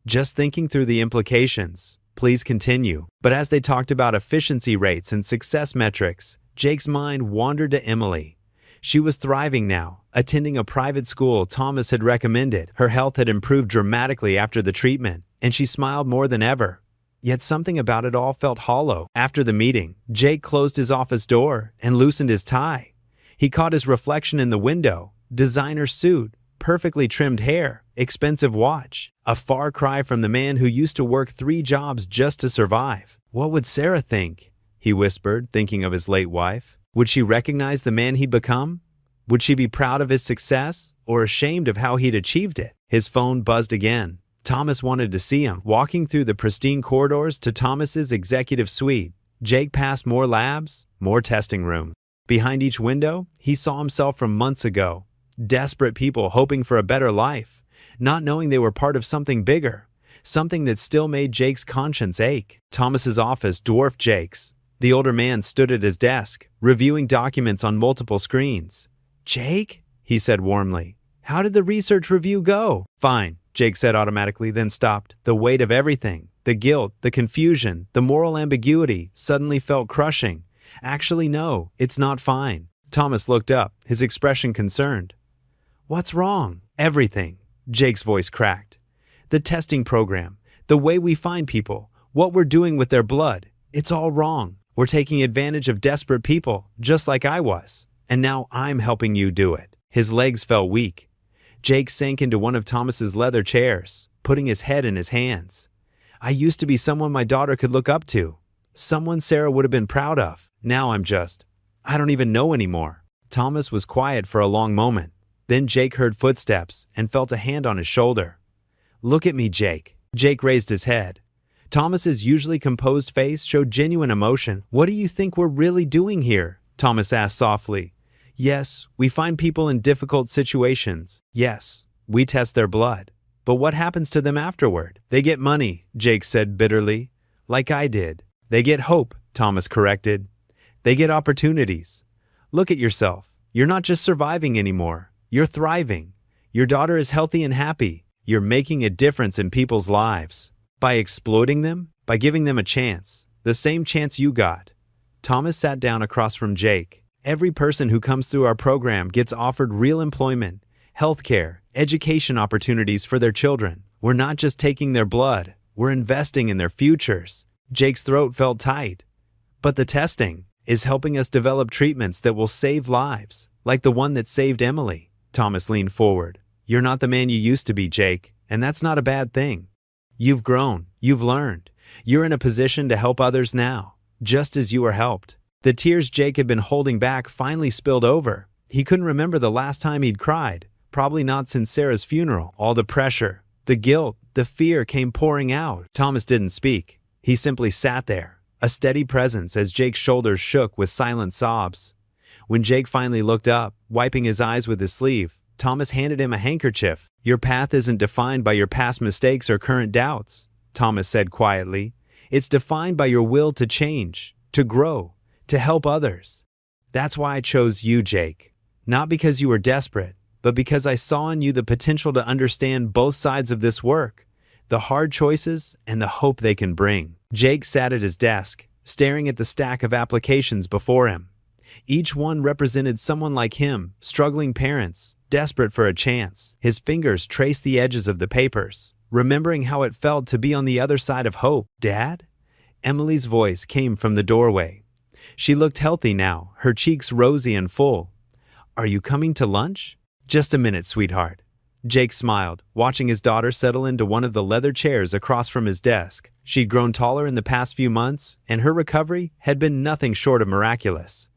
"Just thinking through the implications. Please continue." But as they talked about efficiency rates and success metrics, Jake's mind wandered to Emily. She was thriving now, attending a private school Thomas had recommended. Her health had improved dramatically after the treatment, and she smiled more than ever. Yet something about it all felt hollow. After the meeting, Jake closed his office door and loosened his tie. He caught his reflection in the window, designer suit, perfectly trimmed hair, expensive watch. A far cry from the man who used to work 3 jobs just to survive. "What would Sarah think?" he whispered, thinking of his late wife. Would she recognize the man he'd become? Would she be proud of his success or ashamed of how he'd achieved it? His phone buzzed again. Thomas wanted to see him. Walking through the pristine corridors to Thomas's executive suite, Jake passed more labs, more testing rooms. Behind each window, he saw himself from months ago. Desperate people hoping for a better life, not knowing they were part of something bigger, something that still made Jake's conscience ache. Thomas's office dwarfed Jake's. The older man stood at his desk, reviewing documents on multiple screens. "Jake?" he said warmly. "How did the research review go?" "Fine," Jake said automatically, then stopped. The weight of everything, the guilt, the confusion, the moral ambiguity, suddenly felt crushing. "Actually, no, it's not fine." Thomas looked up, his expression concerned. "What's wrong?" "Everything," Jake's voice cracked. "The testing program, the way we find people, what we're doing with their blood, it's all wrong. We're taking advantage of desperate people, just like I was. And now I'm helping you do it." His legs felt weak. Jake sank into one of Thomas's leather chairs, putting his head in his hands. "I used to be someone my daughter could look up to. Someone Sarah would have been proud of. Now I don't even know anymore." Thomas was quiet for a long moment. Then Jake heard footsteps and felt a hand on his shoulder. "Look at me, Jake." Jake raised his head. Thomas's usually composed face showed genuine emotion. "What do you think we're really doing here?" Thomas asked softly. "Yes, we find people in difficult situations. Yes, we test their blood. But what happens to them afterward?" "They get money," Jake said bitterly. "Like I did." "They get hope," Thomas corrected. "They get opportunities. Look at yourself. You're not just surviving anymore. You're thriving. Your daughter is healthy and happy. You're making a difference in people's lives. By exploiting them, by giving them a chance, the same chance you got." Thomas sat down across from Jake. "Every person who comes through our program gets offered real employment, healthcare, education opportunities for their children. We're not just taking their blood, we're investing in their futures." Jake's throat felt tight. "But the testing is helping us develop treatments that will save lives, like the one that saved Emily." Thomas leaned forward. "You're not the man you used to be, Jake, and that's not a bad thing. You've grown, you've learned. You're in a position to help others now, just as you were helped." The tears Jake had been holding back finally spilled over. He couldn't remember the last time he'd cried, probably not since Sarah's funeral. All the pressure, the guilt, the fear came pouring out. Thomas didn't speak. He simply sat there, a steady presence as Jake's shoulders shook with silent sobs. When Jake finally looked up, wiping his eyes with his sleeve, Thomas handed him a handkerchief. "Your path isn't defined by your past mistakes or current doubts," Thomas said quietly. "It's defined by your will to change, to grow, to help others. That's why I chose you, Jake. Not because you were desperate, but because I saw in you the potential to understand both sides of this work, the hard choices and the hope they can bring." Jake sat at his desk, staring at the stack of applications before him. Each one represented someone like him, struggling parents, desperate for a chance. His fingers traced the edges of the papers, remembering how it felt to be on the other side of hope. "Dad?" Emily's voice came from the doorway. She looked healthy now, her cheeks rosy and full. "Are you coming to lunch?" "Just a minute, sweetheart." Jake smiled, watching his daughter settle into one of the leather chairs across from his desk. She'd grown taller in the past few months, and her recovery had been nothing short of miraculous.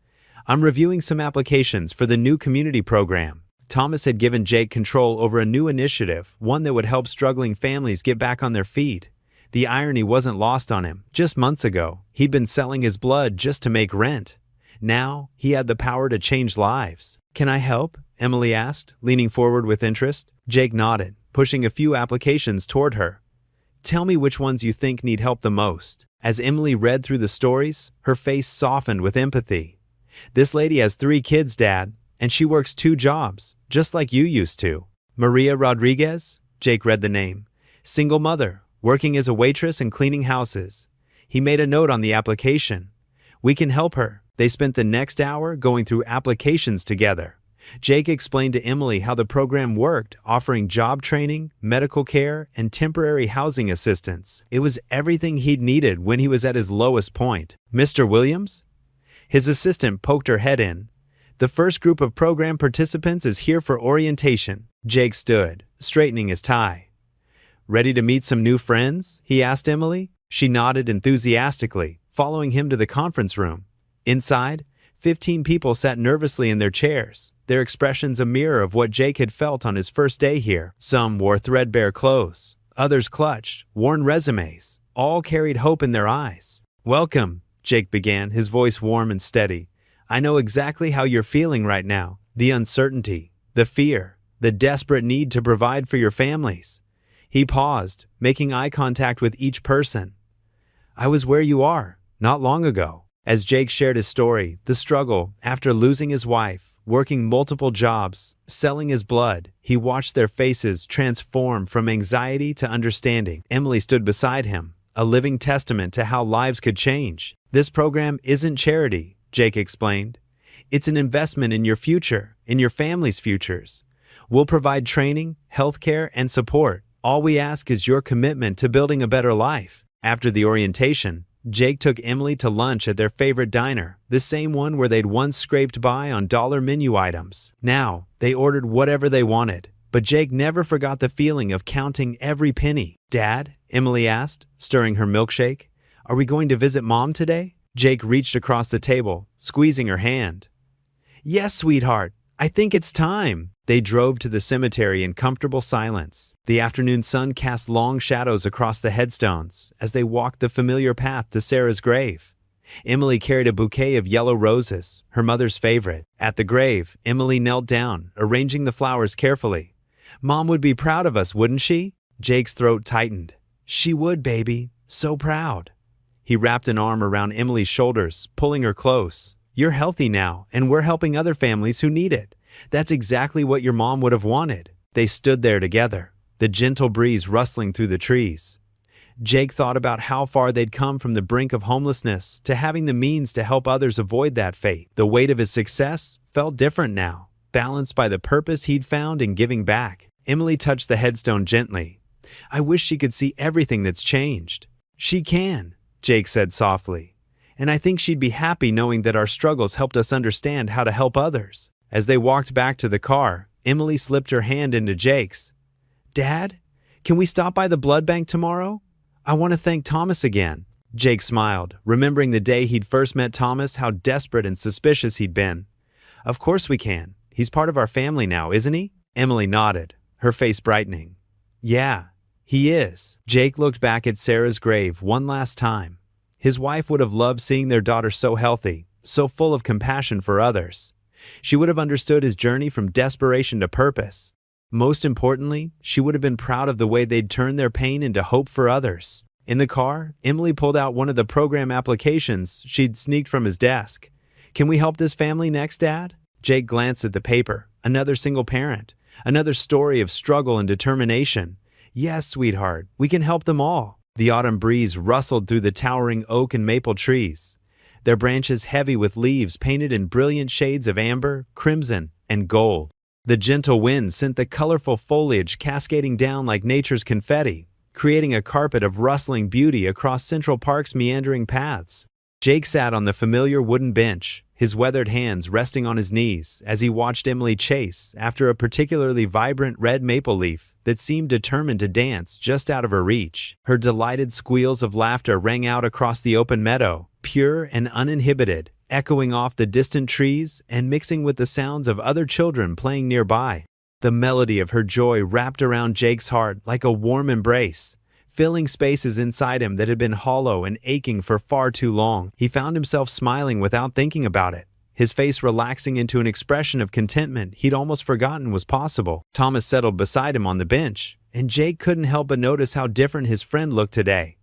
I'm reviewing some applications for the new community program. Thomas had given Jake control over a new initiative, one that would help struggling families get back on their feet. The irony wasn't lost on him. Just months ago, he'd been selling his blood just to make rent. Now, he had the power to change lives. "Can I help?" Emily asked, leaning forward with interest. Jake nodded, pushing a few applications toward her. "Tell me which ones you think need help the most." As Emily read through the stories, her face softened with empathy. "This lady has 3 kids, Dad, and she works 2 jobs, just like you used to." Maria Rodriguez? Jake read the name. Single mother, working as a waitress and cleaning houses. He made a note on the application. "We can help her." They spent the next hour going through applications together. Jake explained to Emily how the program worked, offering job training, medical care, and temporary housing assistance. It was everything he'd needed when he was at his lowest point. "Mr. Williams?" His assistant poked her head in. "The first group of program participants is here for orientation." Jake stood, straightening his tie. "Ready to meet some new friends?" he asked Emily. She nodded enthusiastically, following him to the conference room. Inside, 15 people sat nervously in their chairs, their expressions a mirror of what Jake had felt on his first day here. Some wore threadbare clothes, others clutched worn resumes. All carried hope in their eyes. "Welcome," Jake began, his voice warm and steady. "I know exactly how you're feeling right now. The uncertainty, the fear, the desperate need to provide for your families." He paused, making eye contact with each person. "I was where you are, not long ago." As Jake shared his story, the struggle, after losing his wife, working multiple jobs, selling his blood, he watched their faces transform from anxiety to understanding. Emily stood beside him, a living testament to how lives could change. "This program isn't charity," Jake explained. "It's an investment in your future, in your family's futures. We'll provide training, healthcare, and support. All we ask is your commitment to building a better life." After the orientation, Jake took Emily to lunch at their favorite diner, the same one where they'd once scraped by on dollar menu items. Now, they ordered whatever they wanted, but Jake never forgot the feeling of counting every penny. "Dad?" Emily asked, stirring her milkshake. "Are we going to visit Mom today?" Jake reached across the table, squeezing her hand. "Yes, sweetheart. I think it's time." They drove to the cemetery in comfortable silence. The afternoon sun cast long shadows across the headstones as they walked the familiar path to Sarah's grave. Emily carried a bouquet of yellow roses, her mother's favorite. At the grave, Emily knelt down, arranging the flowers carefully. "Mom would be proud of us, wouldn't she?" Jake's throat tightened. "She would, baby. So proud." He wrapped an arm around Emily's shoulders, pulling her close. "You're healthy now, and we're helping other families who need it. That's exactly what your mom would have wanted." They stood there together, the gentle breeze rustling through the trees. Jake thought about how far they'd come from the brink of homelessness to having the means to help others avoid that fate. The weight of his success felt different now, balanced by the purpose he'd found in giving back. Emily touched the headstone gently. "I wish she could see everything that's changed." "She can," Jake said softly. "And I think she'd be happy knowing that our struggles helped us understand how to help others." As they walked back to the car, Emily slipped her hand into Jake's. "Dad, can we stop by the blood bank tomorrow? I want to thank Thomas again." Jake smiled, remembering the day he'd first met Thomas, how desperate and suspicious he'd been. "Of course we can. He's part of our family now, isn't he?" Emily nodded, her face brightening. "Yeah, he is." Jake looked back at Sarah's grave one last time. His wife would have loved seeing their daughter so healthy, so full of compassion for others. She would have understood his journey from desperation to purpose. Most importantly, she would have been proud of the way they'd turned their pain into hope for others. In the car, Emily pulled out one of the program applications she'd sneaked from his desk. "Can we help this family next, Dad?" Jake glanced at the paper. Another single parent. Another story of struggle and determination. "Yes, sweetheart, we can help them all." The autumn breeze rustled through the towering oak and maple trees, their branches heavy with leaves painted in brilliant shades of amber, crimson, and gold. The gentle wind sent the colorful foliage cascading down like nature's confetti, creating a carpet of rustling beauty across Central Park's meandering paths. Jake sat on the familiar wooden bench, his weathered hands resting on his knees as he watched Emily chase after a particularly vibrant red maple leaf that seemed determined to dance just out of her reach. Her delighted squeals of laughter rang out across the open meadow, pure and uninhibited, echoing off the distant trees and mixing with the sounds of other children playing nearby. The melody of her joy wrapped around Jake's heart like a warm embrace, filling spaces inside him that had been hollow and aching for far too long. He found himself smiling without thinking about it, his face relaxing into an expression of contentment he'd almost forgotten was possible. Thomas settled beside him on the bench, and Jake couldn't help but notice how different his friend looked today.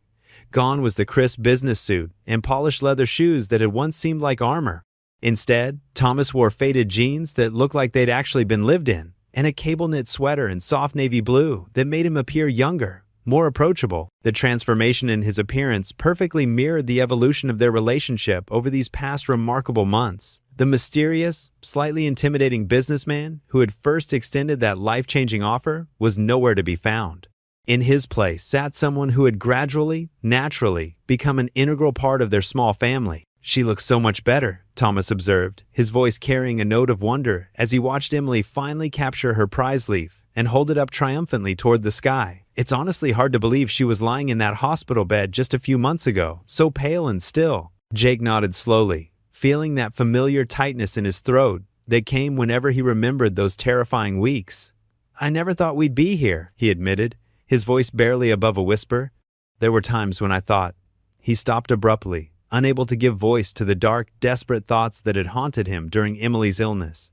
Gone was the crisp business suit and polished leather shoes that had once seemed like armor. Instead, Thomas wore faded jeans that looked like they'd actually been lived in, and a cable-knit sweater in soft navy blue that made him appear younger, more approachable. The transformation in his appearance perfectly mirrored the evolution of their relationship over these past remarkable months. The mysterious, slightly intimidating businessman who had first extended that life-changing offer was nowhere to be found. In his place sat someone who had gradually, naturally, become an integral part of their small family. "She looks so much better," Thomas observed, his voice carrying a note of wonder as he watched Emily finally capture her prize leaf and hold it up triumphantly toward the sky. "It's honestly hard to believe she was lying in that hospital bed just a few months ago, so pale and still." Jake nodded slowly, feeling that familiar tightness in his throat that came whenever he remembered those terrifying weeks. "I never thought we'd be here," he admitted, his voice barely above a whisper. "There were times when I thought." He stopped abruptly, unable to give voice to the dark, desperate thoughts that had haunted him during Emily's illness.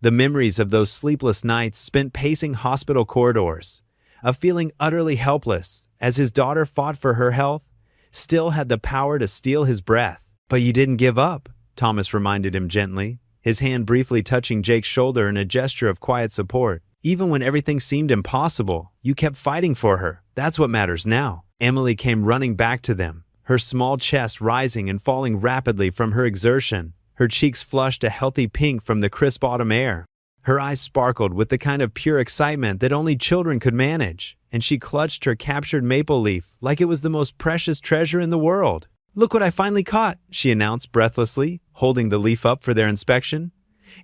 The memories of those sleepless nights spent pacing hospital corridors, of feeling utterly helpless as his daughter fought for her health, still had the power to steal his breath. "But you didn't give up," Thomas reminded him gently, his hand briefly touching Jake's shoulder in a gesture of quiet support. "Even when everything seemed impossible, you kept fighting for her. That's what matters now." Emily came running back to them, her small chest rising and falling rapidly from her exertion, her cheeks flushed a healthy pink from the crisp autumn air. Her eyes sparkled with the kind of pure excitement that only children could manage, and she clutched her captured maple leaf like it was the most precious treasure in the world. "Look what I finally caught," she announced breathlessly, holding the leaf up for their inspection.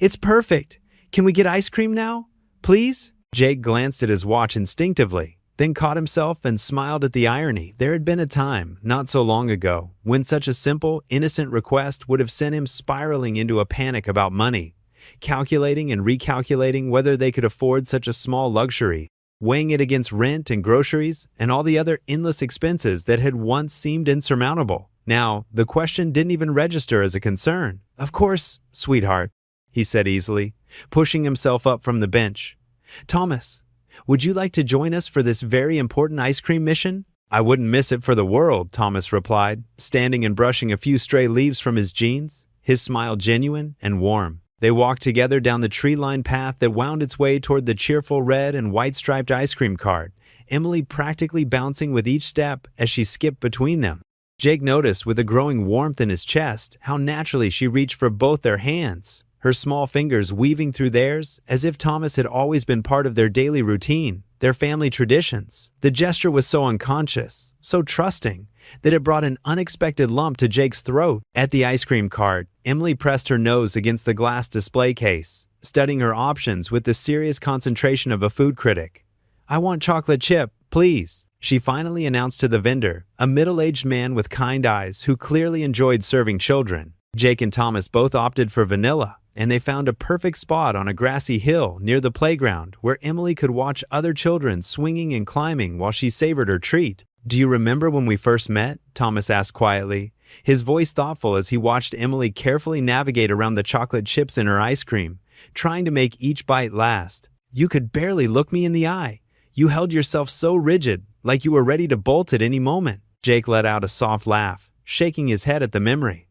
"It's perfect. Can we get ice cream now? Please?" Jake glanced at his watch instinctively, then caught himself and smiled at the irony. There had been a time, not so long ago, when such a simple, innocent request would have sent him spiraling into a panic about money, calculating and recalculating whether they could afford such a small luxury, weighing it against rent and groceries and all the other endless expenses that had once seemed insurmountable. Now, the question didn't even register as a concern. "Of course, sweetheart," he said easily, pushing himself up from the bench. "Thomas, would you like to join us for this very important ice cream mission?" "I wouldn't miss it for the world," Thomas replied, standing and brushing a few stray leaves from his jeans, his smile genuine and warm. They walked together down the tree-lined path that wound its way toward the cheerful red and white-striped ice cream cart, Emily practically bouncing with each step as she skipped between them. Jake noticed with a growing warmth in his chest how naturally she reached for both their hands, her small fingers weaving through theirs as if Thomas had always been part of their daily routine, their family traditions. The gesture was so unconscious, so trusting, that it brought an unexpected lump to Jake's throat. At the ice cream cart, Emily pressed her nose against the glass display case, studying her options with the serious concentration of a food critic. "I want chocolate chip, please," she finally announced to the vendor, a middle-aged man with kind eyes who clearly enjoyed serving children. Jake and Thomas both opted for vanilla, and they found a perfect spot on a grassy hill near the playground where Emily could watch other children swinging and climbing while she savored her treat. "Do you remember when we first met?" Thomas asked quietly, his voice thoughtful as he watched Emily carefully navigate around the chocolate chips in her ice cream, trying to make each bite last. "You could barely look me in the eye. You held yourself so rigid, like you were ready to bolt at any moment." Jake let out a soft laugh, shaking his head at the memory.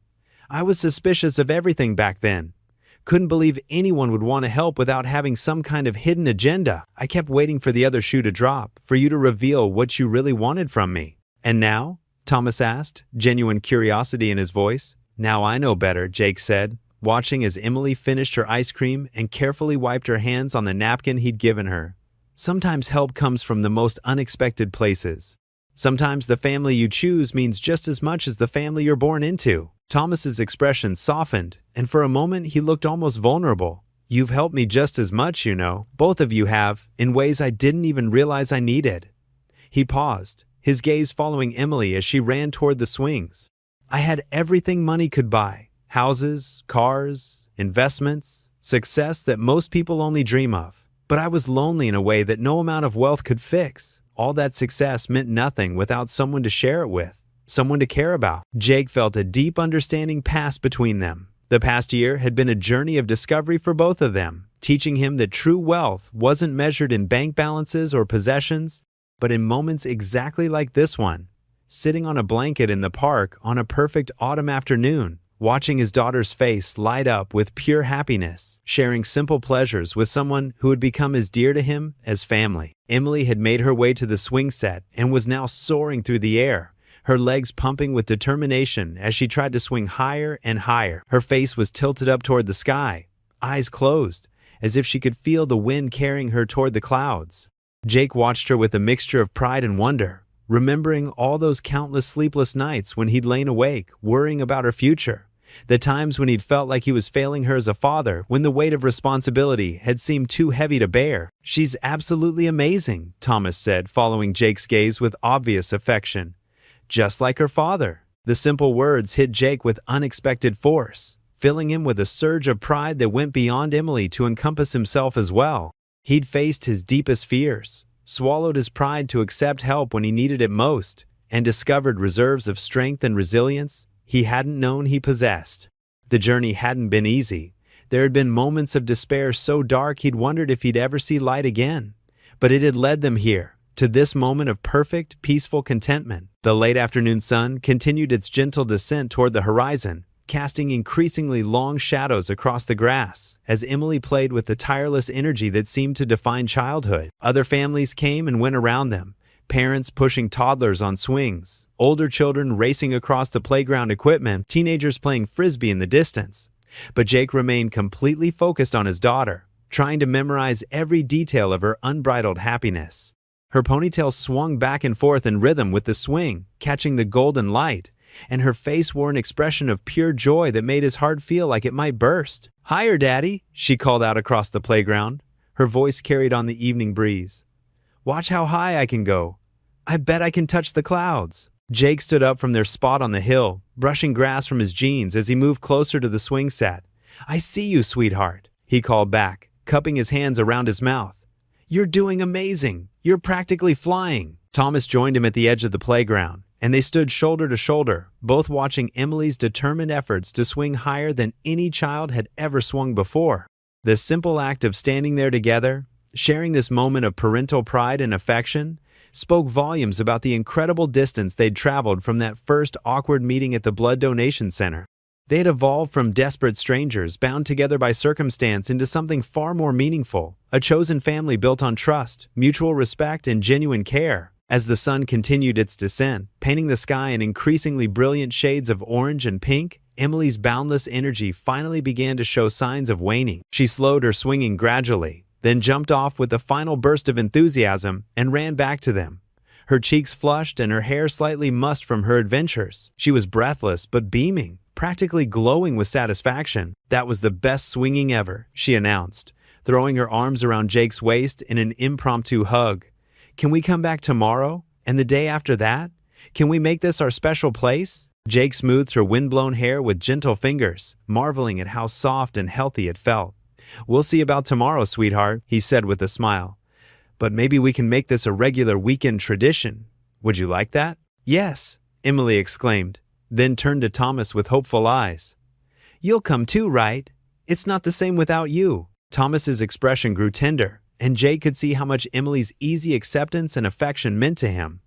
"I was suspicious of everything back then. Couldn't believe anyone would want to help without having some kind of hidden agenda. I kept waiting for the other shoe to drop, for you to reveal what you really wanted from me." "And now?" Thomas asked, genuine curiosity in his voice. "Now I know better," Jake said, watching as Emily finished her ice cream and carefully wiped her hands on the napkin he'd given her. "Sometimes help comes from the most unexpected places. Sometimes the family you choose means just as much as the family you're born into." Thomas's expression softened and for a moment he looked almost vulnerable. "You've helped me just as much, you know. Both of you have, in ways I didn't even realize I needed." He paused, his gaze following Emily as she ran toward the swings. "I had everything money could buy. Houses, cars, investments, success that most people only dream of. But I was lonely in a way that no amount of wealth could fix. All that success meant nothing without someone to share it with, someone to care about." Jake felt a deep understanding pass between them. The past year had been a journey of discovery for both of them, teaching him that true wealth wasn't measured in bank balances or possessions, but in moments exactly like this one, sitting on a blanket in the park on a perfect autumn afternoon, watching his daughter's face light up with pure happiness, sharing simple pleasures with someone who had become as dear to him as family. Emily had made her way to the swing set and was now soaring through the air, her legs pumping with determination as she tried to swing higher and higher. Her face was tilted up toward the sky, eyes closed, as if she could feel the wind carrying her toward the clouds. Jake watched her with a mixture of pride and wonder, remembering all those countless sleepless nights when he'd lain awake, worrying about her future. The times when he'd felt like he was failing her as a father, when the weight of responsibility had seemed too heavy to bear. "She's absolutely amazing," Thomas said, following Jake's gaze with obvious affection. "Just like her father." The simple words hit Jake with unexpected force, filling him with a surge of pride that went beyond Emily to encompass himself as well. He'd faced his deepest fears, swallowed his pride to accept help when he needed it most, and discovered reserves of strength and resilience he hadn't known he possessed. The journey hadn't been easy. There had been moments of despair so dark he'd wondered if he'd ever see light again. But it had led them here, to this moment of perfect, peaceful contentment. The late afternoon sun continued its gentle descent toward the horizon, casting increasingly long shadows across the grass, as Emily played with the tireless energy that seemed to define childhood. Other families came and went around them, parents pushing toddlers on swings, older children racing across the playground equipment, teenagers playing frisbee in the distance. But Jake remained completely focused on his daughter, trying to memorize every detail of her unbridled happiness. Her ponytail swung back and forth in rhythm with the swing, catching the golden light, and her face wore an expression of pure joy that made his heart feel like it might burst. "Higher, Daddy," she called out across the playground. Her voice carried on the evening breeze. "Watch how high I can go. I bet I can touch the clouds." Jake stood up from their spot on the hill, brushing grass from his jeans as he moved closer to the swing set. "I see you, sweetheart," he called back, cupping his hands around his mouth. "You're doing amazing. You're practically flying." Thomas joined him at the edge of the playground, and they stood shoulder to shoulder, both watching Emily's determined efforts to swing higher than any child had ever swung before. The simple act of standing there together, sharing this moment of parental pride and affection, spoke volumes about the incredible distance they'd traveled from that first awkward meeting at the blood donation center. They had evolved from desperate strangers bound together by circumstance into something far more meaningful, a chosen family built on trust, mutual respect, and genuine care. As the sun continued its descent, painting the sky in increasingly brilliant shades of orange and pink, Emily's boundless energy finally began to show signs of waning. She slowed her swinging gradually, then jumped off with a final burst of enthusiasm and ran back to them. Her cheeks flushed and her hair slightly mussed from her adventures. She was breathless but beaming, practically glowing with satisfaction. "That was the best swinging ever," she announced, throwing her arms around Jake's waist in an impromptu hug. "Can we come back tomorrow? And the day after that? Can we make this our special place?" Jake smoothed her windblown hair with gentle fingers, marveling at how soft and healthy it felt. "We'll see about tomorrow, sweetheart," he said with a smile. "But maybe we can make this a regular weekend tradition. Would you like that?" "Yes," Emily exclaimed, then turned to Thomas with hopeful eyes. "You'll come too, right? It's not the same without you." Thomas's expression grew tender, and Jake could see how much Emily's easy acceptance and affection meant to him.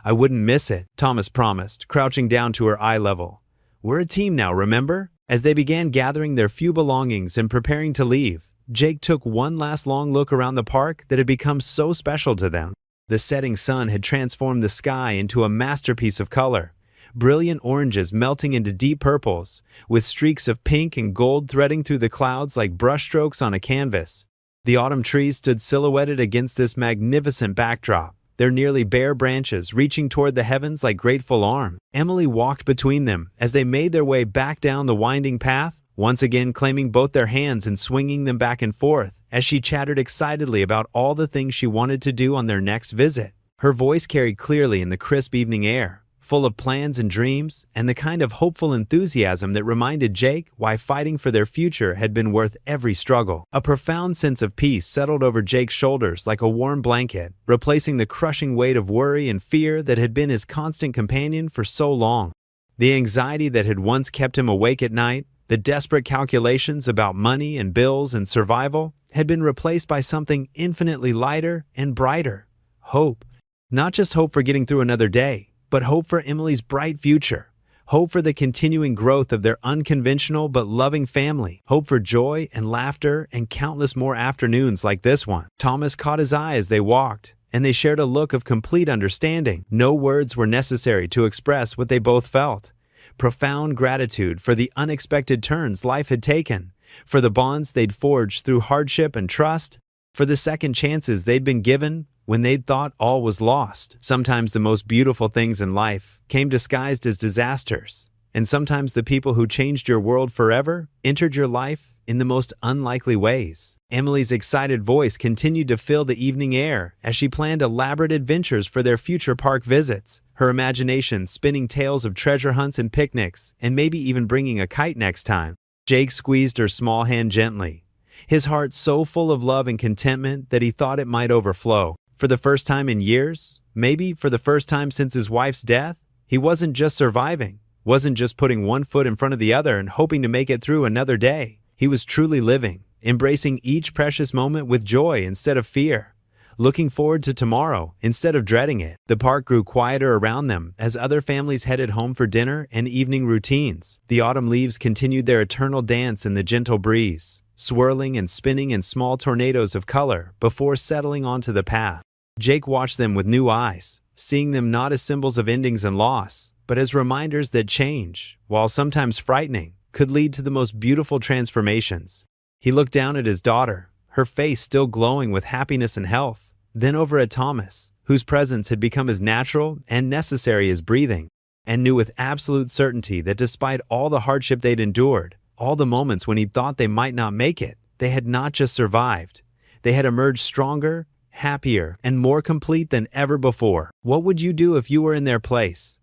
"I wouldn't miss it," Thomas promised, crouching down to her eye level. "We're a team now, remember?" As they began gathering their few belongings and preparing to leave, Jake took one last long look around the park that had become so special to them. The setting sun had transformed the sky into a masterpiece of color, brilliant oranges melting into deep purples, with streaks of pink and gold threading through the clouds like brushstrokes on a canvas. The autumn trees stood silhouetted against this magnificent backdrop, their nearly bare branches reaching toward the heavens like grateful arms. Emily walked between them as they made their way back down the winding path, once again claiming both their hands and swinging them back and forth as she chattered excitedly about all the things she wanted to do on their next visit. Her voice carried clearly in the crisp evening air, full of plans and dreams, and the kind of hopeful enthusiasm that reminded Jake why fighting for their future had been worth every struggle. A profound sense of peace settled over Jake's shoulders like a warm blanket, replacing the crushing weight of worry and fear that had been his constant companion for so long. The anxiety that had once kept him awake at night, the desperate calculations about money and bills and survival, had been replaced by something infinitely lighter and brighter: hope. Not just hope for getting through another day, but hope for Emily's bright future, hope for the continuing growth of their unconventional but loving family, hope for joy and laughter and countless more afternoons like this one. Thomas caught his eye as they walked, and they shared a look of complete understanding. No words were necessary to express what they both felt: profound gratitude for the unexpected turns life had taken, for the bonds they'd forged through hardship and trust, for the second chances they'd been given when they'd thought all was lost. Sometimes the most beautiful things in life came disguised as disasters, and sometimes the people who changed your world forever entered your life in the most unlikely ways. Emily's excited voice continued to fill the evening air as she planned elaborate adventures for their future park visits, her imagination spinning tales of treasure hunts and picnics, and maybe even bringing a kite next time. Jake squeezed her small hand gently, his heart so full of love and contentment that he thought it might overflow. For the first time in years, maybe for the first time since his wife's death, he wasn't just surviving, wasn't just putting one foot in front of the other and hoping to make it through another day. He was truly living, embracing each precious moment with joy instead of fear, looking forward to tomorrow instead of dreading it. The park grew quieter around them as other families headed home for dinner and evening routines. The autumn leaves continued their eternal dance in the gentle breeze, swirling and spinning in small tornadoes of color before settling onto the path. Jake watched them with new eyes, seeing them not as symbols of endings and loss, but as reminders that change, while sometimes frightening, could lead to the most beautiful transformations. He looked down at his daughter, her face still glowing with happiness and health, then over at Thomas, whose presence had become as natural and necessary as breathing, and knew with absolute certainty that despite all the hardship they'd endured, all the moments when he thought they might not make it, they had not just survived. They had emerged stronger, happier, and more complete than ever before. What would you do if you were in their place?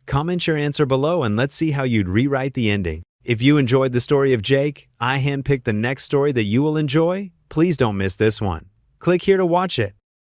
Comment your answer below and let's see how you'd rewrite the ending. If you enjoyed the story of Jake, I handpicked the next story that you will enjoy. Please don't miss this one. Click here to watch it.